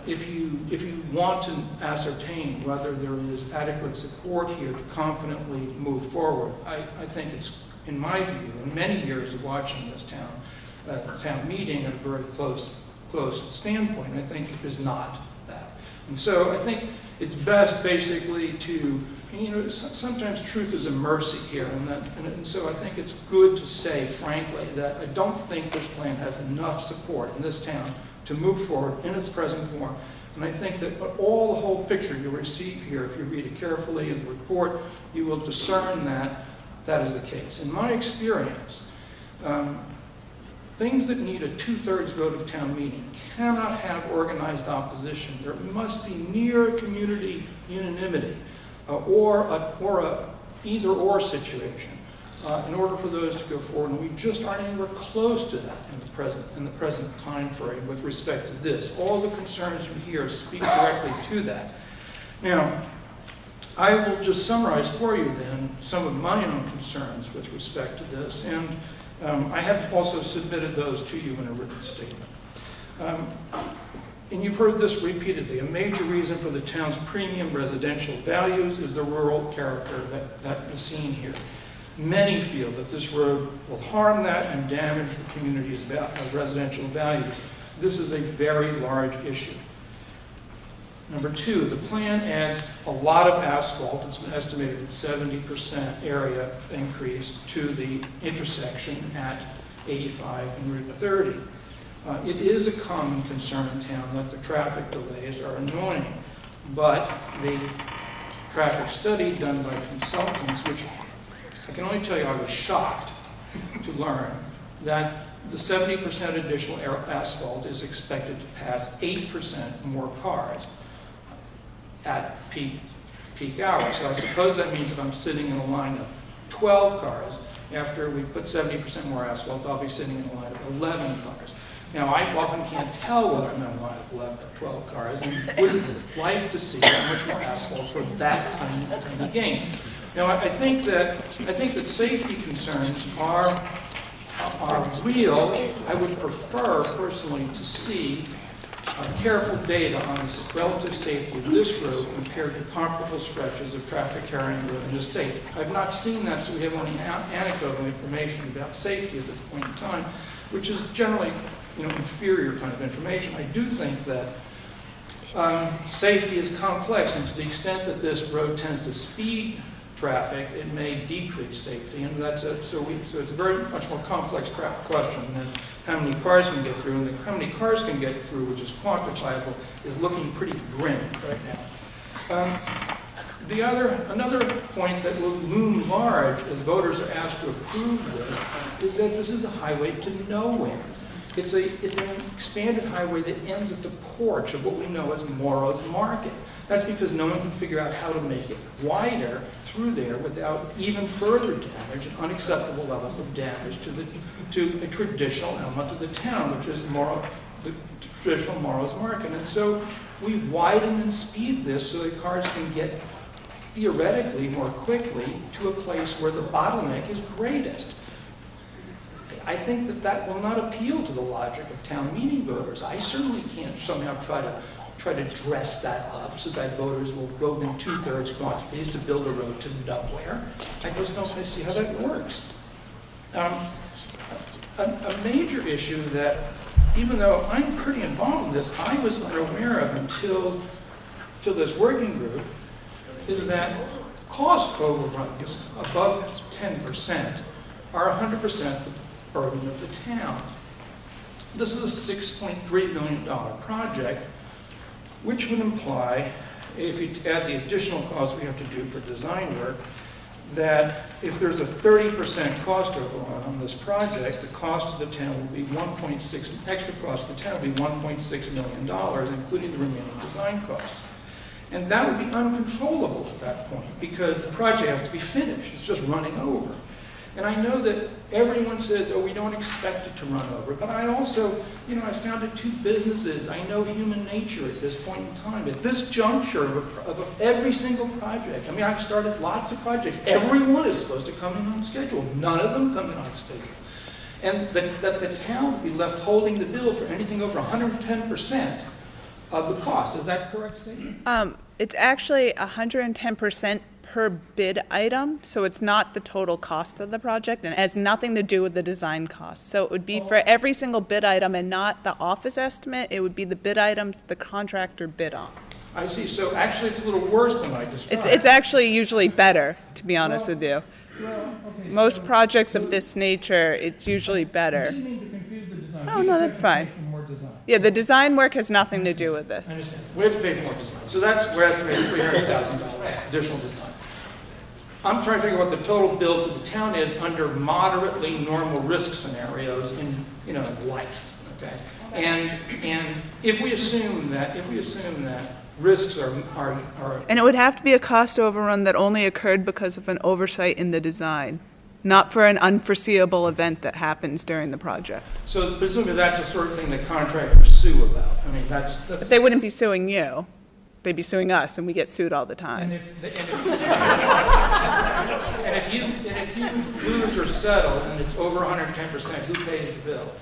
S2: if you want to ascertain whether there is adequate support here to confidently move forward, I think it's, in my view, in many years of watching this town meeting at a very close standpoint, I think it is not that. And so I think it's best basically to, sometimes truth is a mercy here, and so I think it's good to say, frankly, that I don't think this plan has enough support in this town to move forward in its present form. And I think that the whole picture you'll receive here, if you read it carefully in the report, you will discern that that is the case. In my experience, things that need a 2/3 vote of town meeting cannot have organized opposition. There must be near community unanimity or a either-or situation in order for those to go forward. And we just aren't anywhere close to that in the present time frame with respect to this. All the concerns you hear speak directly to that. Now, I will just summarize for you then some of my own concerns with respect to this, and I have also submitted those to you in a written statement. And you've heard this repeatedly. A major reason for the town's premium residential values is the rural character that is seen here. Many feel that this road will harm that and damage the community's residential values. This is a very large issue. Number two, the plan adds a lot of asphalt. It's been estimated at 70% area increase to the intersection at 85 and Route 30. It is a common concern in town that the traffic delays are annoying, but the traffic study done by consultants, which I can only tell you I was shocked to learn that the 70% additional asphalt is expected to pass 8% more cars at peak hours. So I suppose that means if I'm sitting in a line of 12 cars, after we put 70% more asphalt, I'll be sitting in a line of 11 cars. Now, I often can't tell whether I'm in a line of 11 or 12 cars, and wouldn't like to see that much more asphalt for that tiny gain. Now, I think that safety concerns are real. I would prefer, personally, to see careful data on the relative safety of this road compared to comparable stretches of traffic carrying road in the state. I've not seen that, so we have only anecdotal information about safety at this point in time, which is generally, inferior kind of information. I do think that safety is complex, and to the extent that this road tends to speed traffic, it may decrease safety, and so it's a very much more complex question than how many cars can get through, and how many cars can get through, which is quantifiable, is looking pretty grim right now. Another point that will loom large as voters are asked to approve this is that this is a highway to nowhere. It's an expanded highway that ends at the porch of what we know as Morrow's Market. That's because no one can figure out how to make it wider through there without even further damage and unacceptable levels of damage to a traditional element of the town, which is the traditional Morrow's Market. And so we widen and speed this so that cars can get theoretically more quickly to a place where the bottleneck is greatest. I think that will not appeal to the logic of town meeting voters. I certainly can't somehow try to dress that up so that voters will vote in 2/3 quantities to build a road to nowhere. I just don't see how that works. A major issue that, even though I'm pretty involved in this, I was not aware of until this working group, is that cost overruns above 10% are 100% the burden of the town. This is a $6.3 million project, which would imply, if you add the additional costs we have to do for design work, that if there's a 30% cost overrun on this project, the cost to the town will be extra cost to the town will be $1.6 million, including the remaining design costs. And that would be uncontrollable at that point, because the project has to be finished. It's just running over. And I know that everyone says, oh, we don't expect it to run over. But I also, I founded 2 businesses. I know human nature at this point in time. At this juncture of every single project, I've started lots of projects. Every one is supposed to come in on schedule. None of them come in on schedule. And that the town would be left holding the bill for anything over 110% of the cost. Is that a correct statement?
S1: It's actually 110% per bid item, so it's not the total cost of the project, and it has nothing to do with the design cost. So it would be for every single bid item and not the office estimate. It would be the bid items the contractor bid on.
S2: I see. So actually it's a little worse than I described.
S1: It's actually usually better, to be honest with you. Most projects of this nature, it's usually better.
S14: I didn't mean to confuse the design.
S1: Oh, no, that's fine. Yeah, the design work has nothing to do with this.
S2: I understand. We have to pay for more design. So we're estimating $300,000 additional design. I'm trying to figure out what the total bill to the town is under moderately normal risk scenarios in life. Okay, and if we assume that risks are
S1: and it would have to be a cost overrun that only occurred because of an oversight in the design, not for an unforeseeable event that happens during the project.
S2: So presumably that's the sort of thing that contractors sue about. That's.
S1: But they wouldn't be suing you. They'd be suing us, and we get sued all the time.
S2: And if you lose or settle and it's over 110%, who pays the bill?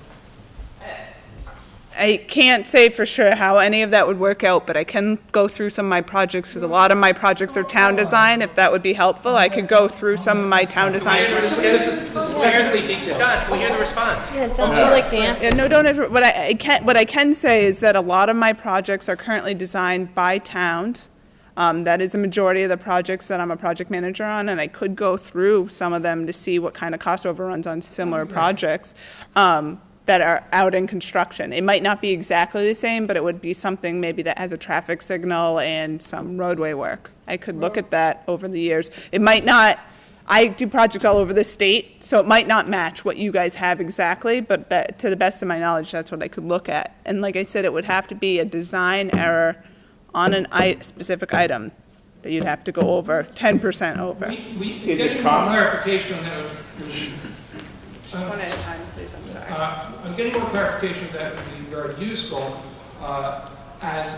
S1: I can't say for sure how any of that would work out, but I can go through some of my projects, because a lot of my projects are town design. If that would be helpful, I could go through some of my town design projects.
S2: This is technically detailed.
S11: John, we hear the response.
S3: Yeah, John, would you like the answer?
S1: Yeah, no, don't ever. What I can say is that a lot of my projects are currently designed by towns. That is a majority of the projects that I'm a project manager on, and I could go through some of them to see what kind of cost overruns on similar projects that are out in construction. It might not be exactly the same, but it would be something maybe that has a traffic signal and some roadway work. I could look at that over the years. It might not. I do projects all over the state, so it might not match what you guys have exactly, but that, to the best of my knowledge, that's what I could look at. And like I said, it would have to be a design error on a specific item that you'd have to go over 10% over.
S2: Is it common? Clarification on that.
S1: One at a time, please. I'm sorry.
S2: I'm getting more clarification that would be very useful. as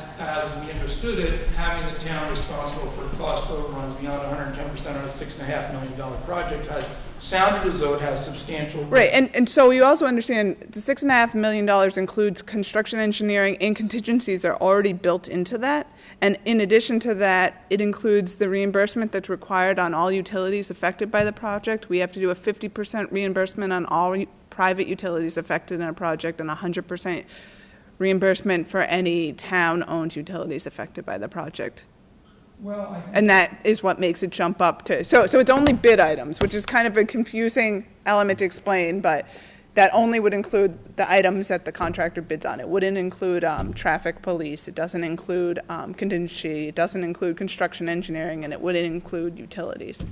S2: we understood it, having the town responsible for cost overruns beyond 110% on a $6.5 million project has sounded as though it has substantial.
S1: Right, and so you also understand the $6.5 million includes construction engineering and contingencies are already built into that. And in addition to that, it includes the reimbursement that's required on all utilities affected by the project. We have to do a 50% reimbursement on all private utilities affected in a project and 100% reimbursement for any town-owned utilities affected by the project.
S2: Well,
S1: and that is what makes it jump up to, so it's only bid items, which is kind of a confusing element to explain, but that only would include the items that the contractor bids on. It wouldn't include traffic police, it doesn't include contingency, it doesn't include construction engineering, and it wouldn't include utilities.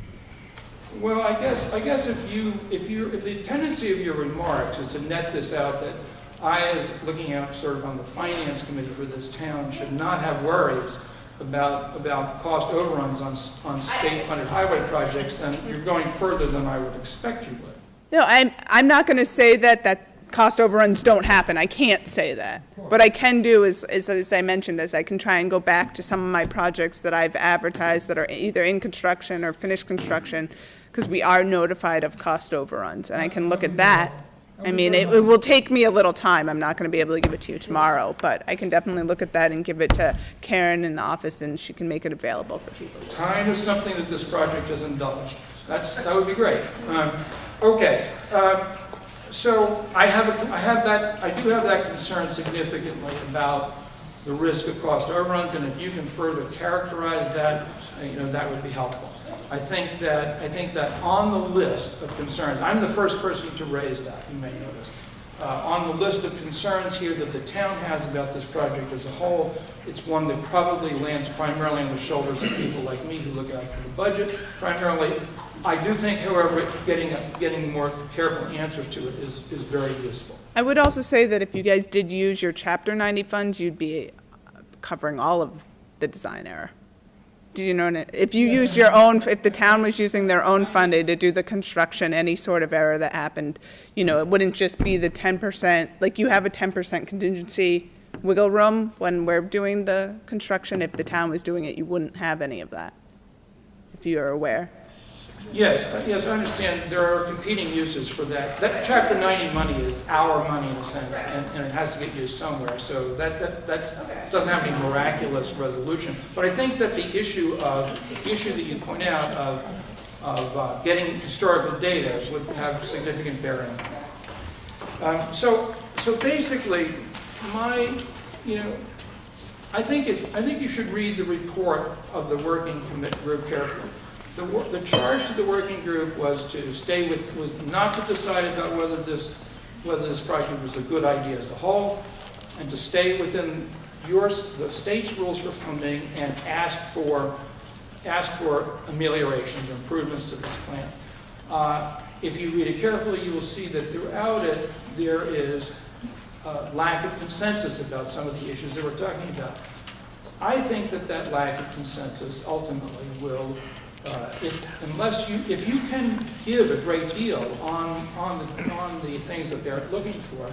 S2: Well, I guess if the tendency of your remarks is to net this out that I, as looking out sort of on the finance committee for this town, should not have worries about cost overruns on state-funded highway projects, then you're going further than I would expect you would.
S1: No, I'm not going to say that cost overruns don't happen. I can't say that. What I can do is, as I mentioned, is I can try and go back to some of my projects that I've advertised that are either in construction or finished construction, because we are notified of cost overruns, and I can look at that. I mean, it will take me a little time. I'm not going to be able to give it to you tomorrow, but I can definitely look at that and give it to Karen in the office, and she can make it available for people.
S2: Time is something that this project has indulged. That would be great. Okay, so I do have that concern significantly about the risk of cost overruns, and if you can further characterize that, that would be helpful. I think that on the list of concerns, I'm the first person to raise that, you may notice. On the list of concerns here that the town has about this project as a whole, it's one that probably lands primarily on the shoulders of people like me who look after the budget. Primarily, I do think, however, getting more careful answers to it is very useful.
S1: I would also say that if you guys did use your Chapter 90 funds, you'd be covering all of the design error. Do you know, if you used your own, if the town was using their own funding to do the construction, any sort of error that happened, it wouldn't just be the 10%, like you have a 10% contingency wiggle room when we're doing the construction. If the town was doing it, you wouldn't have any of that, if you are aware.
S2: Yes, I understand there are competing uses for that. That Chapter 90 money is our money in a sense, and it has to get used somewhere. So that doesn't have any miraculous resolution. But I think that the issue that you point out of getting historical data would have significant bearing. So basically, I think you should read the report of the working group carefully. The charge to the working group was not to decide about whether this project was a good idea as a whole, and to stay within the state's rules for funding and ask for ameliorations or improvements to this plan. If you read it carefully, you will see that throughout it there is a lack of consensus about some of the issues that we're talking about. I think that lack of consensus ultimately will. If you can give a great deal on the things that they're looking for,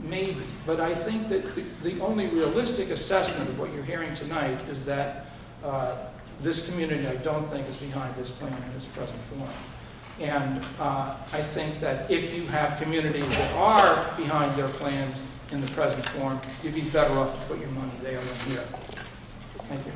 S2: maybe. But I think that the only realistic assessment of what you're hearing tonight is that this community, I don't think, is behind this plan in its present form. And I think that if you have communities that are behind their plans in the present form, you'd be better off to put your money there than here. Thank you.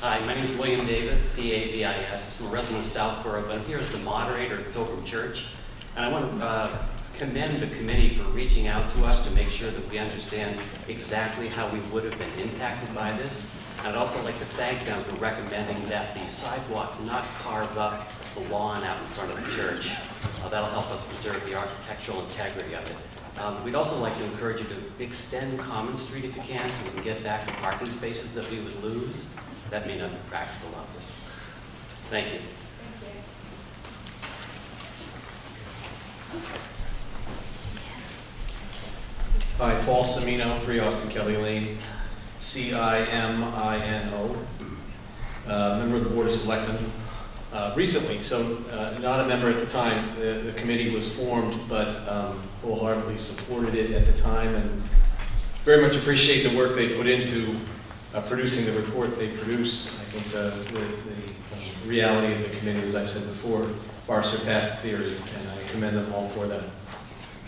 S3: Hi, my name is William Davis, D-A-V-I-S. I'm a resident of Southborough, but I'm here as the moderator of Pilgrim Church. And I want to commend the committee for reaching out to us to make sure that we understand exactly how we would have been impacted by this. And I'd also like to thank them for recommending that the sidewalk not carve up the lawn out in front of the church. That'll help us preserve the architectural integrity of it. We'd also like to encourage you to extend Common Street if you can, so we can get back the parking spaces that we would lose. That may not be practical of this. Thank you.
S4: Hi, Paul Cimino, 3 Austin Kelly Lane, C-I-M-I-N-O. Member of the Board of Selectmen. recently, so not a member at the time. The committee was formed, but wholeheartedly supported it at the time, and very much appreciate the work they put into producing the report they produced. I think the reality of the committee, as I've said before, far surpassed theory, and I commend them all for that.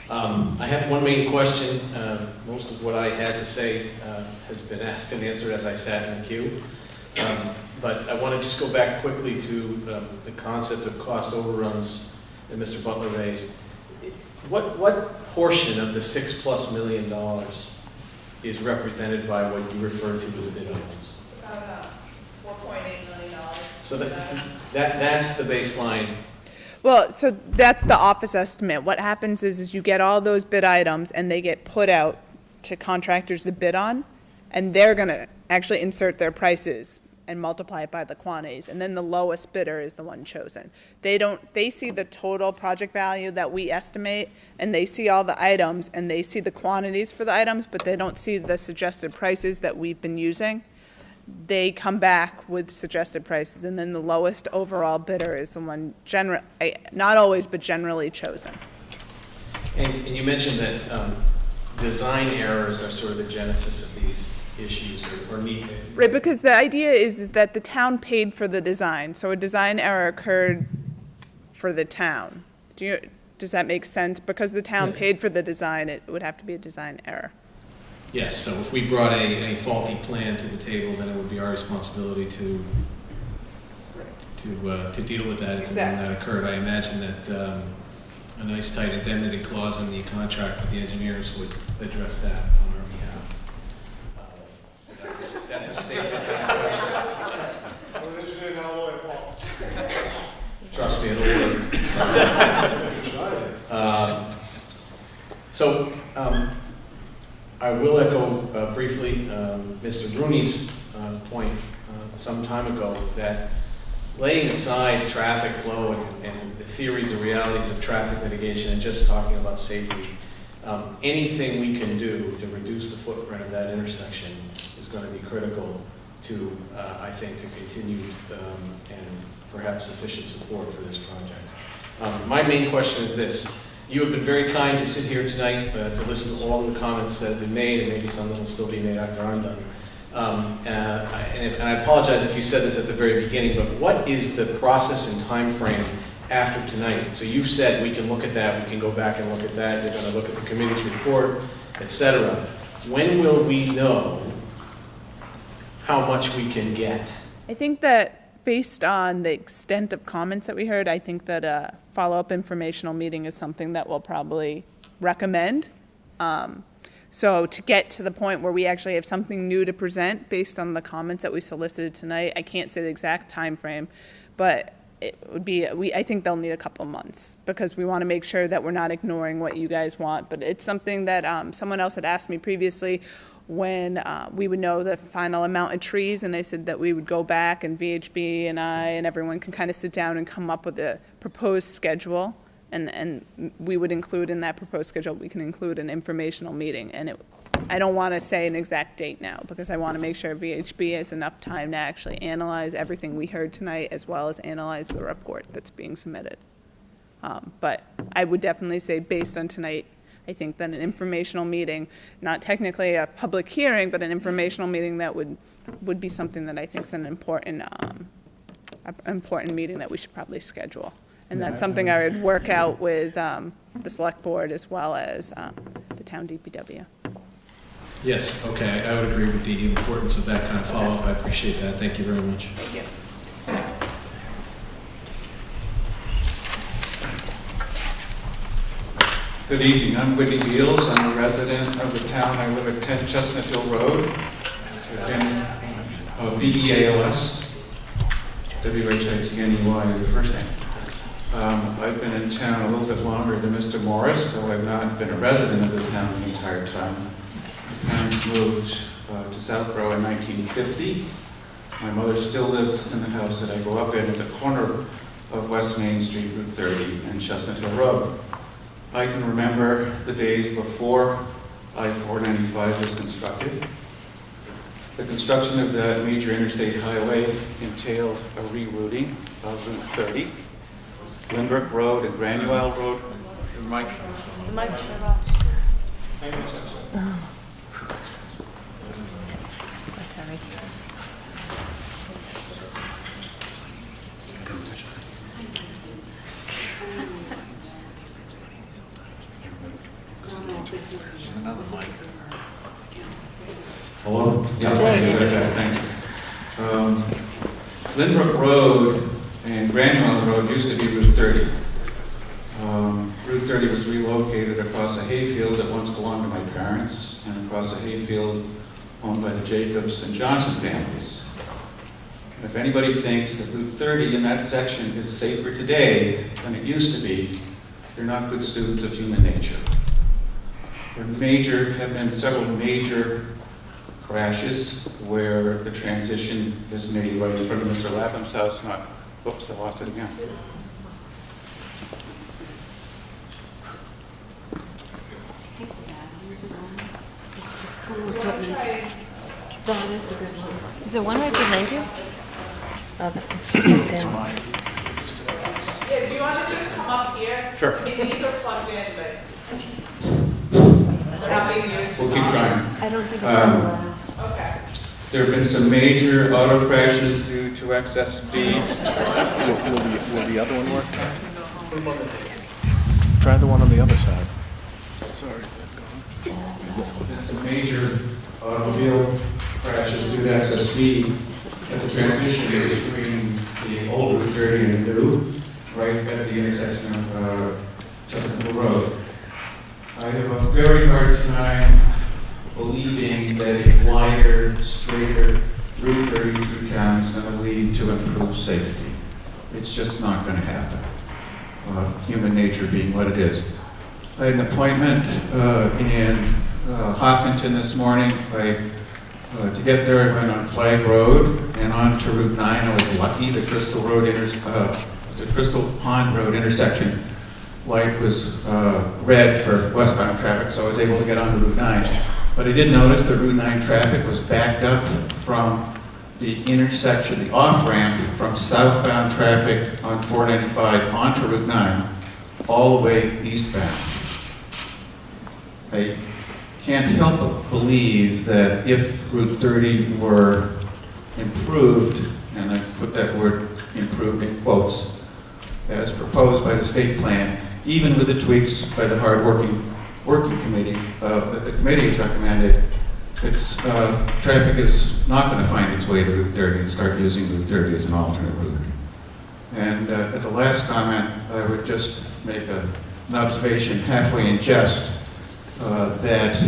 S4: I have one main question. Most of what I had to say has been asked and answered as I sat in the queue. But I want to just go back quickly to the concept of cost overruns that Mr. Butler raised. What portion of the $6+ million is represented by what you refer to as bid items?
S1: About $4.8 million.
S4: So that's the baseline.
S1: Well, so that's the office estimate. What happens is you get all those bid items and they get put out to contractors to bid on, and they're going to actually insert their prices and multiply it by the quantities, and then the lowest bidder is the one chosen. They see the total project value that we estimate, and they see all the items, and they see the quantities for the items, but they don't see the suggested prices that we've been using. They come back with suggested prices, and then the lowest overall bidder is the one not always, but generally chosen.
S4: And you mentioned that design errors are sort of the genesis of these issues or need.
S1: Right, because the idea is that the town paid for the design, so a design error occurred for the town. Does that make sense? Because the town paid for the design, it would have to be a design error.
S4: Yes, so if we brought a faulty plan to the table, then it would be our responsibility to deal with that if and when that occurred. I imagine that a nice tight indemnity clause in the contract with the engineers would address that on our behalf. That's a statement. Trust me, it'll work. I will echo briefly Mr. Rooney's point some time ago that laying aside traffic flow and the theories and realities of traffic mitigation and just talking about safety, anything we can do to reduce the footprint of that intersection is going to be critical to, I think, to continued and perhaps sufficient support for this project. My main question is this. You have been very kind to sit here tonight to listen to all of the comments that have been made, and maybe some that will still be made after I'm done. And I apologize if you said this at the very beginning, but what is the process and time frame after tonight? So you've said we can look at that, we can go back and look at that, you're going to look at the committee's report, etc. When will we know how much we can get?
S1: I think that based on the extent of comments that we heard, I think that a follow-up informational meeting is something that we'll probably recommend. So to get to the point where we actually have something new to present based on the comments that we solicited tonight, I can't say the exact time frame, but it would be, I think they'll need a couple of months because we want to make sure that we're not ignoring what you guys want. But it's something that someone else had asked me previously when we would know the final amount of trees, and I said that we would go back and VHB and I and everyone can kind of sit down and come up with a proposed schedule, and we would include in that proposed schedule, we can include an informational meeting. And I don't want to say an exact date now because I want to make sure VHB has enough time to actually analyze everything we heard tonight as well as analyze the report that's being submitted. But I would definitely say based on tonight, I think that an informational meeting, not technically a public hearing, but an informational meeting that would be something that I think is an important meeting that we should probably schedule. And that's something I would work out with the select board as well as the town DPW.
S4: Yes, okay, I would agree with the importance of that kind of follow-up. I appreciate that. Thank you very much.
S1: Thank you.
S5: Good evening. I'm Whitney Beals. I'm a resident of the town. I live at 10 Chestnut Hill Road. B-E-A-L-S. W-H-I-T-N-E-Y is the first name. I've been in town a little bit longer than Mr. Morris, though I've not been a resident of the town the entire time. My parents moved to Southborough in 1950. My mother still lives in the house that I grew up in at the corner of West Main Street, Route 30, and Chestnut Hill Road. I can remember the days before I-495 was constructed. The construction of that major interstate highway entailed a rerouting of Route 30, Lindbrook Road and Granuel Road. Mike.
S21: The mic shut off. Sorry.
S5: Hello? Yeah, thank you. Lindbrook Road and Granuel Road used to be Route 30. Route 30 was relocated across a hayfield that once belonged to my parents and across a hayfield owned by the Jacobs and Johnson families. If anybody thinks that Route 30 in that section is safer today than it used to be, they're not good students of human nature. There have been several major crashes where the transition is made right in front of Mr. Lapham's house, whoops, I lost it again.
S21: Is there one right behind you? Oh, that's plugged in.
S1: Yeah, do you want to just come up here?
S5: Sure.
S1: I mean, these are plugged in, but. How big yours?
S5: We'll keep trying.
S21: I don't think it's on.
S1: Okay.
S5: There have been some major auto crashes due to excess speed.
S9: Will the other one work? Try the one on the other side. Sorry.
S5: Some major automobile crashes due to excess speed at the transition between the old Route 30 and the new, right at the intersection of Chestnut Road. I have a very hard time believing that a wider, straighter Route 30 through town is going to lead to improved safety. It's just not going to happen. Human nature being what it is. I had an appointment in Hopkinton this morning. To get there, I went on Flag Road and on to Route 9. I was lucky. The Crystal Pond Road intersection light was red for westbound traffic, so I was able to get onto Route 9. But I did notice that Route 9 traffic was backed up from the intersection, the off-ramp from southbound traffic on 495 onto Route 9, all the way eastbound. I can't help but believe that if Route 30 were improved, and I put that word improved in quotes, as proposed by the state plan, even with the tweaks by the hard-working working committee that the committee has recommended, traffic is not going to find its way to Route 30 and start using Route 30 as an alternate route. And as a last comment, I would just make an observation halfway in jest that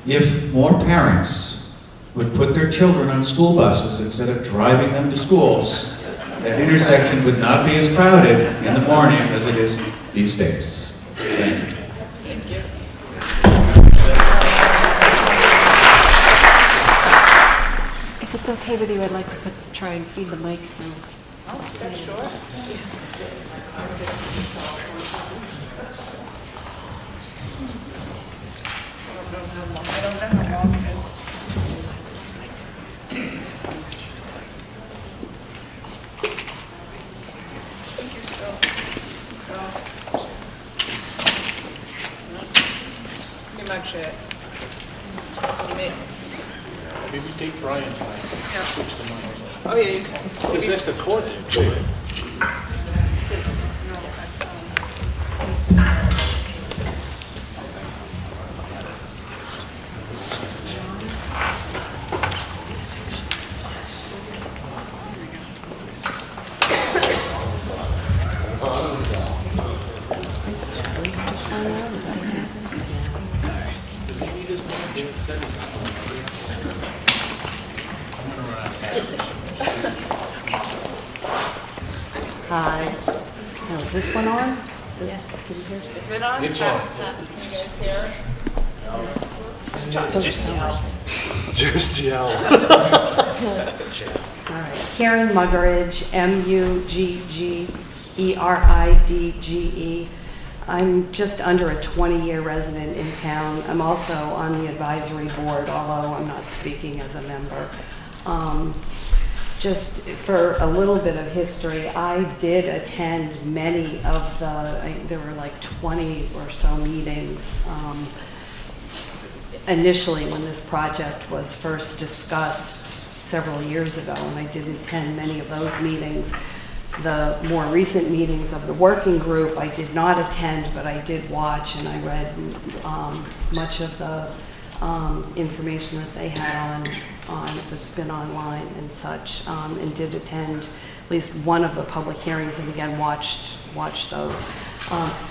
S5: if more parents would put their children on school buses instead of driving them to schools, that intersection would not be as crowded in the morning as it is these days. Thank you.
S21: If it's okay with you, I'd like to try and feed the mic through.
S1: Oh, is that sure? I don't know how long it is. I think you're still. Pretty much it.
S9: Maybe take Brian's mic.
S1: Yeah.
S9: Switch the mic.
S1: Oh, yeah, you can.
S9: Because that's the cord there, too.
S21: Hi. Now, is this one on?
S1: Yeah. Is it on?
S9: It's on.
S1: Can you guys hear us?
S21: Just yell.
S9: Just yell.
S21: All right. Karen Muggeridge, Muggeridge.
S6: I'm just under a 20-year resident in town. I'm also on the advisory board, although I'm not speaking as a member. Just for a little bit of history, I did attend many of there were like 20 or so meetings initially when this project was first discussed several years ago, and I did attend many of those meetings. The more recent meetings of the working group I did not attend, but I did watch, and I read much of the information that they had that's been online and such, and did attend at least one of the public hearings, and again watched those.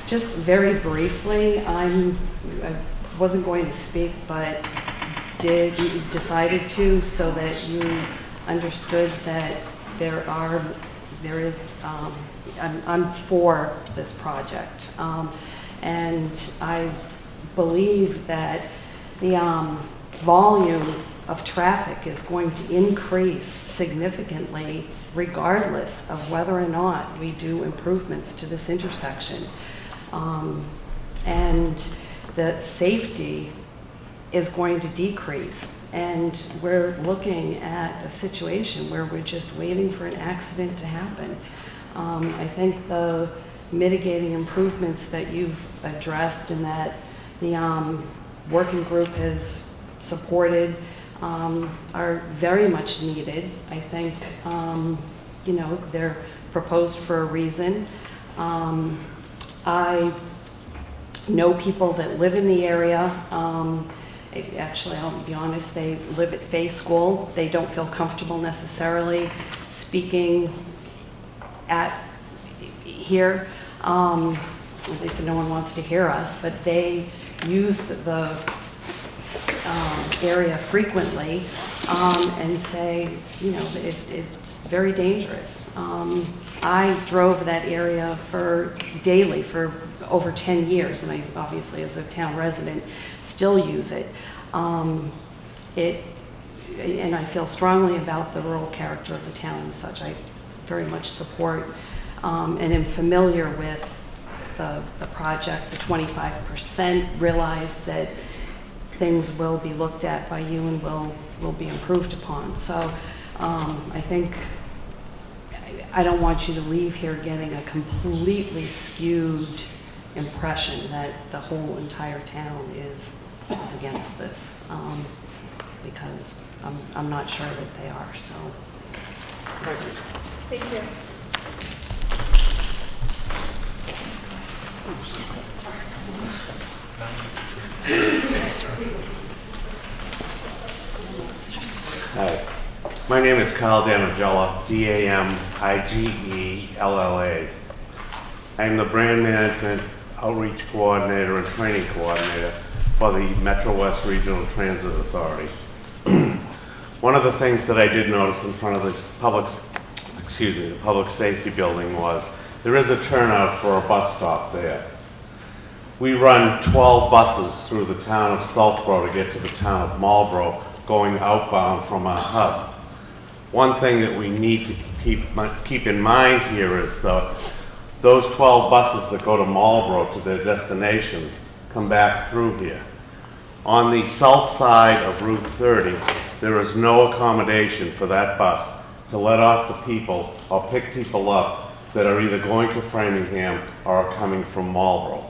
S6: Just very briefly, I wasn't going to speak, but decided to, so that you understood that I'm for this project, and I believe that the volume of traffic is going to increase significantly regardless of whether or not we do improvements to this intersection. And the safety is going to decrease, and we're looking at a situation where we're just waiting for an accident to happen. I think the mitigating improvements that you've addressed and that the working group has supported are very much needed. I think they're proposed for a reason. I know people that live in the area. Actually, I'll be honest, they live at Fay School. They don't feel comfortable necessarily speaking here. They said no one wants to hear us, but they use the area frequently and say, it's very dangerous. I drove that area daily for over 10 years, and I obviously, as a town resident, still use it. And I feel strongly about the rural character of the town and such. I very much support and am familiar with the project, the 25%, realize that things will be looked at by you and will be improved upon. So I think I don't want you to leave here getting a completely skewed impression that the whole entire town is against this, because I'm not sure that they are. So
S1: thank you. Thank you.
S7: Hi, my name is Kyle Damigella, Damigella. I am the brand management, outreach coordinator, and training coordinator for the Metro West Regional Transit Authority. One of the things that I did notice in front of the public safety building was there is a turnout for a bus stop there. We run 12 buses through the town of Southborough to get to the town of Marlborough, going outbound from our hub. One thing that we need to keep in mind here is those 12 buses that go to Marlborough to their destinations come back through here. On the south side of Route 30, there is no accommodation for that bus to let off the people or pick people up that are either going to Framingham or are coming from Marlborough.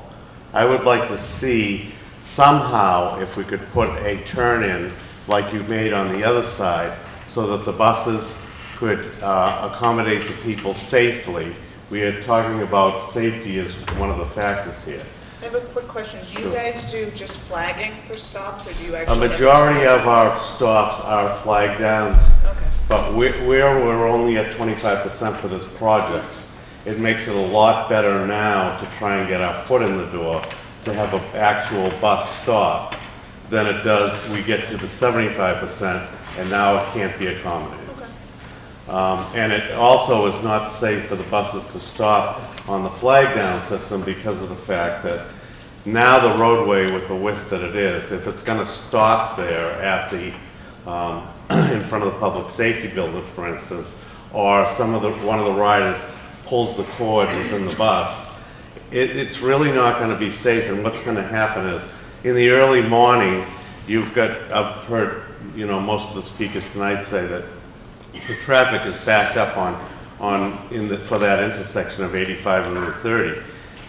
S7: I would like to see somehow if we could put a turn-in like you made on the other side so that the buses could accommodate the people safely. We are talking about safety as one of the factors here.
S1: I have a quick question. Do you guys do just flagging for stops, or do you
S7: A
S1: actually
S7: majority of our stops are flag downs, but we're only at 25% for this project. It makes it a lot better now to try and get our foot in the door to have an actual bus stop than it does we get to the 75% and now it can't be accommodated. And it also is not safe for the buses to stop on the flag down system because of the fact that now the roadway with the width that it is, if it's going to stop there at the in front of the public safety building, for instance, or one of the riders pulls the cord within the bus, it's really not going to be safe. And what's going to happen is, in the early morning, I've heard, most of the speakers tonight say that the traffic is backed up for that intersection of 85 and Route 30.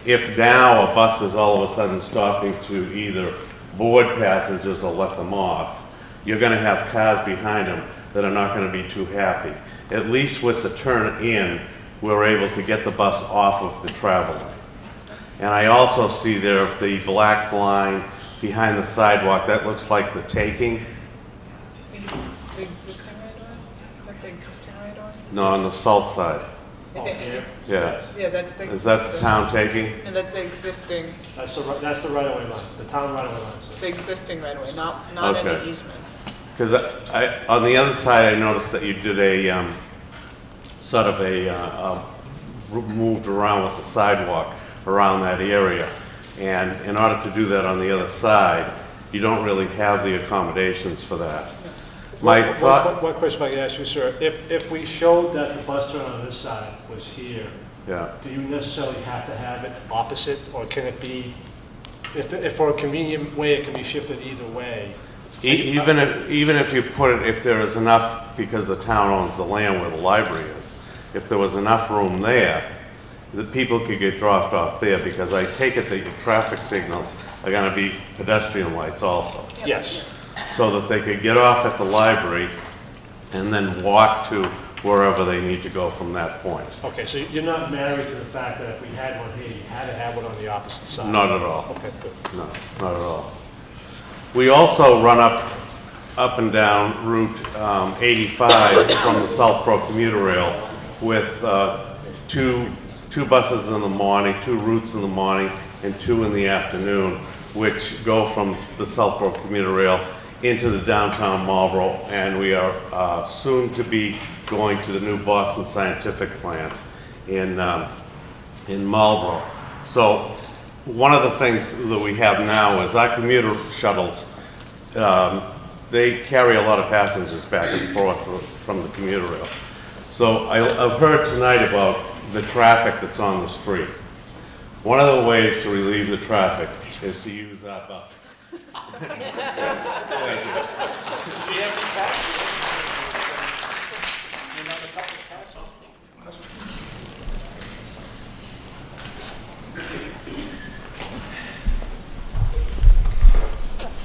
S7: If now a bus is all of a sudden stopping to either board passengers or let them off, you're going to have cars behind them that are not going to be too happy. At least with the turn in, we're able to get the bus off of the travel lane. And I also see there the black line behind the sidewalk. That looks like the taking.
S1: The existing right-of-way? Is that the existing right-of-way?
S7: No, on the south side.
S1: Yeah.
S7: Yeah.
S1: Yeah, that's the
S7: Is that the town taking?
S1: And that's the existing,
S8: That's the right-of-way line, the town right-of-way line.
S1: the existing right-of-way, not
S7: Okay.
S1: any easements.
S7: Because on the other side, I noticed that you did a sort of moved around with the sidewalk around that area. And in order to do that on the other side, you don't really have the accommodations for that.
S8: One question I could ask you, sir. If we showed that the bus turn on this side was here,
S7: Yeah.
S8: do you necessarily have to have it opposite, or can it be, if for a convenient way, it can be shifted either way?
S7: Even if you put it, if there is enough, because the town owns the land where the library is, if there was enough room there, the people could get dropped off there, because I take it that your traffic signals are going to be pedestrian lights also.
S8: Yes.
S7: So that they could get off at the library and then walk to wherever they need to go from that point.
S8: Okay, so you're not married to the fact that if we had one here, you had to have one on the opposite side?
S7: Not at all.
S8: Okay, good.
S7: No, not at all. We also run up and down Route 85 from the Southborough commuter rail with two buses in the morning, 2 routes in the morning, and 2 in the afternoon, which go from the Southborough commuter rail into the downtown Marlboro, and we are soon to be going to the new Boston Scientific plant in Marlboro. So one of the things that we have now is our commuter shuttles. They carry a lot of passengers back and forth from the commuter rail. So I've heard tonight about the traffic that's on the street. One of the ways to relieve the traffic is to use our buses. Thank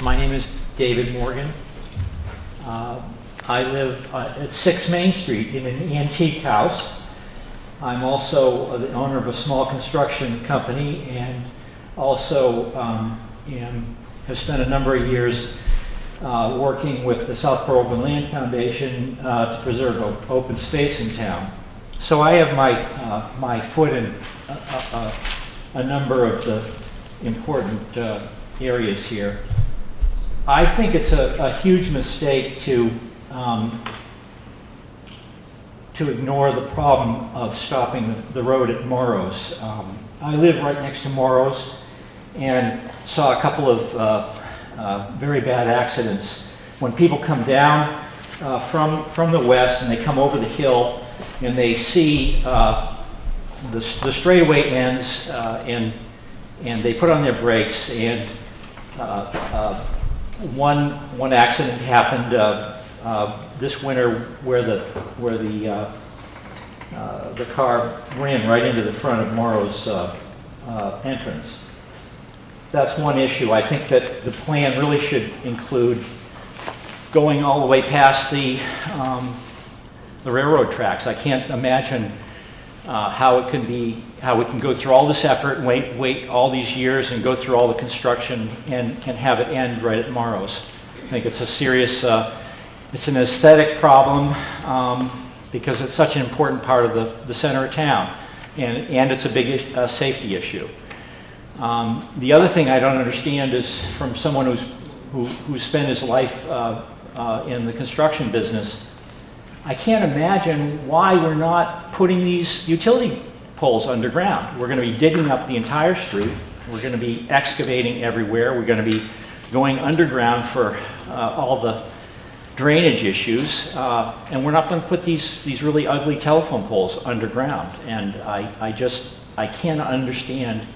S10: My name is David Morgan. I live at 6 Main Street in an antique house. I'm also the owner of a small construction company, and also have spent a number of years working with the Southborough Open Land Foundation to preserve open space in town. So I have my foot in a number of the important areas here. I think it's a huge mistake to ignore the problem of stopping the road at Morrow's. I live right next to Morrow's and saw a couple of very bad accidents. When people come down from the west and they come over the hill and they see the straightaway ends and they put on their brakes, and one accident happened this winter where the car ran right into the front of Morrow's entrance. That's one issue. I think that the plan really should include going all the way past the railroad tracks. I can't imagine how we can go through all this effort and wait all these years and go through all the construction and have it end right at Morrow's. I think it's a serious, it's an aesthetic problem because it's such an important part of the center of town, and it's a big safety issue. The other thing I don't understand is, from someone who's spent his life in the construction business, I can't imagine why we're not putting these utility poles underground. We're going to be digging up the entire street. We're going to be excavating everywhere. We're going to be going underground for all the drainage issues, and we're not going to put these really ugly telephone poles underground. And I just I cannot understand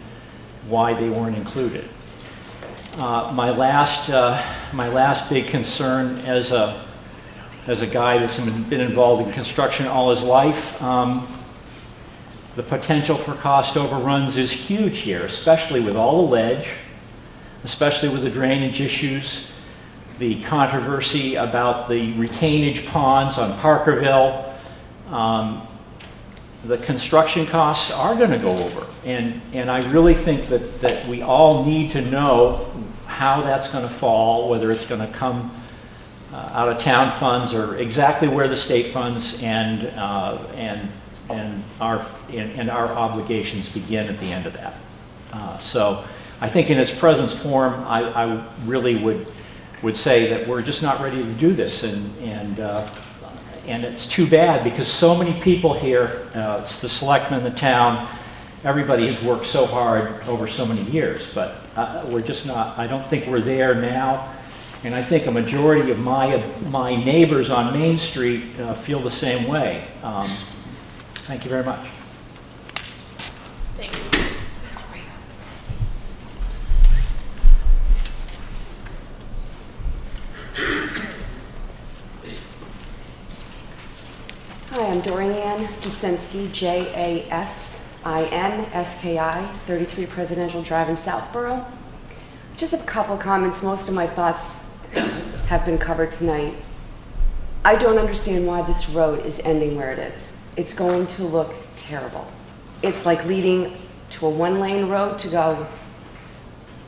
S10: why they weren't included. My last big concern as a guy that's been involved in construction all his life, the potential for cost overruns is huge here, especially with all the ledge, especially with the drainage issues, the controversy about the retainage ponds on Parkerville. The construction costs are going to go over, and I really think that we all need to know how that's going to fall, whether it's going to come out of town funds or exactly where the state funds and our obligations begin at the end of that. So I think in its present form, I really would say that we're just not ready to do this, and it's too bad because so many people here, it's the selectmen, the town, everybody has worked so hard over so many years, but we're just not, I don't think we're there now. And I think a majority of my neighbors on Main Street feel the same way. Thank you very much.
S1: Thank you.
S12: Hi, I'm Dorianne Jasinski, Jasinski, 33 Presidential Drive in Southborough. Just a couple comments. Most of my thoughts have been covered tonight. I don't understand why this road is ending where it is. It's going to look terrible. It's like leading to a one-lane road to go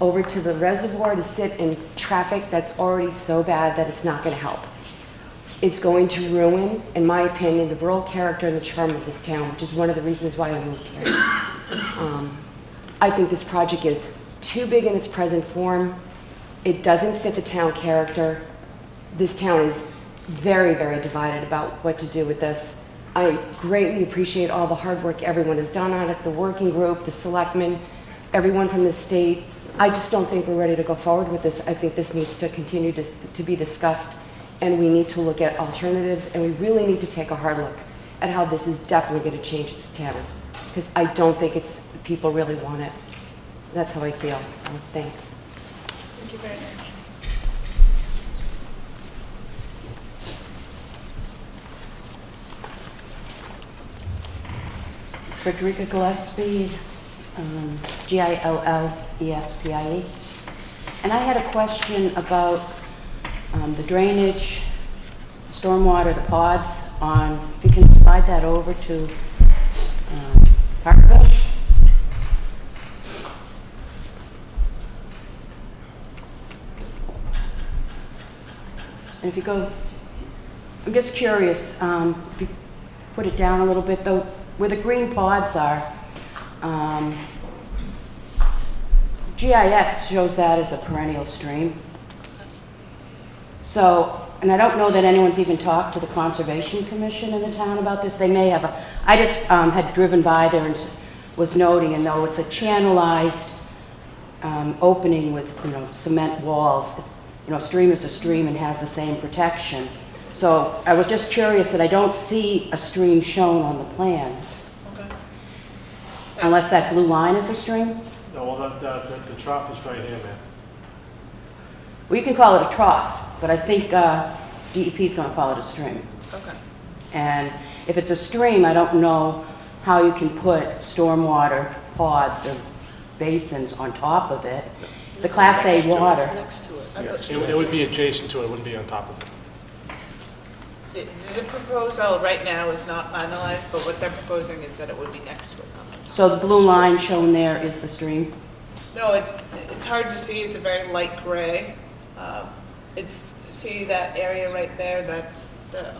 S12: over to the reservoir to sit in traffic that's already so bad that it's not going to help. It's going to ruin, in my opinion, the rural character and the charm of this town, which is one of the reasons why I moved here. I think this project is too big in its present form. It doesn't fit the town character. This town is very, very divided about what to do with this. I greatly appreciate all the hard work everyone has done on it, the working group, the selectmen, everyone from the state. I just don't think we're ready to go forward with this. I think this needs to continue to be discussed, and we need to look at alternatives, and we really need to take a hard look at how this is definitely going to change this town, because I don't think people really want it. That's how I feel, so thanks.
S1: Thank you very much.
S12: Frederica Gillespie, Gillespie. And I had a question about the drainage, stormwater, the pods on, if you can slide that over to Parkville. And if you go, I'm just curious, if you put it down a little bit though, where the green pods are, GIS shows that as a perennial stream. So, and I don't know that anyone's even talked to the Conservation Commission in the town about this. They may have. I just had driven by there and was noting, and though it's a channelized opening with cement walls, stream is a stream and has the same protection. So I was just curious that I don't see a stream shown on the plans.
S1: Okay.
S12: Unless that blue line is a stream?
S8: No, well, the trough is right here, man.
S12: Well, you can call it a trough, but I think DEP is going to call it a stream.
S1: Okay.
S12: And if it's a stream, I don't know how you can put stormwater pods or basins on top of it. It's a Class A water.
S1: Next to it.
S8: Yeah, it would be adjacent to it, it wouldn't be on top of it.
S1: The proposal right now is not finalized, but what they're proposing is that it would be next to it.
S12: So the blue line shown there is the stream?
S1: No, it's hard to see. It's a very light gray. See that area right there? That's the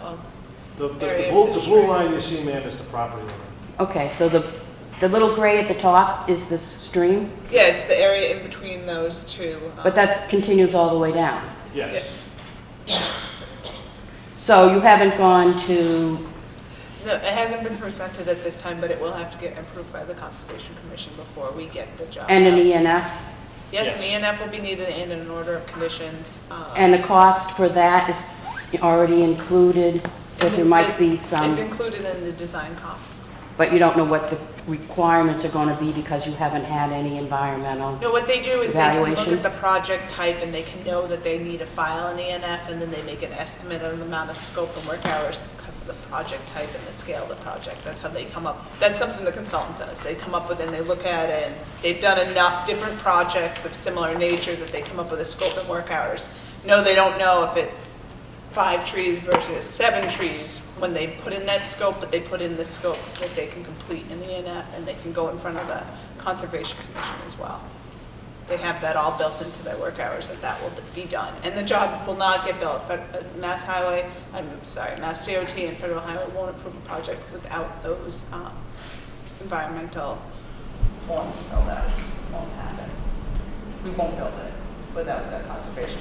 S1: area of the
S8: blue line you see, ma'am, is the property line.
S12: Okay, so the little gray at the top is the stream?
S1: Yeah, it's the area in between those two.
S12: But that continues all the way down?
S8: Yes.
S12: So you haven't gone to...
S1: No, it hasn't been presented at this time, but it will have to get approved by the Conservation Commission before we get the job.
S12: And an ENF?
S1: Yes, an ENF will be needed in an order of conditions.
S12: And the cost for that is already included, but there might be some...
S1: It's included in the design costs.
S12: But you don't know what requirements are going to be because you haven't had any environmental
S1: No, what they do is they can look
S12: evaluation?
S1: at the project type and they can know that they need to file an ENF, and then they make an estimate of the amount of scope and work hours because of the project type and the scale of the project. That's how they come up. That's something the consultant does. They come up with and they look at it, and they've done enough different projects of similar nature that they come up with a scope and work hours. No, they don't know if it's 5 trees versus 7 trees when they put in that scope, but they put in the scope that they can complete in the ENF, and they can go in front of the Conservation Commission as well. They have that all built into their work hours, that will be done. And the job will not get built. Mass DOT and Federal Highway won't approve a project without those environmental forms filled out. It won't happen. We won't build it without that conservation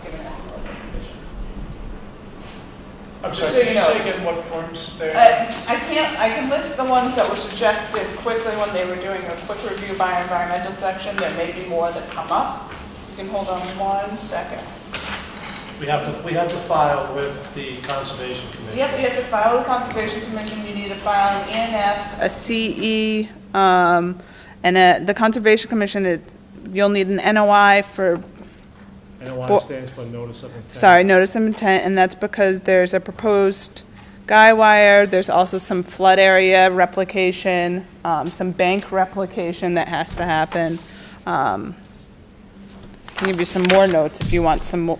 S1: giving us a little bit of conditions.
S2: I'm
S1: Just
S2: sorry,
S1: so
S2: can
S1: you
S2: you
S1: know.
S2: say again what forms there?
S1: I can list the ones that were suggested quickly when they were doing a quick review by environmental section. There may be more that come up. You can hold on 1 second.
S8: We have to file with the Conservation Commission.
S1: Yep, you have to file with the Conservation Commission. You need to file an ENF, a CE, and the Conservation Commission, you'll need an NOI for...
S8: NOI stands for Notice of Intent.
S1: Sorry, notice of intent, and that's because there's a proposed guy wire, there's also some flood area replication, some bank replication that has to happen. I can give you some more notes if you want some more,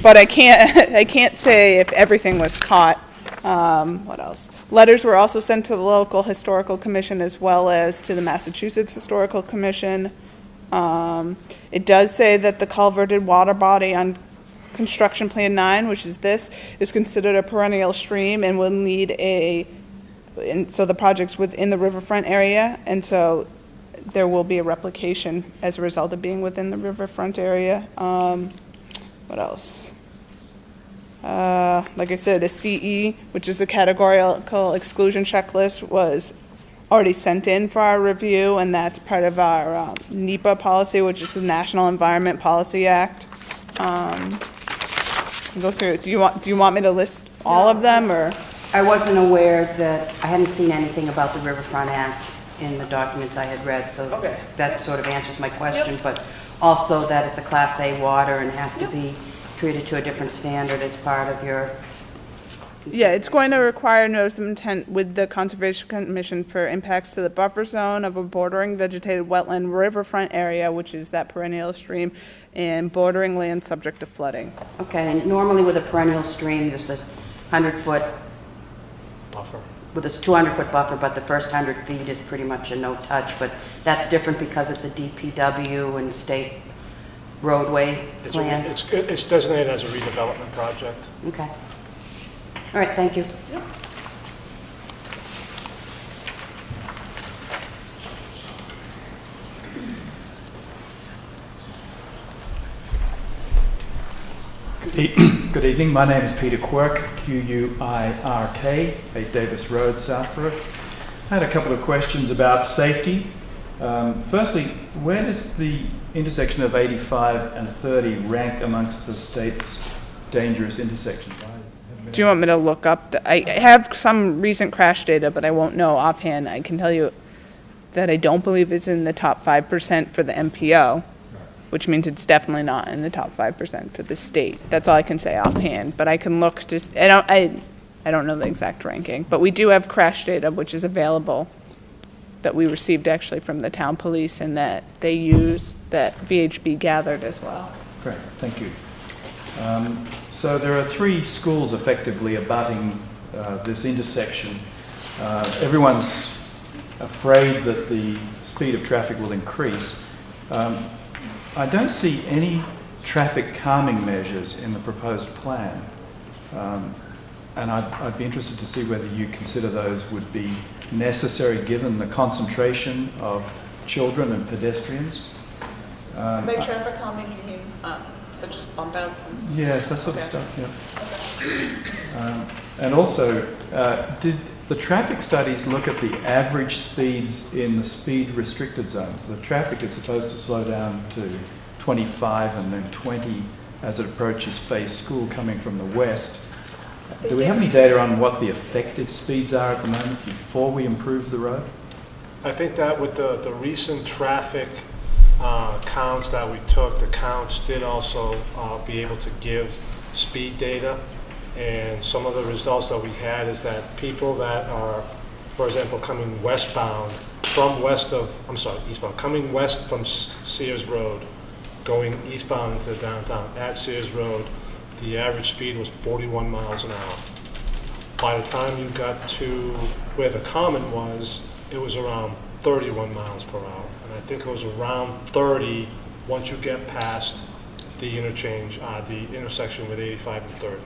S1: but I can't say if everything was caught. What else? Letters were also sent to the local historical commission as well as to the Massachusetts Historical Commission. It does say that the culverted water body on construction plan 9, which is this, is considered a perennial stream and will need so the project's within the riverfront area, and so there will be a replication as a result of being within the riverfront area. What else? Like I said, a CE, which is the categorical exclusion checklist, was already sent in for our review, and that's part of our NEPA policy, which is the National Environment Policy Act. Go through it. Do you want me to list all of them, or?
S12: I wasn't aware that, I hadn't seen anything about the Riverfront Act in the documents I had read, so that sort of answers my question, but also that it's a Class A water and has to be treated to a different standard as part of your...
S1: Yeah, it's going to require notice of intent with the Conservation Commission for impacts to the buffer zone of a bordering vegetated wetland riverfront area, which is that perennial stream, and bordering land subject to flooding.
S12: Okay, and normally with a perennial stream, there's a 100-foot
S8: buffer.
S12: With this 200-foot buffer, but the first 100 feet is pretty much a no-touch, but that's different because it's a DPW and state roadway plan.
S8: It's designated as a redevelopment project.
S12: Okay. All right, thank you.
S1: Yep.
S13: Good evening. My name is Peter Quirk, Q-U-I-R-K, 8 Davis Road, Southborough. I had a couple of questions about safety. Firstly, where does the intersection of 85 and 30 rank amongst the state's dangerous intersections?
S1: Do you want me to look up? I have some recent crash data, but I won't know offhand. I can tell you that I don't believe it's in the top 5% for the MPO, which means it's definitely not in the top 5% for the state. That's all I can say offhand. But I can look. I don't know the exact ranking, but we do have crash data, which is available, that we received actually from the town police, and that they use, that VHB gathered as well.
S13: Great, thank you. So there are 3 schools effectively abutting this intersection. Everyone's afraid that the speed of traffic will increase. I don't see any traffic calming measures in the proposed plan. And I'd be interested to see whether you consider those would be necessary given the concentration of children and pedestrians.
S1: By traffic calming, you mean such as bump outs and stuff?
S13: Yes, that sort of stuff, yeah. And also, did the traffic studies look at the average speeds in the speed restricted zones? The traffic is supposed to slow down to 25 and then 20 as it approaches Phase School coming from the west. Do we have any data on what the effective speeds are at the moment before we improve the road?
S8: I think that with the recent traffic counts that we took, the counts did also be able to give speed data. And some of the results that we had is that people that are, for example, coming westbound eastbound, coming west from Sears Road, going eastbound into downtown at Sears Road, the average speed was 41 miles an hour. By the time you got to where the common was, it was around 31 miles per hour. And I think it was around 30 once you get past the interchange, the intersection with 85 and 30.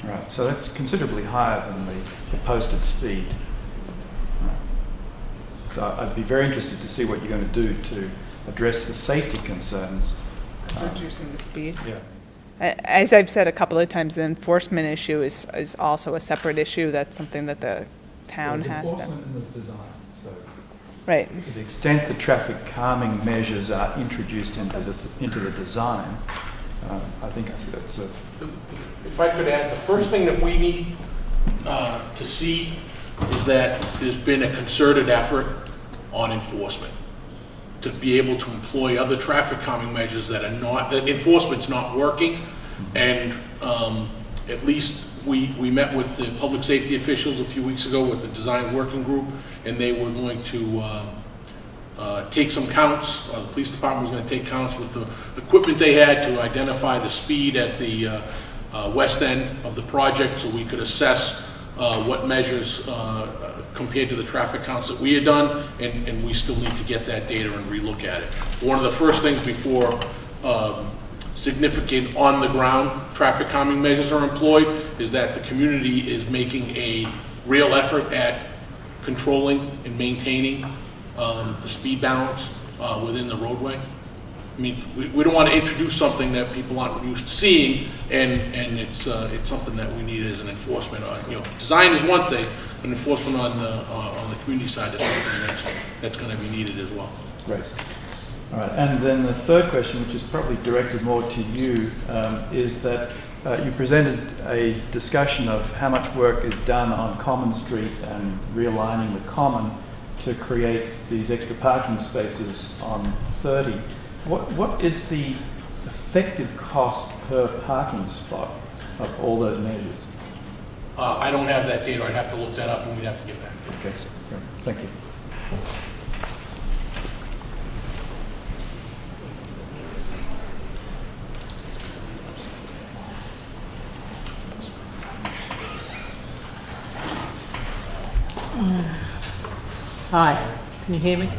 S13: Right, so that's considerably higher than the posted speed. So I'd be very interested to see what you're going to do to address the safety concerns.
S1: Reducing the speed.
S13: Yeah.
S1: As I've said a couple of times, the enforcement issue is also a separate issue. That's something that the town has to.
S13: Enforcement in this design. So
S1: right.
S13: To the extent the traffic calming measures are introduced into the design, I think that's a.
S9: If I could add, the first thing that we need to see is that there's been a concerted effort on enforcement to be able to employ other traffic calming measures that enforcement's not working. And at least we met with the public safety officials a few weeks ago with the design working group, and they were going to take some counts. The police department was going to take counts with the equipment they had to identify the speed at the west end of the project, so we could assess what measures compared to the traffic counts that we had done, and we still need to get that data and relook at it. One of the first things before significant on-the-ground traffic calming measures are employed is that the community is making a real effort at controlling and maintaining the speed balance within the roadway. I mean, we don't want to introduce something that people aren't used to seeing, and it's something that we need as an enforcement. Design is one thing, but enforcement on the community side is something that's going to be needed as well.
S13: Great. All right, and then the third question, which is probably directed more to you, is that you presented a discussion of how much work is done on Common Street and realigning the Common to create these extra parking spaces on 30. What is the effective cost per parking spot of all those measures?
S9: I don't have that data. I'd have to look that up, and we'd have to get back to you.
S13: Okay, great. Thank you.
S15: Hi, can you hear me?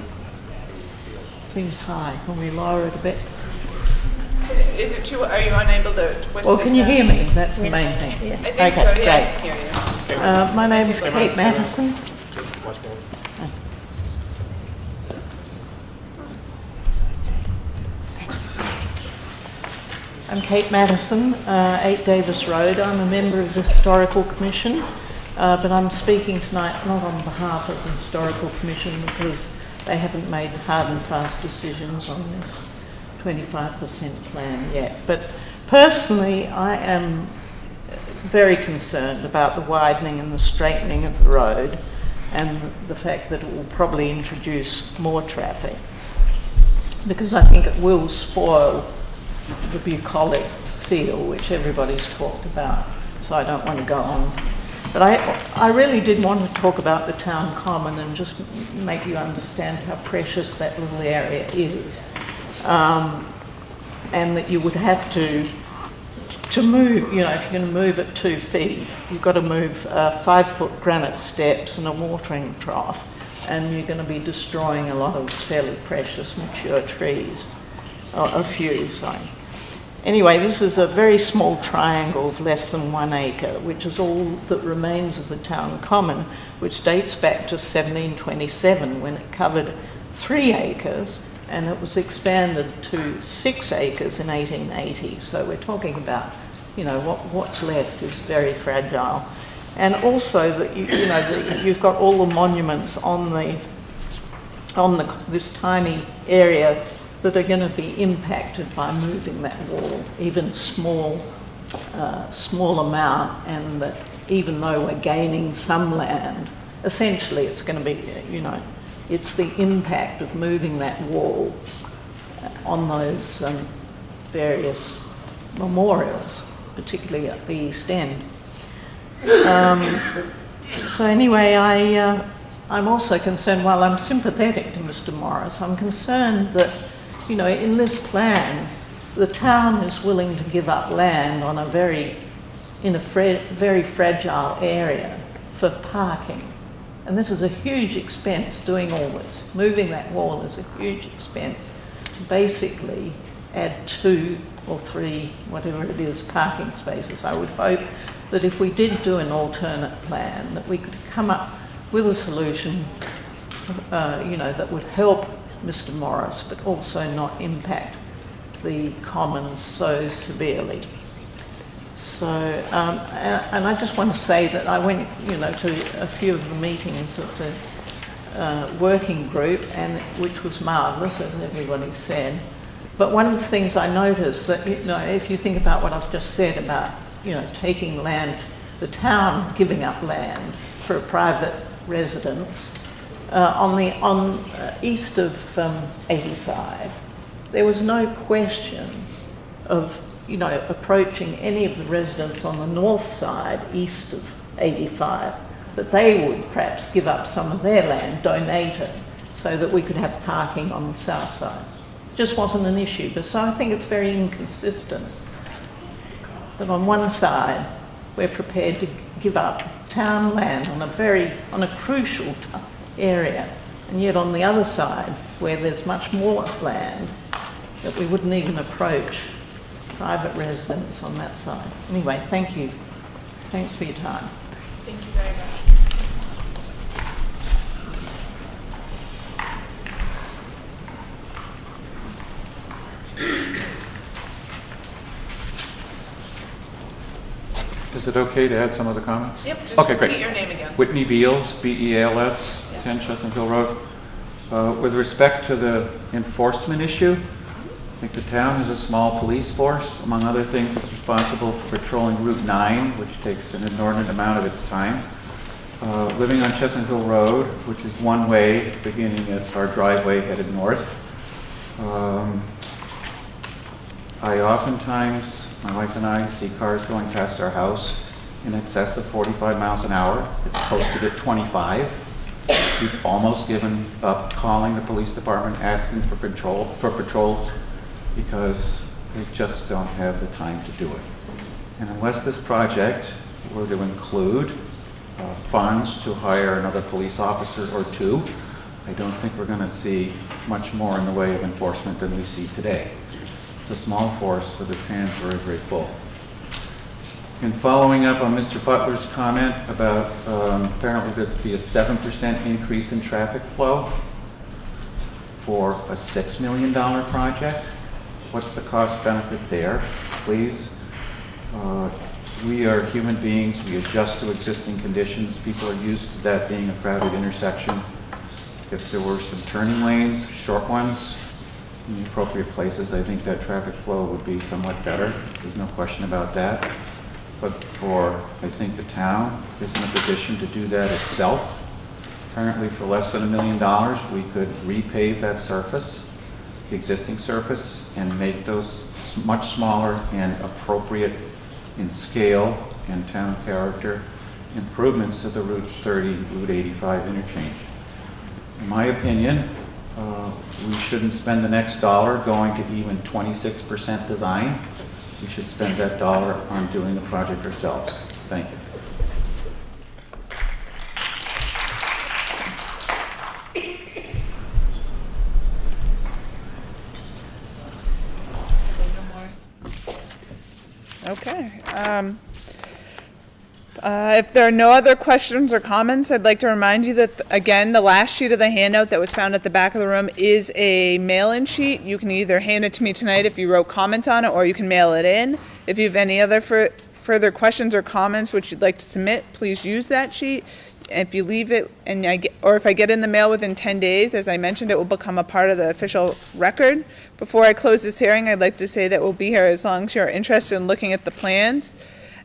S15: Seems high. Can we lower it a bit?
S1: Is it too? Are you unable to twist
S15: Well,
S1: it
S15: can you
S1: down?
S15: hear me? That's the main thing.
S1: I think
S15: Okay,
S1: so. Yeah,
S15: great.
S1: I can hear you.
S15: My name is Kate Matheson. I'm Kate Matheson, 8 Davis Road. I'm a member of the Historical Commission, but I'm speaking tonight not on behalf of the Historical Commission because they haven't made hard and fast decisions on this 25% plan yet. But personally, I am very concerned about the widening and the straightening of the road and the fact that it will probably introduce more traffic, because I think it will spoil the bucolic feel which everybody's talked about. So I don't want to go on. But I really did want to talk about the town common and just make you understand how precious that little area is. And that you would have to move, you know, if you're going to move at 2 feet, you've got to move 5-foot granite steps and a watering trough, and you're going to be destroying a lot of fairly precious mature trees, a few, sorry. Anyway, this is a very small triangle of less than 1 acre, which is all that remains of the town common, which dates back to 1727 when it covered 3 acres, and it was expanded to 6 acres in 1880. So we're talking about, you know, what's left is very fragile. And also that you've got all the monuments on this tiny area that are going to be impacted by moving that wall, even small amount, and that even though we're gaining some land, essentially it's going to be, you know, It's the impact of moving that wall on those various memorials, particularly at the East End. So anyway, I'm also concerned, while I'm sympathetic to Mr. Morris, I'm concerned that, you know, in this plan, the town is willing to give up land on a very fragile area for parking. And this is a huge expense, doing all this. Moving that wall is a huge expense to basically add 2 or 3, whatever it is, parking spaces. I would hope that if we did do an alternate plan, that we could come up with a solution, you know, that would help Mr. Morris, but also not impact the commons so severely. So, and I just want to say that I went, you know, to a few of the meetings of the working group, and which was marvellous, as everybody said. But one of the things I noticed that, you know, if you think about what I've just said about, you know, taking land, the town giving up land for a private residence, on east of 85, there was no question of, you know, approaching any of the residents on the north side, east of 85, that they would perhaps give up some of their land, donate it, so that we could have parking on the south side. Just wasn't an issue. But so I think it's very inconsistent that on one side we're prepared to give up town land on a crucial area, and yet on the other side, where there's much more land, that we wouldn't even approach private residents on that side. Anyway, thank you. Thanks for your time.
S1: Thank you very much.
S5: Is it okay to add some other comments?
S1: Yep, just
S5: okay,
S1: repeat
S5: great.
S1: your name again.
S5: Whitney Beals, B-E-A-L-S, 10 Chestnut Hill Road. With respect to the enforcement issue, I think the town has a small police force. Among other things, it's responsible for patrolling Route 9, which takes an inordinate amount of its time. Living on Chestnut Hill Road, which is one way, beginning at our driveway headed north. I oftentimes, my wife and I, see cars going past our house in excess of 45 miles an hour. It's posted at 25. We've almost given up calling the police department, asking for patrols, because they just don't have the time to do it. And unless this project were to include funds to hire another police officer or 2, I don't think we're going to see much more in the way of enforcement than we see today. It's a small force with its hands very, very full. In following up on Mr. Butler's comment about apparently there's be a 7% increase in traffic flow for a $6 million project, what's the cost benefit there, please? We are human beings. We adjust to existing conditions. People are used to that being a crowded intersection. If there were some turning lanes, short ones, in the appropriate places, I think that traffic flow would be somewhat better. There's no question about that. But I think the town is in a position to do that itself. Apparently for less than $1 million, we could repave that surface, the existing surface, and make those much smaller and appropriate in scale and town character improvements to the Route 30, Route 85 interchange. In my opinion, we shouldn't spend the next dollar going to even 26% design. We should spend that dollar on doing the project ourselves. Thank you.
S1: Okay. If there are no other questions or comments, I'd like to remind you that, again, the last sheet of the handout that was found at the back of the room is a mail-in sheet. You can either hand it to me tonight if you wrote comments on it, or you can mail it in. If you have any other further questions or comments which you'd like to submit, please use that sheet. If you leave it, or if I get in the mail within 10 days, as I mentioned, it will become a part of the official record. Before I close this hearing, I'd like to say that we'll be here as long as you're interested in looking at the plans.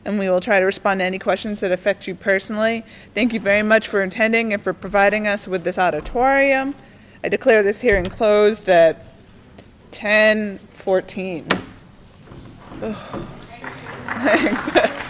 S1: and we will try to respond to any questions that affect you personally. Thank you very much for attending and for providing us with this auditorium. I declare this hearing closed at 10:14. Thanks.